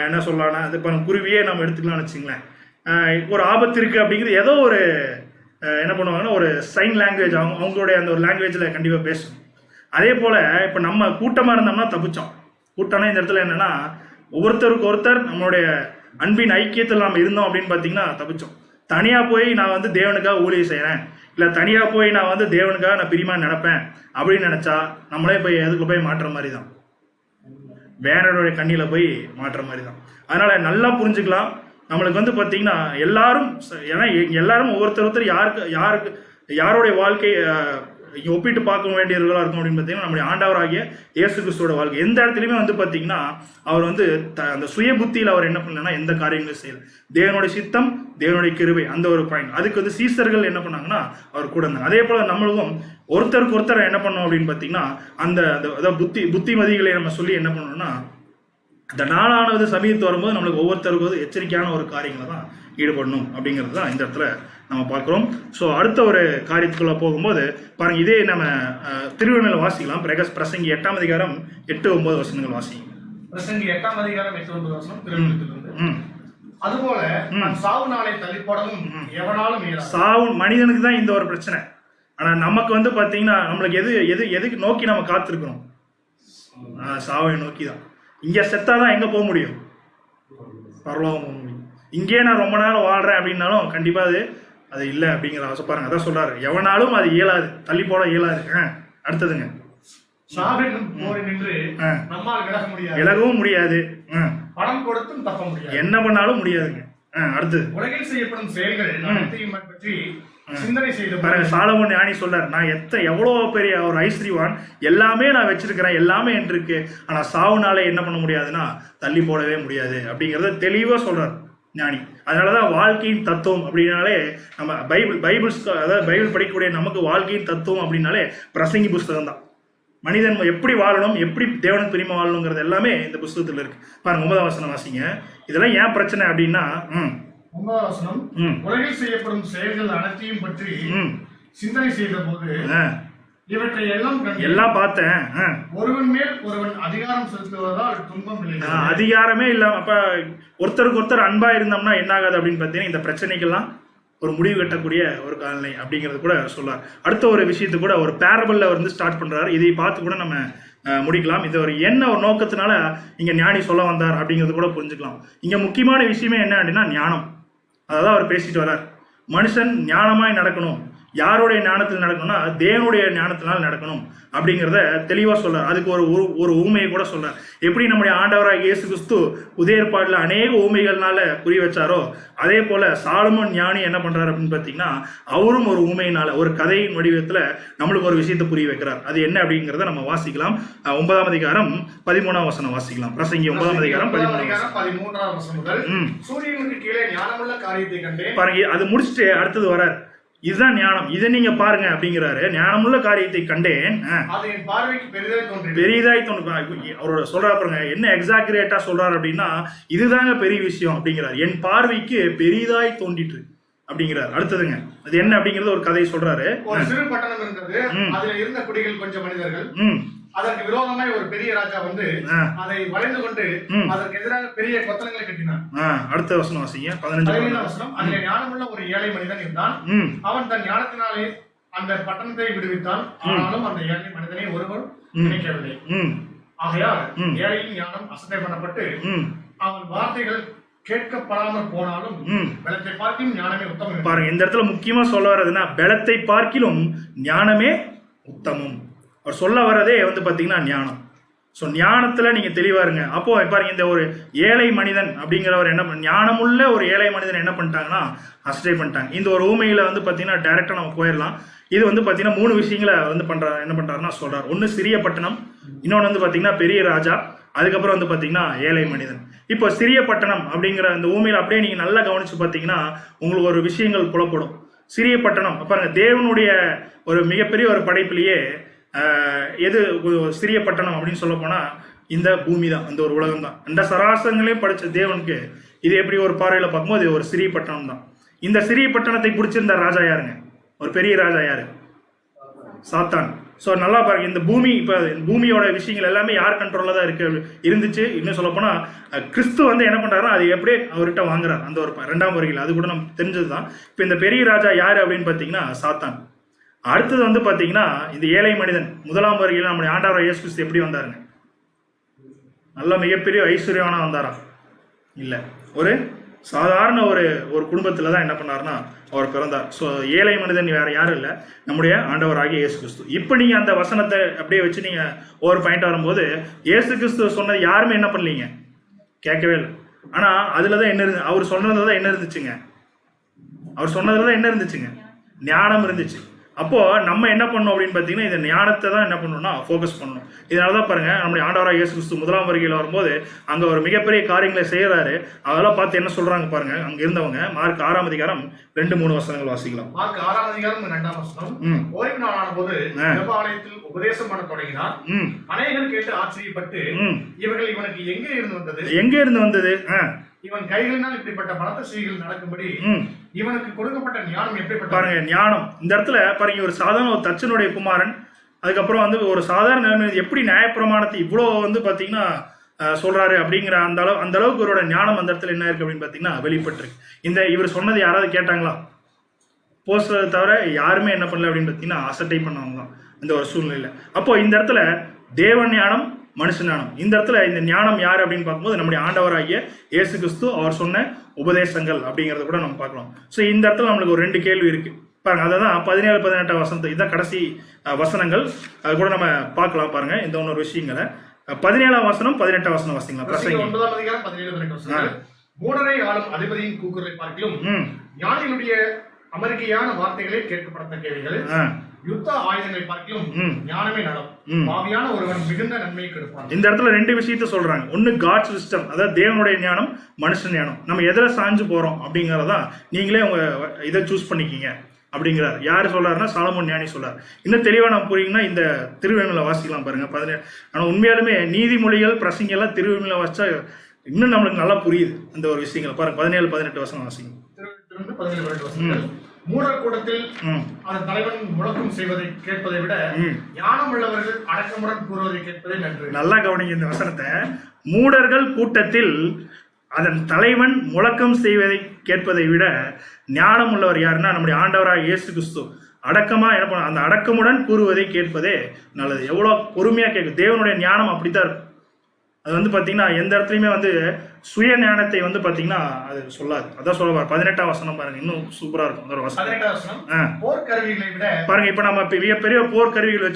என்ன சொல்லலாம்னா, அது இப்போ குருவியே நம்ம எடுத்துக்கலாம்னு வச்சுங்களேன். ஒரு ஆபத்து இருக்குது அப்படிங்கிறது ஏதோ ஒரு என்ன பண்ணுவாங்கன்னா ஒரு சைன் லாங்குவேஜ் அவங்களுடைய அந்த ஒரு லாங்குவேஜில் கண்டிப்பாக பேசும். அதே போல் இப்போ நம்ம கூட்டமாக இருந்தோம்னா தப்பிச்சோம். கூட்டம்னா இந்த இடத்துல என்னன்னா ஒவ்வொருத்தருக்கு ஒருத்தர் நம்மளுடைய அன்பின் ஐக்கியத்தில் நம்ம இருந்தோம் அப்படின்னு பார்த்தீங்கன்னா தப்பிச்சோம். தனியாக போய் நான் வந்து தேவனுக்காக ஊழியம் செய்கிறேன், இல்லை தனியாக போய் நான் வந்து தேவனுக்காக நான் பிரியமா நடப்பேன் அப்படின்னு நினச்சா நம்மளே போய் எதுக்கு போய் மாற்றுற மாதிரி தான், வேறனுடைய கண்ணியில் போய் மாற்றுற மாதிரி தான். அதனால நல்லா புரிஞ்சுக்கலாம். நம்மளுக்கு வந்து பார்த்தீங்கன்னா எல்லாரும், ஏன்னா எல்லாரும் ஒவ்வொருத்தர் யாருடைய வாழ்க்கை ஒப்பிட்டு பார்க்க வேண்டியவர்களாக இருக்கும் அப்படின்னு பார்த்தீங்கன்னா நம்முடைய ஆண்டவராகிய இயேசு கிறிஸ்துவோட வாழ்க்கை. எந்த இடத்துலையுமே வந்து பார்த்தீங்கன்னா அவர் வந்து அந்த சுய புத்தியில் அவர் என்ன பண்ணலன்னா எந்த காரியங்களும் செய்யல. தேவனுடைய சித்தம், தேவனுடைய கிருபை, அந்த ஒரு பாயிண்ட். அதுக்கு வந்து சீசர்கள் என்ன பண்ணாங்கன்னா அவர் கூட இருந்தாங்க. அதே போல நம்மளுக்கும் ஒருத்தருக்கு ஒருத்தர் என்ன பண்ணோம் அப்படின்னு பார்த்தீங்கன்னா அந்த புத்திமதிகளை நம்ம சொல்லி என்ன பண்ணணும்னா இந்த நாளானது சமீபத்து வரும்போது நம்மளுக்கு ஒவ்வொருத்தருக்கும் எச்சரிக்கையான ஒரு காரியங்களை தான் ஈடுபடணும் அப்படிங்கிறது தான் இந்த இடத்துல நம்ம பார்க்குறோம். ஸோ அடுத்த ஒரு காரியத்துக்குள்ள போகும்போது பாருங்க, இதே நம்ம திருவண்ணாமலை வாசிக்கலாம். பிரசங்கி 8ஆம் அதிகாரம் 8-9 வசனங்கள் வாசிங்க. பிரசங்கி 8ஆம் அதிகாரம் 8-9 வசனம் திருவண்ணாமலை. அதுபோல சாவு நாளை தள்ளி போடவும் எவனாலும் சாவு மனிதனுக்கு தான் இந்த ஒரு பிரச்சனை. ஆனா நமக்கு வந்து பாத்தீங்கன்னா நம்மளுக்கு எதுக்கு நோக்கி நம்ம காத்திருக்கிறோம்? சாவை நோக்கி தான். இங்க செத்தாதான் எங்க போக முடியும்? பரலோகம் போக முடியும். இங்கே நான் ரொம்ப நேரம் வாழ்றேன் அப்படின்னாலும் கண்டிப்பா அது இல்லை அப்படிங்கிற ஆசை. பாருங்க, அதான் சொல்றாரு, எவனாலும் அது இயலாது, தள்ளி போட இயலாது. அடுத்ததுங்க, விலகவும் முடியாது, பணம் கொடுத்தும் தப்ப முடியாது, என்ன பண்ணாலும் முடியாதுங்க. அடுத்தது, உலகில் செய்யப்படும் செயல்கள் பற்றி சிந்தனை செய்து பாருங்க. சாலமோன் ஞானி சொல்றாரு, நான் எவ்வளவு பெரிய ஒரு ஐஸ்வரிவான், எல்லாமே நான் வச்சிருக்கிறேன், எல்லாமே என்று இருக்கு, ஆனா சாவுனாலே என்ன பண்ண முடியாதுன்னா தள்ளி போடவே முடியாது அப்படிங்கறத தெளிவா சொல்றாரு ஞானி. அதனாலதான் வாழ்க்கையின் தத்துவம் அப்படின்னாலே நம்ம பைபிள் படிக்கக்கூடிய நமக்கு வாழ்க்கையின் தத்துவம் அப்படின்னாலே பிரசங்கி புஸ்தகம் தான். மனிதன் எப்படி வாழணும், எப்படி தேவனுக்கு பிரியமா வாழணுங்கிறது எல்லாமே இந்த புஸ்தகத்துல இருக்கு. பாருங்க, 9ஆம் வசனம் வாசிங்க. இதெல்லாம் ஏன் பிரச்சனை அப்படின்னா 9வது வசனம், உலகில் செய்யப்படும் செயல்கள் அனைத்தையும் பற்றி சிந்தனை செய்த போது இவற்றை எல்லாம் பார்த்தேன். ஒருவன் மேல் ஒருவன் அதிகாரம் செலுத்துவதால் துன்பம் இல்லை. அதிகாரமே இல்லாம அப்ப ஒருத்தருக்கு ஒருத்தர் அன்பா இருந்தோம்னா என்ன ஆகாது அப்படின்னு பார்த்தீங்கன்னா இந்த பிரச்சனைக்கெல்லாம் ஒரு முடிவு கட்டக்கூடிய ஒரு காலநிலை அப்படிங்கிறது கூட சொல்லார். அடுத்த ஒரு விஷயத்து கூட ஒரு பேரபிள்ல வந்து ஸ்டார்ட் பண்றாரு. இதை பார்த்து கூட நம்ம முடிக்கலாம். இது ஒரு என்ன ஒரு நோக்கத்தினால இங்க ஞானி சொல்ல வந்தார் அப்படிங்கிறது கூட புரிஞ்சுக்கலாம். இங்க முக்கியமான விஷயமே என்ன அப்படின்னா ஞானம். அதான் அவர் பேசிட்டு வர்றார். மனுஷன் ஞானமாய் நடக்கணும். யாருடைய ஞானத்தில் நடக்கணும்னா தேவனுடைய ஞானத்தினால் நடக்கணும் அப்படிங்கிறத தெளிவா சொல்றார். அதுக்கு ஒரு ஊமையை கூட சொல்றார். எப்படி நம்முடைய ஆண்டவராக இயேசு கிறிஸ்து புதிய ஏற்பாடுல அநேக ஊமைகள்னால புரிய வச்சாரோ அதே போல சாலமோன் ஞானி என்ன பண்றாரு அப்படின்னு பாத்தீங்கன்னா அவரும் ஒரு ஊமையினால ஒரு கதையின் வடிவத்துல நம்மளுக்கு ஒரு விஷயத்தை புரிய வைக்கிறார். அது என்ன அப்படிங்கிறத நம்ம வாசிக்கலாம். 9ஆம் அதிகாரம் 13ஆம் வசனம் வாசிக்கலாம். பிரசங்கி 9ஆம் அதிகாரம் 13ஆம் வசனம் முதல் சூரியனுக்கு கீழே ஞானமுள்ள காரியத்தை கண்டேன். பாருங்க, அது முடிச்சுட்டு அடுத்தது வரார். இதுதான் ஞானம், இதை நீங்க பாருங்க அப்படிங்கிறாரு. ஞானமுள்ள காரியத்தை கண்டேன், பெரிதாய் தோன்று. அவரோட சொல்றாரு பாருங்க, என்ன எக்ஸாக்ரேட்டா சொல்றாரு அப்படின்னா இதுதாங்க பெரிய விஷயம் அப்படிங்கிறாரு. என் பார்வைக்கு பெரிதாய் தோன்றிட்டு அப்படிங்கிறார். அடுத்ததுங்க அது என்ன அப்படிங்கறது ஒரு கதை சொல்றாரு. ஒரு சிறு பட்டணம் இருந்தது. அதுல இருந்த குடிகள் கொஞ்சம் மனிதர்கள். அதற்கு விரோதமாய் ஒரு பெரிய ராஜா வந்து அதை வளைந்து கொண்டு அதற்கு எதிராக பெரிய கொத்தளங்களை கட்டினான். அடுத்த வசனம் வாசிங்க. 15ஆம் வசனம். அதில் ஞானமுள்ள ஒரு ஏழை மனிதன் இருந்தான். அவன் தன் ஞானத்தினாலே அந்த பட்டணத்தை விடுவித்தான். ஆனாலும் அந்த ஏழை மனிதனை ஒருவர் நினைக்கவில்லை. ஆகையால் ஏழையின் ஞானம் அசட்டை பண்ணப்பட்டு அவன் வார்த்தைகள் கேட்கப்படாமல் போனாலும் பலத்தை பார்க்கிலும் ஞானமே உத்தமம். பாருங்க, இந்த இடத்துல முக்கியமா சொல்ல வர்றதுன்னா பலத்தை பார்க்கிலும் ஞானமே உத்தமம். அவர் சொல்ல வர்றதே வந்து பாத்தீங்கன்னா ஞானம். ஸோ ஞானத்துல நீங்க தெளிவா இருங்க. அப்போ பாருங்க, இந்த ஒரு ஏழை மனிதன் அப்படிங்கிறவர் என்ன ஞானமுள்ள ஒரு ஏழை மனிதன் என்ன பண்ணிட்டாங்கன்னா அஸ்டே பண்ணிட்டாங்க. இந்த ஒரு ஊமையில வந்து பாத்தீங்கன்னா டைரக்டா நம்ம போயிடலாம். இது வந்து பாத்தீங்கன்னா 3 விஷயங்களை வந்து என்ன பண்றாருன்னா சொல்றாரு. ஒன்னு சிறிய பட்டணம், இன்னொன்னு வந்து பாத்தீங்கன்னா பெரிய ராஜா, அதுக்கப்புறம் வந்து பாத்தீங்கன்னா ஏழை மனிதன். இப்போ சிறிய பட்டணம் அப்படிங்கிற அந்த ஊமையில அப்படியே நீங்க நல்லா கவனிச்சு பாத்தீங்கன்னா உங்களுக்கு ஒரு விஷயங்கள் புலப்படும். சிறிய பட்டணம் பாருங்க, தேவனுடைய ஒரு மிகப்பெரிய ஒரு படைப்பிலேயே எது சிறிய பட்டணம் அப்படின்னு சொல்ல போனா இந்த பூமி தான், இந்த ஒரு உலகம் தான். அந்த சராசரங்களையும் படிச்ச தேவனுக்கு இது எப்படி ஒரு பார்வையில பார்க்கும்போது இது ஒரு சிறிய பட்டணம் தான். இந்த சிறிய பட்டணத்தை பிடிச்சிருந்த ராஜா யாருங்க? ஒரு பெரிய ராஜா யாரு? சாத்தான். ஸோ நல்லா பாருங்க, இந்த பூமி இப்போ பூமியோட விஷயங்கள் எல்லாமே யார் கண்ட்ரோல்ல தான் இருந்துச்சு. இன்னும் சொல்ல போனா கிறிஸ்து வந்து என்ன பண்றாருன்னா அது எப்படியே அவர்கிட்ட வாங்குறாரு அந்த ஒரு 2ஆம் வருகையில். அது கூட நம்ம தெரிஞ்சதுதான். இப்போ இந்த பெரிய ராஜா யாரு அப்படின்னு பாத்தீங்கன்னா சாத்தான். அடுத்தது வந்து பாத்தீங்கன்னா இந்த ஏழை மனிதன் 1ஆம் வருகையில் நம்முடைய ஆண்டவர் இயேசு கிறிஸ்து எப்படி வந்தாருங்க? நல்ல மிகப்பெரிய ஐஸ்வர்யமான வந்தாரா? இல்ல, ஒரு சாதாரண ஒரு குடும்பத்துல தான் என்ன பண்ணாருன்னா அவர் பிறந்தார். ஸோ ஏழை மனிதன் வேற யாரும் இல்லை, நம்முடைய ஆண்டவராகிய இயேசு கிறிஸ்து. இப்போ நீங்க அந்த வசனத்தை அப்படியே வச்சு நீங்க ஒரு பாயிண்ட் வரும்போது இயேசு கிறிஸ்து சொன்னது யாருமே என்ன பண்ணலீங்க, கேட்கவே இல்லை. ஆனா அதுலதான் என்ன இருந்து அவர் சொன்னதுலதான் என்ன இருந்துச்சுங்க? அவர் சொன்னதுலதான் என்ன இருந்துச்சுங்க? ஞானம் இருந்துச்சு. அப்போ நம்ம என்ன பண்ணணும் அப்படின்னு பாத்தீங்கன்னா இந்த ஞானத்தை தான் என்ன பண்ணணும்னா ஃபோக்கஸ் பண்ணணும். இதனாலதான் பாருங்க நம்முடைய ஆண்டவராக இயேசு கிறிஸ்து 1ஆம் வருகையில் வரும்போது அங்க ஒரு மிகப்பெரிய காரியங்களை செய்யறாரு. அதெல்லாம் பார்த்து என்ன சொல்றாங்க பாருங்க அங்க இருந்தவங்க. மார்க் 6ஆம் அதிகாரம் 2-3 வசனங்கள் வாசிக்கலாம். மார்க் 6ஆம் அதிகாரம் 2ஆம் வசனம். ஓய்வு நாள் ஆன போது தேவாலயத்தில் உபதேசம் பண்ண தொடங்கினார். அநேகர் கேட்டு ஆச்சரியப்பட்டு இவர்கள் இவனுக்கு எங்கே இருந்து வந்தது இவன் கைகளினால் இப்படிப்பட்ட பலத்த செய்திகள் நடக்கும்படி இவனுக்கு கொடுக்கப்பட்ட ஞானம் எப்படிப்பட்ட பாருங்க. ஞானம் இந்த இடத்துல பாருங்க, ஒரு சாதாரண ஒரு தச்சனுடைய குமாரன், அதுக்கப்புறம் வந்து ஒரு சாதாரண நிலைமை எப்படி நியாயப்பிரமாணத்தை இவ்வளவு வந்து பாத்தீங்கன்னா சொல்றாரு அப்படிங்கிற அந்த அளவுக்கு இவரோட ஞானம் அந்த இடத்துல என்ன இருக்கு அப்படின்னு பாத்தீங்கன்னா வெளிப்பட்டிருக்கு. இவர் சொன்னது யாராவது கேட்டாங்களா? போஸ்டரை தவிர யாருமே என்ன பண்ணல அப்படின்னு பாத்தீங்கன்னா அசட்டை பண்ணவங்க தான் இந்த ஒரு சூழ்நிலையில. அப்போ இந்த இடத்துல தேவ ஞானம், மனுஷ ஞானம். இந்த இடத்துல இந்த ஞானம் யார் அப்படின்னு பார்க்கும்போது நம்முடைய ஆண்டவராகிய இயேசு கிறிஸ்து அவர் சொன்ன உபதேசங்கள் அப்படிங்கறத கூட நம்ம பார்க்கலாம். ஸோ இந்த இடத்துல நம்மளுக்கு ஒரு 2 கேள்வி இருக்கு பாருங்க. அதான் 17-18 வசனத்தை இதுதான் கடைசி வசனங்கள். அது கூட நம்ம பார்க்கலாம் பாருங்க. இந்த ஒரு விஷயங்களை 17ஆம் வசனம் 18ஆம் வசனம் வாசிங்களா? 9ஆம் அதிகாரம் 17-18 வசனம். மூடரை ஆளும் அதிபதியின் கூக்குரலை பார்க்கிலும் ஞானிகளுடைய அமெரிக்கையான வார்த்தைகளே கேட்கப்படத்தக்கவைகள். யுத்த ஆயுதங்களை பார்க்கிலும் ஞானமே நலம். பாவியான ஒருவன் மிகுந்த நன்மையை கொடுப்பான். இந்த இடத்துல 2 விஷயத்த சொல்றாங்க. ஒன்னு காட்ஸ் விஸ்டம், அதாவது தேவனுடைய ஞானம், மனுஷன் ஞானம். நம்ம எதிர சாஞ்சு போறோம் அப்படிங்கறதா நீங்களே உங்க இதை சூஸ் பண்ணிக்கிங்க அப்படிங்கிறார். யாரு சொல்றாருன்னா சாலமோன் ஞானி சொல்றாரு. இன்னும் தெளிவா நம்ம புரியுங்கன்னா இந்த திருவெண்மையில வாசிக்கலாம் பாருங்க. 17. ஆனா உண்மையாலுமே நீதிமொழிகள் பிரசங்க எல்லாம் திருவெண்மையில வாசிச்சா இன்னும் நம்மளுக்கு நல்லா புரியுது அந்த ஒரு விஷயங்கள் பாருங்க. 17-18 வசனம் வாசிங்க. 11 12 வசனங்கள். மூடர் கூட்டத்தில் அந்த தலைவன் முழக்கம் செய்வதை கேட்பதை விட ஞானம் உள்ளவர்கள் அடக்கமுடன் கூறுவதை கேட்பதே நன்று. நல்லா கவனிங்க இந்த வசனத்தை. மூடர்கள் கூட்டத்தில் அதன் தலைவன் முழக்கம் செய்வதை கேட்பதை விட ஞானம் உள்ளவர் யாருன்னா நம்முடைய ஆண்டவராக இயேசு கிறிஸ்து அடக்கமா என்ன பண்ண அந்த அடக்கமுடன் கூறுவதை கேட்பதே நல்லது. எவ்வளோ பொறுமையா கேட்கும். தேவனுடைய ஞானம் அப்படித்தான் இருக்கும். அது வந்து பார்த்தீங்கன்னா எந்த இடத்துலையுமே வந்து சுய ஞானத்தை வந்து பார்த்தீங்கன்னா அது சொல்லாது. அதான் சொல்ல 18ஆம் வசனம் பாருங்க, இன்னும் சூப்பரா இருக்கும். அதோட வசனம் போர்க்கருவிகளை விட பாருங்க. இப்ப நம்ம மிகப்பெரிய போர்க்கருவிகள்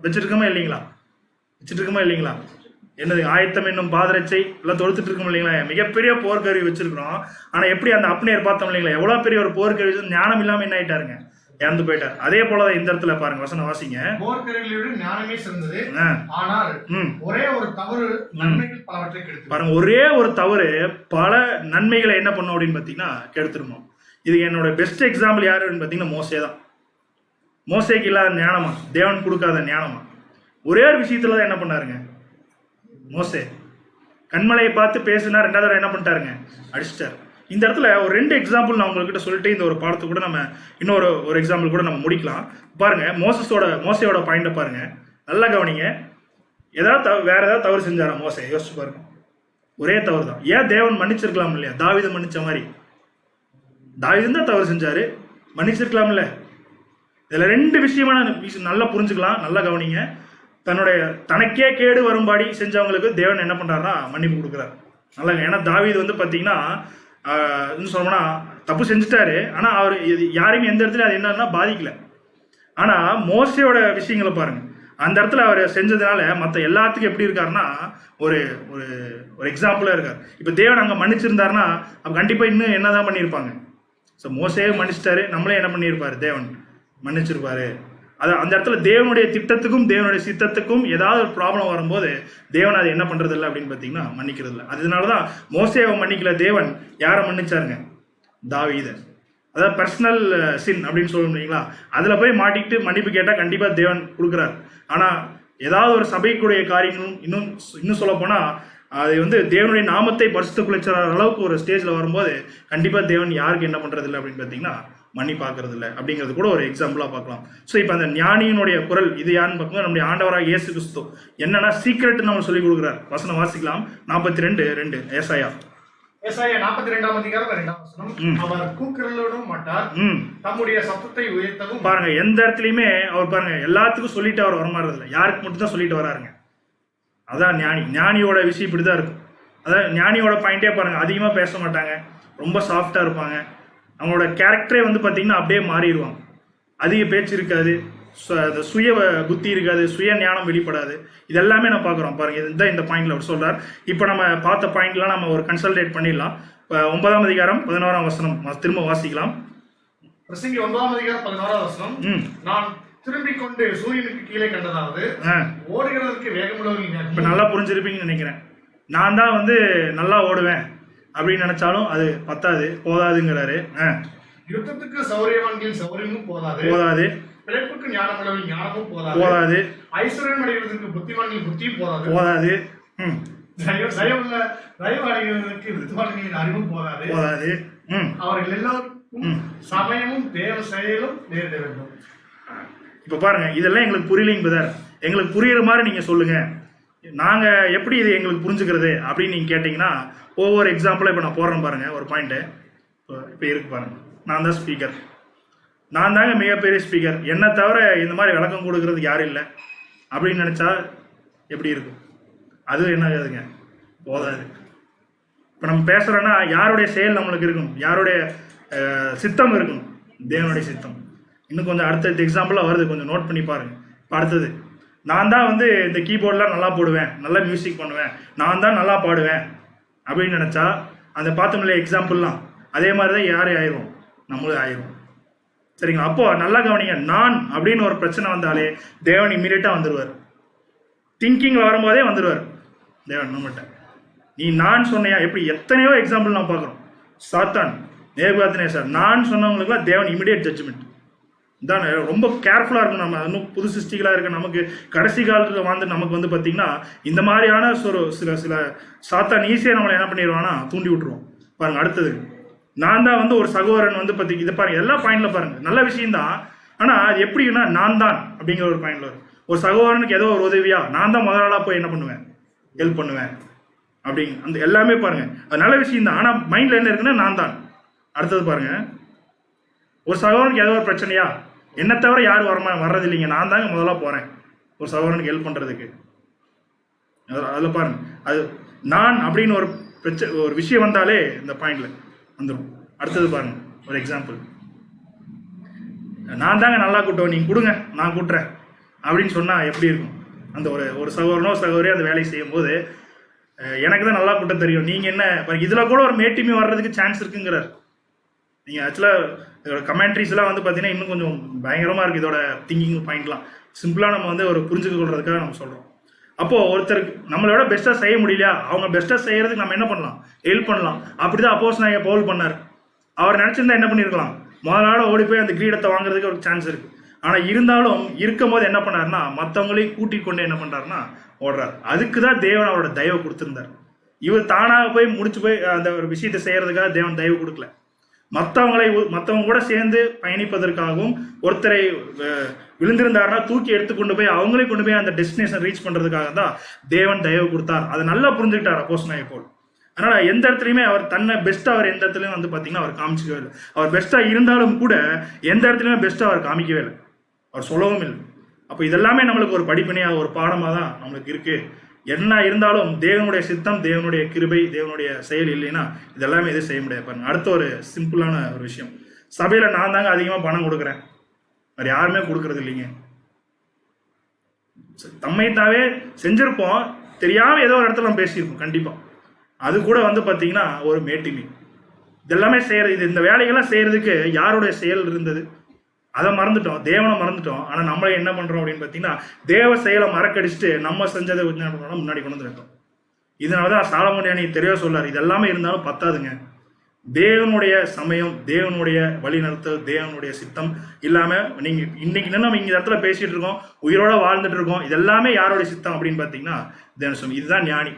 வச்சிருக்கோமா இல்லைங்களா? என்னது ஆயத்தம் என்னும் பாதரட்சை எல்லாம் தொடுத்துட்டு இருக்கோம் இல்லைங்களா? மிகப்பெரிய போர்க்கருவி வச்சிருக்கிறோம். ஆனா எப்படி அந்த அப்னேயர் பார்த்தோம் இல்லைங்களா? எவ்வளவு பெரிய ஒரு போர்க்கருவி, ஞானம் இல்லாம என்ன ஆயிட்டாருங்க, இறந்து போயிட்டார். அதே போலதான் இந்த இடத்துல பாருங்க, வசனம் வாசிங்க. போர்க்கருவியோட ஞானமே சிறந்தது, ஆனால் ஒரே ஒரு தவறு நன்மைகள் பலவற்றை கெடுத்து. பாருங்க, ஒரே ஒரு தவறு பல நன்மைகளை என்ன பண்ணும் அப்படின்னு பாத்தீங்கன்னா கெடுத்துருமோ. இது என்னோட பெஸ்ட் எக்ஸாம்பிள் யாரு அப்படின்னு பாத்தீங்கன்னா மோசே தான். மோசேக்கு இல்லாத ஞானமா, தேவன் கொடுக்காத ஞானமா, ஒரே ஒரு விஷயத்துலதான் என்ன பண்ணாருங்க மோசே. கண்மலையை பார்த்து பேசினா, ரெண்டாவது என்ன பண்ணிட்டாருங்க, அடிச்சிட்டாரு. இந்த இடத்துல ஒரு 2 எக்ஸாம்பிள் நான் உங்ககிட்ட சொல்லிட்டு இந்த ஒரு பாடத்தை கூட நம்ம இன்னொரு எக்ஸாம்பிள் கூட நம்ம முடிக்கலாம். பாருங்க, மோசையோட பாயிண்ட பாருங்க, நல்லா கவனிங்க. வேற ஏதாவது தவறு செஞ்சாரா மோசே? யோசிச்சு பாருங்க. ஒரே தவறு தான். ஏன் தேவன் மன்னிச்சிருக்கலாம் இல்லையா? தாவீதை மன்னிச்ச மாதிரி தாவீது தான் தவறு செஞ்சாரு, மன்னிச்சிருக்கலாம் இல்ல? இதுல 2 விஷயமான நல்லா புரிஞ்சுக்கலாம். நல்லா கவனிங்க. தனக்கே கேடு வரும்படி செஞ்சவங்களுக்கு தேவன் என்ன பண்றாருன்னா மன்னிப்பு கொடுக்குறாரு. நல்லா, ஏன்னா தாவீது வந்து பாத்தீங்கன்னா சொல்லணும்னா தப்பு செஞ்சுட்டாரு. ஆனா அவர் யாரையும் எந்த இடத்துல அது என்னன்னா பாதிக்கல. ஆனா மோசையோட விஷயங்களை பாருங்க, அந்த இடத்துல அவர் செஞ்சதுனால மற்ற எல்லாத்துக்கும் எப்படி இருக்காருன்னா ஒரு ஒரு எக்ஸாம்பிளா இருக்காரு. இப்ப தேவன் அங்க மன்னிச்சிருந்தாருன்னா அப்ப கண்டிப்பா இன்னும் என்னதான் பண்ணியிருப்பாங்க. ஸோ மோசையே மன்னிச்சிட்டாரு, நம்மளே என்ன பண்ணியிருப்பாரு, தேவன் மன்னிச்சிருப்பாரு. அது அந்த இடத்துல தேவனுடைய திட்டத்துக்கும் தேவனுடைய சித்தத்துக்கும் ஏதாவது ஒரு ப்ராப்ளம் வரும்போது தேவன் அதை என்ன பண்றது இல்லை அப்படின்னு பார்த்தீங்கன்னா மன்னிக்கிறது இல்லை. அதனாலதான் மோசேவை மன்னிக்கல, தேவன் யாரை மன்னிச்சாருங்க, தாவீதை. அதாவது பர்சனல் சின் அப்படின்னு சொல்ல முடியுங்களா? அதுல போய் மாட்டிக்கிட்டு மன்னிப்பு கேட்டா கண்டிப்பா தேவன் கொடுக்குறாரு. ஆனா ஏதாவது ஒரு சபைக்குடைய காரியங்களும் இன்னும் சொல்ல போனா அது வந்து தேவனுடைய நாமத்தை பரிசுத்த குலைச்சற அளவுக்கு ஒரு ஸ்டேஜ்ல வரும்போது கண்டிப்பா தேவன் யாருக்கு என்ன பண்றது இல்லை அப்படின்னு பார்த்தீங்கன்னா மன்னி பார்க்கறது இல்லை அப்படிங்கிறது கூட ஒரு எக்ஸாம்பிளா பார்க்கலாம். ஸோ இப்போ அந்த ஞானியினுடைய குரல் இது யாருன்னு பார்க்கும்போது நம்முடைய ஆண்டவராக இயேசு கிறிஸ்து என்னன்னா சீக்ரெட் நம்ம சொல்லி கொடுக்குறாரு. வசனம் வாசிக்கலாம். 42:2 ஏசாயா 42ஆம் அதிகாரம் 2ஆம் வசனம். அவர் கூக்குரலோடும் மாட்டார், தம்முடைய சத்தத்தை உயர்த்தவும். பாருங்க, எந்த இடத்துலயுமே அவர் பாருங்க எல்லாத்துக்கும் சொல்லிட்டு அவர் வரமாறது இல்லை, யாருக்கு மட்டும் தான் சொல்லிட்டு வராருங்க. அதான் ஞானியோட விஷயம் இப்படிதான் இருக்கும். அதாவது ஞானியோட பாயிண்டே பாருங்க, அதிகமா பேச மாட்டாங்க, ரொம்ப சாஃப்டா இருப்பாங்க. அவங்களோட கேரக்டரே வந்து பார்த்தீங்கன்னா அப்படியே மாறிடுவாங்க. அதிக பேச்சு இருக்காது, சுய புத்தி இருக்காது, சுய ஞானம் வெளிப்படாது. இது எல்லாமே நம்ம பார்க்குறோம். பாருங்க, இதுதான் இந்த பாயிண்ட்ல அவர் சொல்றார். இப்போ நம்ம பார்த்த பாயிண்ட்லாம் நம்ம ஒரு கன்சல்டேட் பண்ணிடலாம். 9ஆம் அதிகாரம் 11ஆம் வசனம் திரும்ப வாசிக்கலாம். பிரசங்கி 9ஆம் அதிகாரம் 11ஆம் வசனம். நான் திரும்பிக் கொண்டு சூரியனுக்கு கீழே கண்டதாவது ஓடுகிறதற்கு வேகமுள்ளவர்கள். இப்போ நல்லா புரிஞ்சிருப்பீங்கன்னு நினைக்கிறேன். நான் தான் வந்து நல்லா ஓடுவேன் அப்படின்னு நினைச்சாலும் அது போதாதுங்கிறாரு. யுத்தத்துக்கு சௌரியவான்களின் சௌரியமும் போதாது, பிழைப்புக்கு ஞானமுள்ளவர்கள் ஞானமும் போதாது, ஐஸ்வர்யம் அடைவதற்கு புத்திமான்களின் புத்தியும் போதாது, தயவு அடைவதற்கு வித்துவான்களின் அறிவும் போதாது, அவர்கள் எல்லோருக்கும் சமயமும் தேவ செயலும் நேரிட வேண்டும். இப்ப பாருங்க, இதெல்லாம் எங்களுக்கு புரியலைங்க பிரதர், எங்களுக்கு புரியுற மாதிரி நீங்க சொல்லுங்க, நாங்க எப்படி இது எங்களுக்கு புரிஞ்சுக்கிறது அப்படின்னு நீங்க கேட்டீங்கன்னா ஒவ்வொரு எக்ஸாம்பிளா இப்ப நான் போடுறேன் பாருங்க. ஒரு பாயிண்ட் இப்ப இருக்கு பாருங்க. நான் தான் ஸ்பீக்கர், நான் தாங்க மிகப்பெரிய ஸ்பீக்கர், என்னை தவிர இந்த மாதிரி விளக்கம் கொடுக்கறதுக்கு யாரும் இல்லை அப்படின்னு நினைச்சா எப்படி இருக்கும்? அது என்ன ஆகுதுங்க, போதாது. இப்ப நம்ம பேசுறோம்னா யாருடைய செயல் நம்மளுக்கு இருக்கணும், யாருடைய சித்தம் இருக்கணும், தேவனுடைய சித்தம். இன்னும் கொஞ்சம் அடுத்த எக்ஸாம்பிளா வருது, கொஞ்சம் நோட் பண்ணி பாருங்க. இப்போ அடுத்தது, நான் தான் வந்து இந்த கீபோர்ட்லாம் நல்லா போடுவேன், நல்லா மியூசிக் பண்ணுவேன், நான் தான் நல்லா பாடுவேன் அப்படின்னு நினைச்சா அந்த பார்த்தோம்ல எக்ஸாம்பிள்லாம் அதே மாதிரி தான் யாரும் ஆயிரும், நம்மளும் ஆயிரும். சரிங்களா? அப்போ நல்லா கவனிங்க, நான் அப்படின்னு ஒரு பிரச்சனை வந்தாலே தேவன் இம்மீடியட்டா வந்துடுவார். திங்கிங்ல வரும்போதே வந்துடுவார் தேவன் நம்மகிட்ட. நீ நான் சொன்னையா, எப்படி எத்தனையோ எக்ஸாம்பிள் நான் பார்க்குறோம். சாத்தான், நேபுகாத்நேசர், நான் சொன்னவங்களுக்குலாம் தேவன் இமிடியேட் ஜட்ஜ்மெண்ட் தான். ரொம்ப கேர்ஃபுல்லாக இருக்கும். நம்ம இன்னும் புது சிருஷ்டிகளாக இருக்க நமக்கு கடைசி காலத்தில் வந்து நமக்கு வந்து பார்த்தீங்கன்னா இந்த மாதிரியான சில சாத்தான் ஈஸியாக நம்மளை என்ன பண்ணிடுவான்னா தூண்டி விட்டுருவோம். பாருங்க அடுத்தது நான் தான் வந்து ஒரு சகோதரன் வந்து பற்றி இதை பாருங்க, எல்லா பாயிண்ட்ல பாருங்க நல்ல விஷயம்தான். ஆனால் அது எப்படின்னா நான் தான் அப்படிங்கிற ஒரு பாயிண்ட்ல வரும். ஒரு சகோதரனுக்கு ஏதோ ஒரு உதவியா நான் தான் முதலாளா போய் என்ன பண்ணுவேன், ஹெல்ப் பண்ணுவேன் அப்படிங்க. அந்த எல்லாமே பாருங்க அது நல்ல விஷயம் தான். ஆனால் மைண்ட்ல என்ன இருக்குன்னா நான் தான். அடுத்தது பாருங்க, ஒரு சகோதரனுக்கு ஏதோ ஒரு பிரச்சனையா என்ன தவிர யாரும் வர்றது இல்லைங்க, நான் தாங்க முதல்ல போறேன் ஒரு சகோதரனுக்கு ஹெல்ப் பண்றதுக்கு. அதில் பாருங்க அது நான் அப்படின்னு ஒரு விஷயம் வந்தாலே இந்த பாயிண்ட்ல வந்துடும். அடுத்தது பாருங்க ஒரு எக்ஸாம்பிள், நான் தாங்க நல்லா கூட்டுவேன் நீங்க கொடுங்க நான் கூட்டுறேன் அப்படின்னு சொன்னா எப்படி இருக்கும்? அந்த ஒரு சகோதரனோ சகோதரியோ அந்த வேலையை செய்யும் போது எனக்கு தான் நல்லா கூட்ட தெரியும், நீங்க என்ன இதுல கூட ஒரு மேட்டிமை வர்றதுக்கு சான்ஸ் இருக்குங்கிறார். நீங்க ஆக்சுவலா இதோட கமெண்ட்ரிஸ் எல்லாம் வந்து பாத்தீங்கன்னா இன்னும் கொஞ்சம் பயங்கரமா இருக்கு. இதோட திங்கிங் பாயிண்ட்லாம் சிம்பிளா நம்ம வந்து ஒரு புரிஞ்சுக்க கொள்றதுக்காக நம்ம சொல்றோம். அப்போ ஒருத்தருக்கு நம்மளோட பெஸ்டா செய்ய முடியலையா, அவங்க பெஸ்டா செய்யறதுக்கு நம்ம என்ன பண்ணலாம், ஹெல்ப் பண்ணலாம். அப்படிதான் அப்போஸ்தலனாகிய பவுல் பண்ணார். அவர் நினைச்சிருந்தா என்ன பண்ணிருக்கலாம், முதலாள ஓடி போய் அந்த கிரீடத்தை வாங்குறதுக்கு ஒரு சான்ஸ் இருக்கு. ஆனா இருந்தாலும் இருக்கும் போது என்ன பண்ணாருன்னா மற்றவங்களையும் கூட்டிக் கொண்டு என்ன பண்றாருன்னா ஓடுறாரு. அதுக்குதான் தேவன் அவரோட தயவு கொடுத்திருந்தார். இவர் தானாக போய் முடிச்சு போய் அந்த ஒரு விஷயத்தை செய்யறதுக்காக தேவன் தயவு கொடுக்கல. மற்றவங்க கூட சேர்ந்து பயணிப்பதற்காகவும் ஒருத்தரை விழுந்திருந்தாருன்னா தூக்கி எடுத்துக்கொண்டு போய் அவங்களே கொண்டு போய் அந்த டெஸ்டினேஷன் ரீச் பண்றதுக்காக தான் தேவன் தயவு கொடுத்தார். அதை நல்லா புரிஞ்சுக்கிட்டார் அப்போஸ்தலனாகிய பவுல். அதனால எந்த இடத்துலையுமே அவர் தன்னை பெஸ்ட்டா அவர் எந்த இடத்துலையும் வந்து பாத்தீங்கன்னா அவர் காமிச்சிக்கவே இல்லை. அவர் பெஸ்ட்டா இருந்தாலும் கூட எந்த இடத்துலையுமே பெஸ்ட்டா அவர் காமிக்கவே இல்லை, அவர் சொல்லவும் இல்லை. அப்போ இதெல்லாமே நம்மளுக்கு ஒரு படிப்பினையா ஒரு பாடமா தான் நம்மளுக்கு இருக்கு. என்ன இருந்தாலும் தேவனுடைய சித்தம், தேவனுடைய கிருபை, தேவனுடைய செயல் இல்லைன்னா இதெல்லாமே எதுவும் செய்ய முடியாது. பாருங்க அடுத்த ஒரு சிம்பிளான ஒரு விஷயம், சபையில நான் தாங்க அதிகமா பணம் கொடுக்குறேன், வேற யாருமே கொடுக்கறது இல்லைங்க. தம்மைத்தாவே செஞ்சிருப்போம், தெரியாம ஏதோ ஒரு இடத்துல நம்ம பேசியிருப்போம் கண்டிப்பா. அது கூட வந்து பாத்தீங்கன்னா ஒரு மேட்டிமை. இதெல்லாமே செய்யறது, இந்த வேலைகள்லாம் செய்யறதுக்கு யாருடைய செயல் இருந்தது, அதை மறந்துட்டோம், தேவனை மறந்துட்டோம். ஆனா நம்மளே என்ன பண்றோம் அப்படின்னு பாத்தீங்கன்னா தேவ செயலை மறக்கடிச்சுட்டு நம்ம செஞ்சதை என்ன பண்றோம் முன்னாடி கொண்டு வந்துருக்கோம். இதனாலதான் சாலமோன் ஞானி தெளிவா சொல்லாரு, இதெல்லாமே இருந்தாலும் பத்தாதுங்க. தேவனுடைய சமயம், தேவனுடைய வழிநடத்தல், தேவனுடைய சித்தம் இல்லாம நீங்க இன்னைக்கு நம்ம இங்க இடத்துல பேசிட்டு இருக்கோம், உயிரோட வாழ்ந்துட்டு இருக்கோம், இதெல்லாமே யாருடைய சித்தம் அப்படின்னு பாத்தீங்கன்னா தேவன் சுவாமி. இதுதான் ஞானி.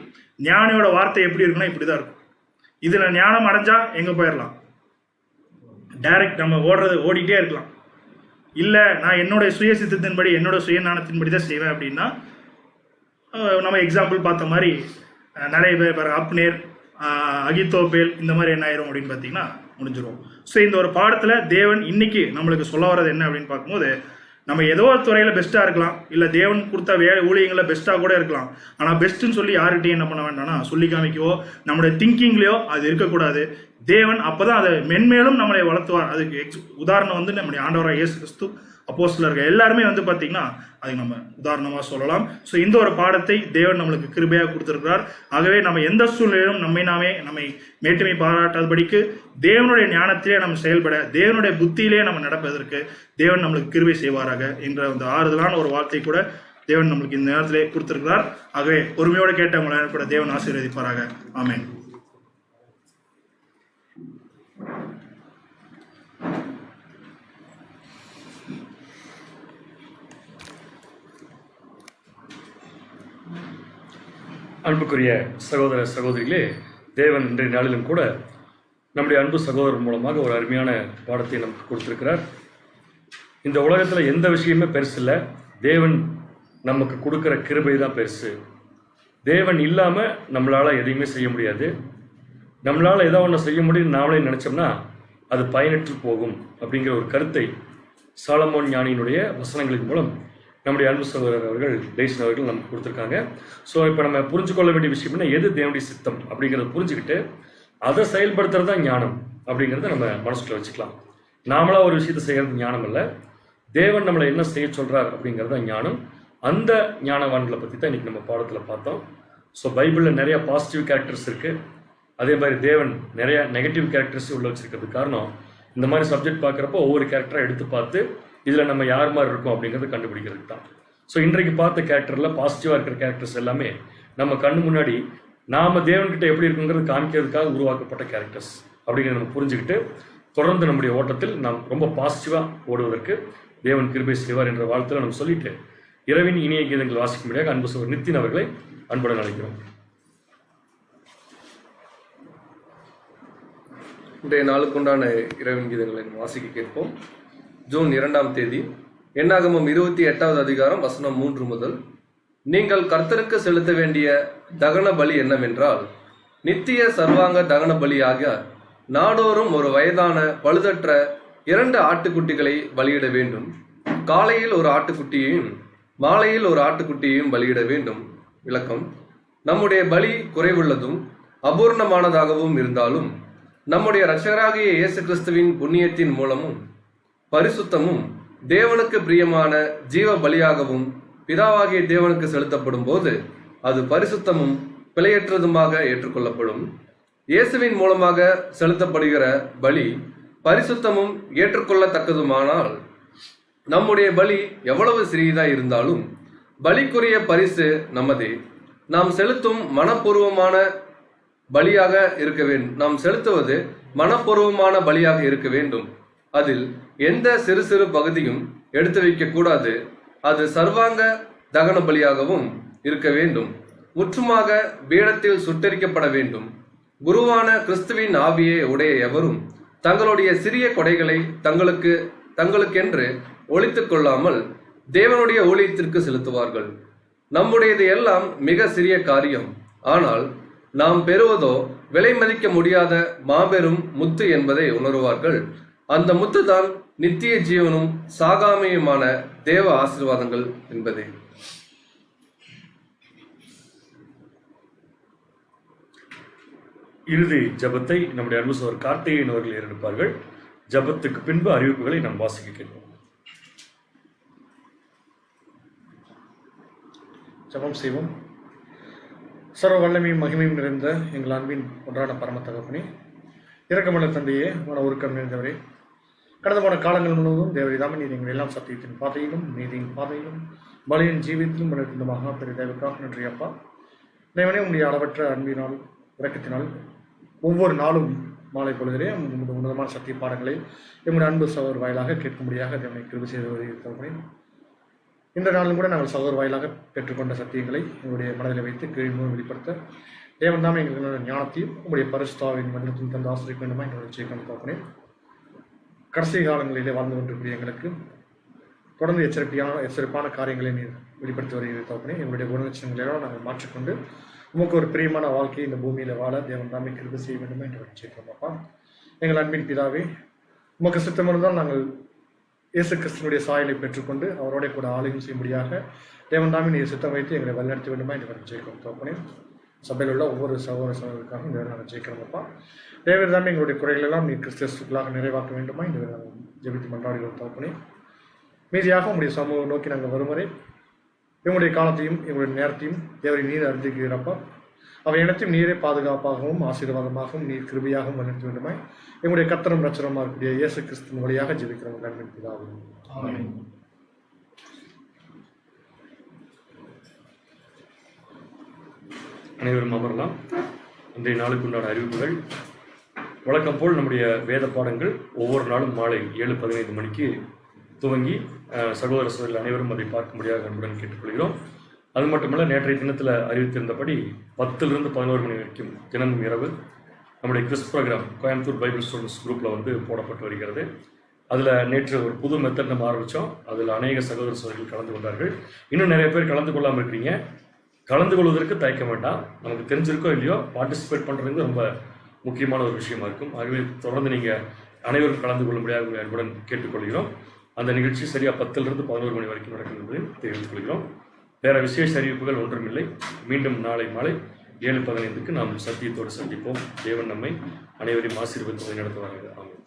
ஞானியோட வார்த்தை எப்படி இருக்குன்னா இப்படிதான் இருக்கும். இதுல ஞானம் அடைஞ்சா எங்க போயிடலாம், டைரக்ட் நம்ம ஓடிட்டே இருக்கலாம். இல்ல நான் என்னுடைய சுய சித்தத்தின்படி என்னோட சுய ஞானத்தின்படி தான் செய்வேன் அப்படின்னா நம்ம எக்ஸாம்பிள் பார்த்த மாதிரி நிறைய பேர் அப்னேர், அகித்தோப்பேல் இந்த மாதிரி என்ன ஆயிரும் அப்படின்னு பார்த்தீங்கன்னா முடிஞ்சிடும். ஸோ இந்த ஒரு பாடத்துல தேவன் இன்னைக்கு நம்மளுக்கு சொல்ல வர்றது என்ன அப்படின்னு பார்க்கும்போது, நம்ம ஏதோ ஒரு துறையில பெஸ்ட்டாக இருக்கலாம், இல்லை தேவன் கொடுத்த ஊழியங்களில் பெஸ்ட்டாக கூட இருக்கலாம். ஆனால் பெஸ்ட்டுன்னு சொல்லி யார்கிட்டையும் என்ன பண்ண வேண்டாம்னா சொல்லி காமிக்கவோ நம்மளுடைய திங்கிங்லேயோ அது இருக்கக்கூடாது. தேவன் அப்போதான் அதை மென்மேலும் நம்மளை வளர்த்துவார். அதுக்கு உதாரணம் வந்து நம்முடைய ஆண்டவராக இயேசு கிறிஸ்து, அப்போஸ்தலர்கள் எல்லாருமே வந்து பார்த்தீங்கன்னா அதுக்கு நம்ம உதாரணமாக சொல்லலாம். ஸோ இந்த ஒரு பாடத்தை தேவன் நம்மளுக்கு கிருபையாக கொடுத்துருக்கிறார். ஆகவே நம்ம எந்த சூழ்நிலையிலும் நம்மை மேட்டுமை பாராட்டாதபடிக்கு தேவனுடைய ஞானத்திலே நம்ம செயல்பட, தேவனுடைய புத்தியிலே நம்ம நடப்பதற்கு தேவன் நம்மளுக்கு கிருபை செய்வாராக என்ற அந்த ஆறுதலான ஒரு வார்த்தை கூட தேவன் நம்மளுக்கு இந்த நேரத்திலே கொடுத்திருக்கிறார். ஆகவே பொறுமையோடு கேட்டவங்களை கூட தேவன் ஆசீர்வதிப்பாராக. ஆமென். அன்புக்குரிய சகோதர சகோதரிகளே, தேவன் இன்றைய நாளிலும் கூட நம்முடைய அன்பு சகோதரர் மூலமாக ஒரு அருமையான பாடத்தை நமக்கு கொடுத்திருக்கிறார். இந்த உலகத்தில் எந்த விஷயமே பெருசு இல்லை, தேவன் நமக்கு கொடுக்குற கிருபை தான் பெருசு. தேவன் இல்லாமல் நம்மளால் எதையுமே செய்ய முடியாது. நம்மளால் ஏதோ ஒன்று செய்ய முடியும்னு நாமளே நினச்சோம்னா அது பயனற்று போகும் அப்படிங்கிற ஒரு கருத்தை சாலமோன் ஞானியினுடைய வசனங்களின் மூலம் நம்முடைய அன்பு சகோதரர் அவர்கள் டெய்சன் அவர்கள் நமக்கு கொடுத்துருக்காங்க. ஸோ இப்போ நம்ம புரிஞ்சு கொள்ள வேண்டிய விஷயம்னா எது தேவனுடைய சித்தம் அப்படிங்கிறத புரிஞ்சுக்கிட்டு அதை செயல்படுத்துறது தான் ஞானம் அப்படிங்கிறத நம்ம மனசுக்குள்ள வச்சுக்கலாம். நாமளா ஒரு விஷயத்தை செய்கிறது ஞானம் இல்லை, தேவன் நம்மளை என்ன செய்ய சொல்கிறார் அப்படிங்கிறது தான் ஞானம். அந்த ஞானவான்களை பற்றி தான் இன்றைக்கி நம்ம பாடத்தில் பார்த்தோம். ஸோ பைபிளில் நிறைய பாசிட்டிவ் கேரக்டர்ஸ் இருக்குது, அதே மாதிரி தேவன் நிறைய நெகட்டிவ் கேரக்டர்ஸ் உள்ள வச்சுருக்கிறது காரணம் இந்த மாதிரி சப்ஜெக்ட் பார்க்குறப்போ ஒவ்வொரு கேரக்டரை எடுத்து பார்த்து இதில் நம்ம யார் மாதிரி இருக்கோம் அப்படிங்கிறத கண்டுபிடிக்கிறதுக்கு தான். ஸோ இன்றைக்கு பார்த்த கேரக்டரில் பாசிட்டிவாக இருக்கிற கேரக்டர்ஸ் எல்லாமே நம்ம கண்ணு முன்னாடி நாம் தேவன்கிட்ட எப்படி இருக்குங்கிறது காமிக்கிறதுக்காக உருவாக்கப்பட்ட கேரக்டர்ஸ் அப்படிங்கிறத நம்ம புரிஞ்சுக்கிட்டு தொடர்ந்து நம்முடைய ஓட்டத்தில் நாம் ரொம்ப பாசிட்டிவாக ஓடுவதற்கு தேவன் கிருபை செய்வார் என்ற வாழ்த்துல நம்ம சொல்லிட்டு இரவின் இனிய கீதங்கள் வாசிக்கும்படியாக அன்பு சகோதரர் நித்தின் அவர்களை அன்புடன் அழைக்கிறோம். இன்றைய நாளுக்குண்டான இறைவன் கீதங்களை வாசிக்க கேட்போம். ஜூன் 2ஆம் தேதி என்னாகமம் 28வது அதிகாரம் வசனம் 3 முதல். நீங்கள் கர்த்தருக்கு செலுத்த வேண்டிய தகன பலி என்னவென்றால், நித்திய சர்வாங்க தகன பலியாக நாடோறும் ஒரு வயதான பழுதற்ற 2 ஆட்டுக்குட்டிகளை பலியிட வேண்டும். காலையில் ஒரு ஆட்டுக்குட்டியையும் மாலையில் ஒரு ஆட்டுக்குட்டியையும் பலியிட வேண்டும். விளக்கம்: நம்முடைய பலி குறைவுள்ளதும் அபூர்ணமானதாகவும் இருந்தாலும் நம்முடைய இரட்சகராகிய இயேசு கிறிஸ்துவின் புண்ணியத்தின் மூலமும் பரிசுத்தமும் தேவனுக்கு பிரியமான ஜீவ பலியாகவும் பிதாவாகிய தேவனுக்கு செலுத்தப்படும் போது அது பரிசுத்தமும் பிழையற்றதுமாக ஏற்றுக்கொள்ளப்படும். இயேசுவின் மூலமாக செலுத்தப்படுகிற பலி பரிசுத்தமும் ஏற்றுக்கொள்ளத்தக்கதுமானால் நம்முடைய பலி எவ்வளவு சிறியதாய் இருந்தாலும் பலிக்குரிய பரிசு நமதே. நாம் செலுத்தும் மனப்பூர்வமான பலியாக இருக்க வேண்டும். நாம் செலுத்துவது மனப்பூர்வமான பலியாக இருக்க வேண்டும். அதில் எந்த சிறு சிறு பகுதியும் எடுத்து வைக்க கூடாது. அது சர்வாங்க தகன பலியாகவும் இருக்க வேண்டும். முற்றுமாக பீடத்தில் சுட்டரிக்கப்பட வேண்டும். குருவான கிறிஸ்துவின் ஆவியை உடைய எவரும் தங்களுடைய சிறிய கொடைகளை தங்களுக்கென்று ஒழித்துக் கொள்ளாமல் தேவனுடைய ஊழியத்திற்கு செலுத்துவார்கள். நம்முடையது எல்லாம் மிக சிறிய காரியம், ஆனால் நாம் பெறுவதோ விலை மதிக்க முடியாத மாபெரும் முத்து என்பதை உணர்வார்கள். அந்த முத்து தான் நித்திய ஜீவனும் சாகாமையுமான தேவ ஆசீர்வாதங்கள் என்பதே. இறுதி ஜபத்தை நம்முடைய அன்பு சகோதரர் கார்த்திகேயன் அவர்கள் ஏறெடுப்பார்கள். ஜபத்துக்கு பின்பு அறிவிப்புகளை நாம் வாசிக்க கேட்போம். ஜபம் செய்வோம். சர்வ வல்லமையும் மகிமையும் நிறைந்த எங்கள் அன்பின் ஒன்றான பரம தகப்பனே, இரக்கமுள்ள தந்தையே, மன உருக்கம் நிறைந்தவரே, கடந்த போன காலங்கள் முழுவதும் தேவரிதாமே நீர் எங்கள் எல்லாம் சத்தியத்தின் பாதையிலும் நீதியின் பாதையிலும் பலியின் ஜீவியத்திலும் இந்த மகா பெரிய தேவக்காக நன்றி அப்பா. தேவனே, உங்களுடைய அளவற்ற அன்பினால் இரக்கத்தினால் ஒவ்வொரு நாளும் மாலை பொழுதிலே உன்னதமான சத்திய பாடங்களை எங்களுடைய அன்பு சகோதரர் வாயிலாக கேட்கும்படியாக தேவனை கிருபை செய்து வருகிறேன். இந்த நாளும் கூட நாங்கள் சகோதரர் வாயிலாக பெற்றுக்கொண்ட சத்தியங்களை எங்களுடைய மனதில் வைத்து கீழ்மூலம் வெளிப்படுத்த தேவன் தாமே எங்களுக்கு ஞானத்தையும் உங்களுடைய பரிசுத்தாவின் மண்டலத்தையும் தந்து ஆசிரியக்க வேண்டுமா எங்களுடைய ஜெயிக்கணும் தோப்பனேன். கடைசி காலங்களிலே வாழ்ந்து கொண்டிருக்கிற எங்களுக்கு தொடர்ந்து எச்சரிப்பான காரியங்களை நீர் வெளிப்படுத்தி வருகிற தோப்பனே. எங்களுடைய குணலட்சணங்களெல்லாம் நாங்கள் மாற்றிக்கொண்டு உமக்கு ஒரு பிரியமான வாழ்க்கையை இந்த பூமியில் வாழ தேவன் தாமே கிருபை செய்ய வேண்டுமா என்று ஜெயிக்கிறோம் அப்பா. எங்கள் அன்பின் பிதாவே, உமக்கு சித்தமிருந்தால் நாங்கள் இயேசு கிறிஸ்துவனுடைய சாயலை பெற்றுக்கொண்டு அவரோட கூட ஆலயம் செய்யும்படியாக தேவன் தாமே நீர் சித்தம் வைத்து எங்களை வழிநடத்த வேண்டுமா என்று ஜெயிக்கிறோம் தோப்பனே. சபையில் உள்ள ஒவ்வொரு சகோதரர்களுக்காக இந்த நாங்கள் ஜெயிக்கிறோம் அப்பா. தேவர் தாமே எங்களுடைய குறைகளெல்லாம் நீர் கிறிஸ்துக்களாக நிறைவாக்க வேண்டுமா இந்த நாங்கள் ஜெபித்து மன்றாடுகிறோம் தோப்பனே. மீதியாக உங்களுடைய சமூகம் நோக்கி நாங்கள் வரும் வரை எங்களுடைய காலத்தையும் எங்களுடைய நேரத்தையும் தேவரை நீர் அறிந்திருக்கிறப்பா. அவை அனைத்தையும் நீரே பாதுகாப்பாகவும் ஆசீர்வாதமாகவும் நீர் கிருபையாகவும் வழிநடத்த வேண்டுமாய் எங்களுடைய கர்த்தரும் ரட்சகருமாக இருக்கக்கூடிய இயேசு கிறிஸ்துவின் வழியாக ஜெபிக்கிறோம் நன்றின் பிதாவே. ஆமென். அனைவரும் அமரலாம். இன்றைய நாளுக்கு உண்டான அறிவிப்புகள் வழக்கம் போல் நம்முடைய வேத பாடங்கள் ஒவ்வொரு நாளும் மாலை 7:15 மணிக்கு துவங்கி சகோதர சகோதரர்கள் அனைவரும் அதை பார்க்கும்படியாக அன்புடன் கேட்டுக்கொள்கிறோம். அது மட்டுமல்ல, நேற்றைய தினத்தில் அறிவித்திருந்தபடி 10லிருந்து 11 மணி வரைக்கும் தினமும் இரவு நம்முடைய கிறிஸ் ப்ரோக்ராம் கோயம்புத்தூர் பைபிள் ஸ்டூடெண்ட்ஸ் குரூப்பில் போடப்பட்டு வருகிறது. அதில் நேற்று ஒரு புது மெத்தட் நம்ம ஆரம்பித்தோம். அதில் அநேக சகோதர சகோதரிகள் கலந்து கொண்டார்கள். இன்னும் நிறைய பேர் கலந்து கொள்ளாமல் இருக்கிறீங்க. கலந்து கொள்வதற்கு தயக்க வேண்டாம். நமக்கு தெரிஞ்சிருக்கோ இல்லையோ, பார்ட்டிசிபேட் பண்ணுறது ரொம்ப முக்கியமான ஒரு விஷயமா இருக்கும். ஆகவே தொடர்ந்து நீங்கள் அனைவரும் கலந்து கொள்ளும்படியாக உங்களை அன்புடன் கேட்டுக்கொள்கிறோம். அந்த நிகழ்ச்சி சரியாக 10லிருந்து 11 மணி வரைக்கும் நடக்கும் என்பதை தெரிவித்துக் கொள்கிறோம். வேறு விசேஷ அறிவிப்புகள் ஒன்றுமில்லை. மீண்டும் நாளை மாலை 7:15க்கு நாம் சத்தியத்தோடு சந்திப்போம். தேவன் நம்மை அனைவரையும் ஆசீர்வதித்து நடத்துவார்கள். ஆமென்.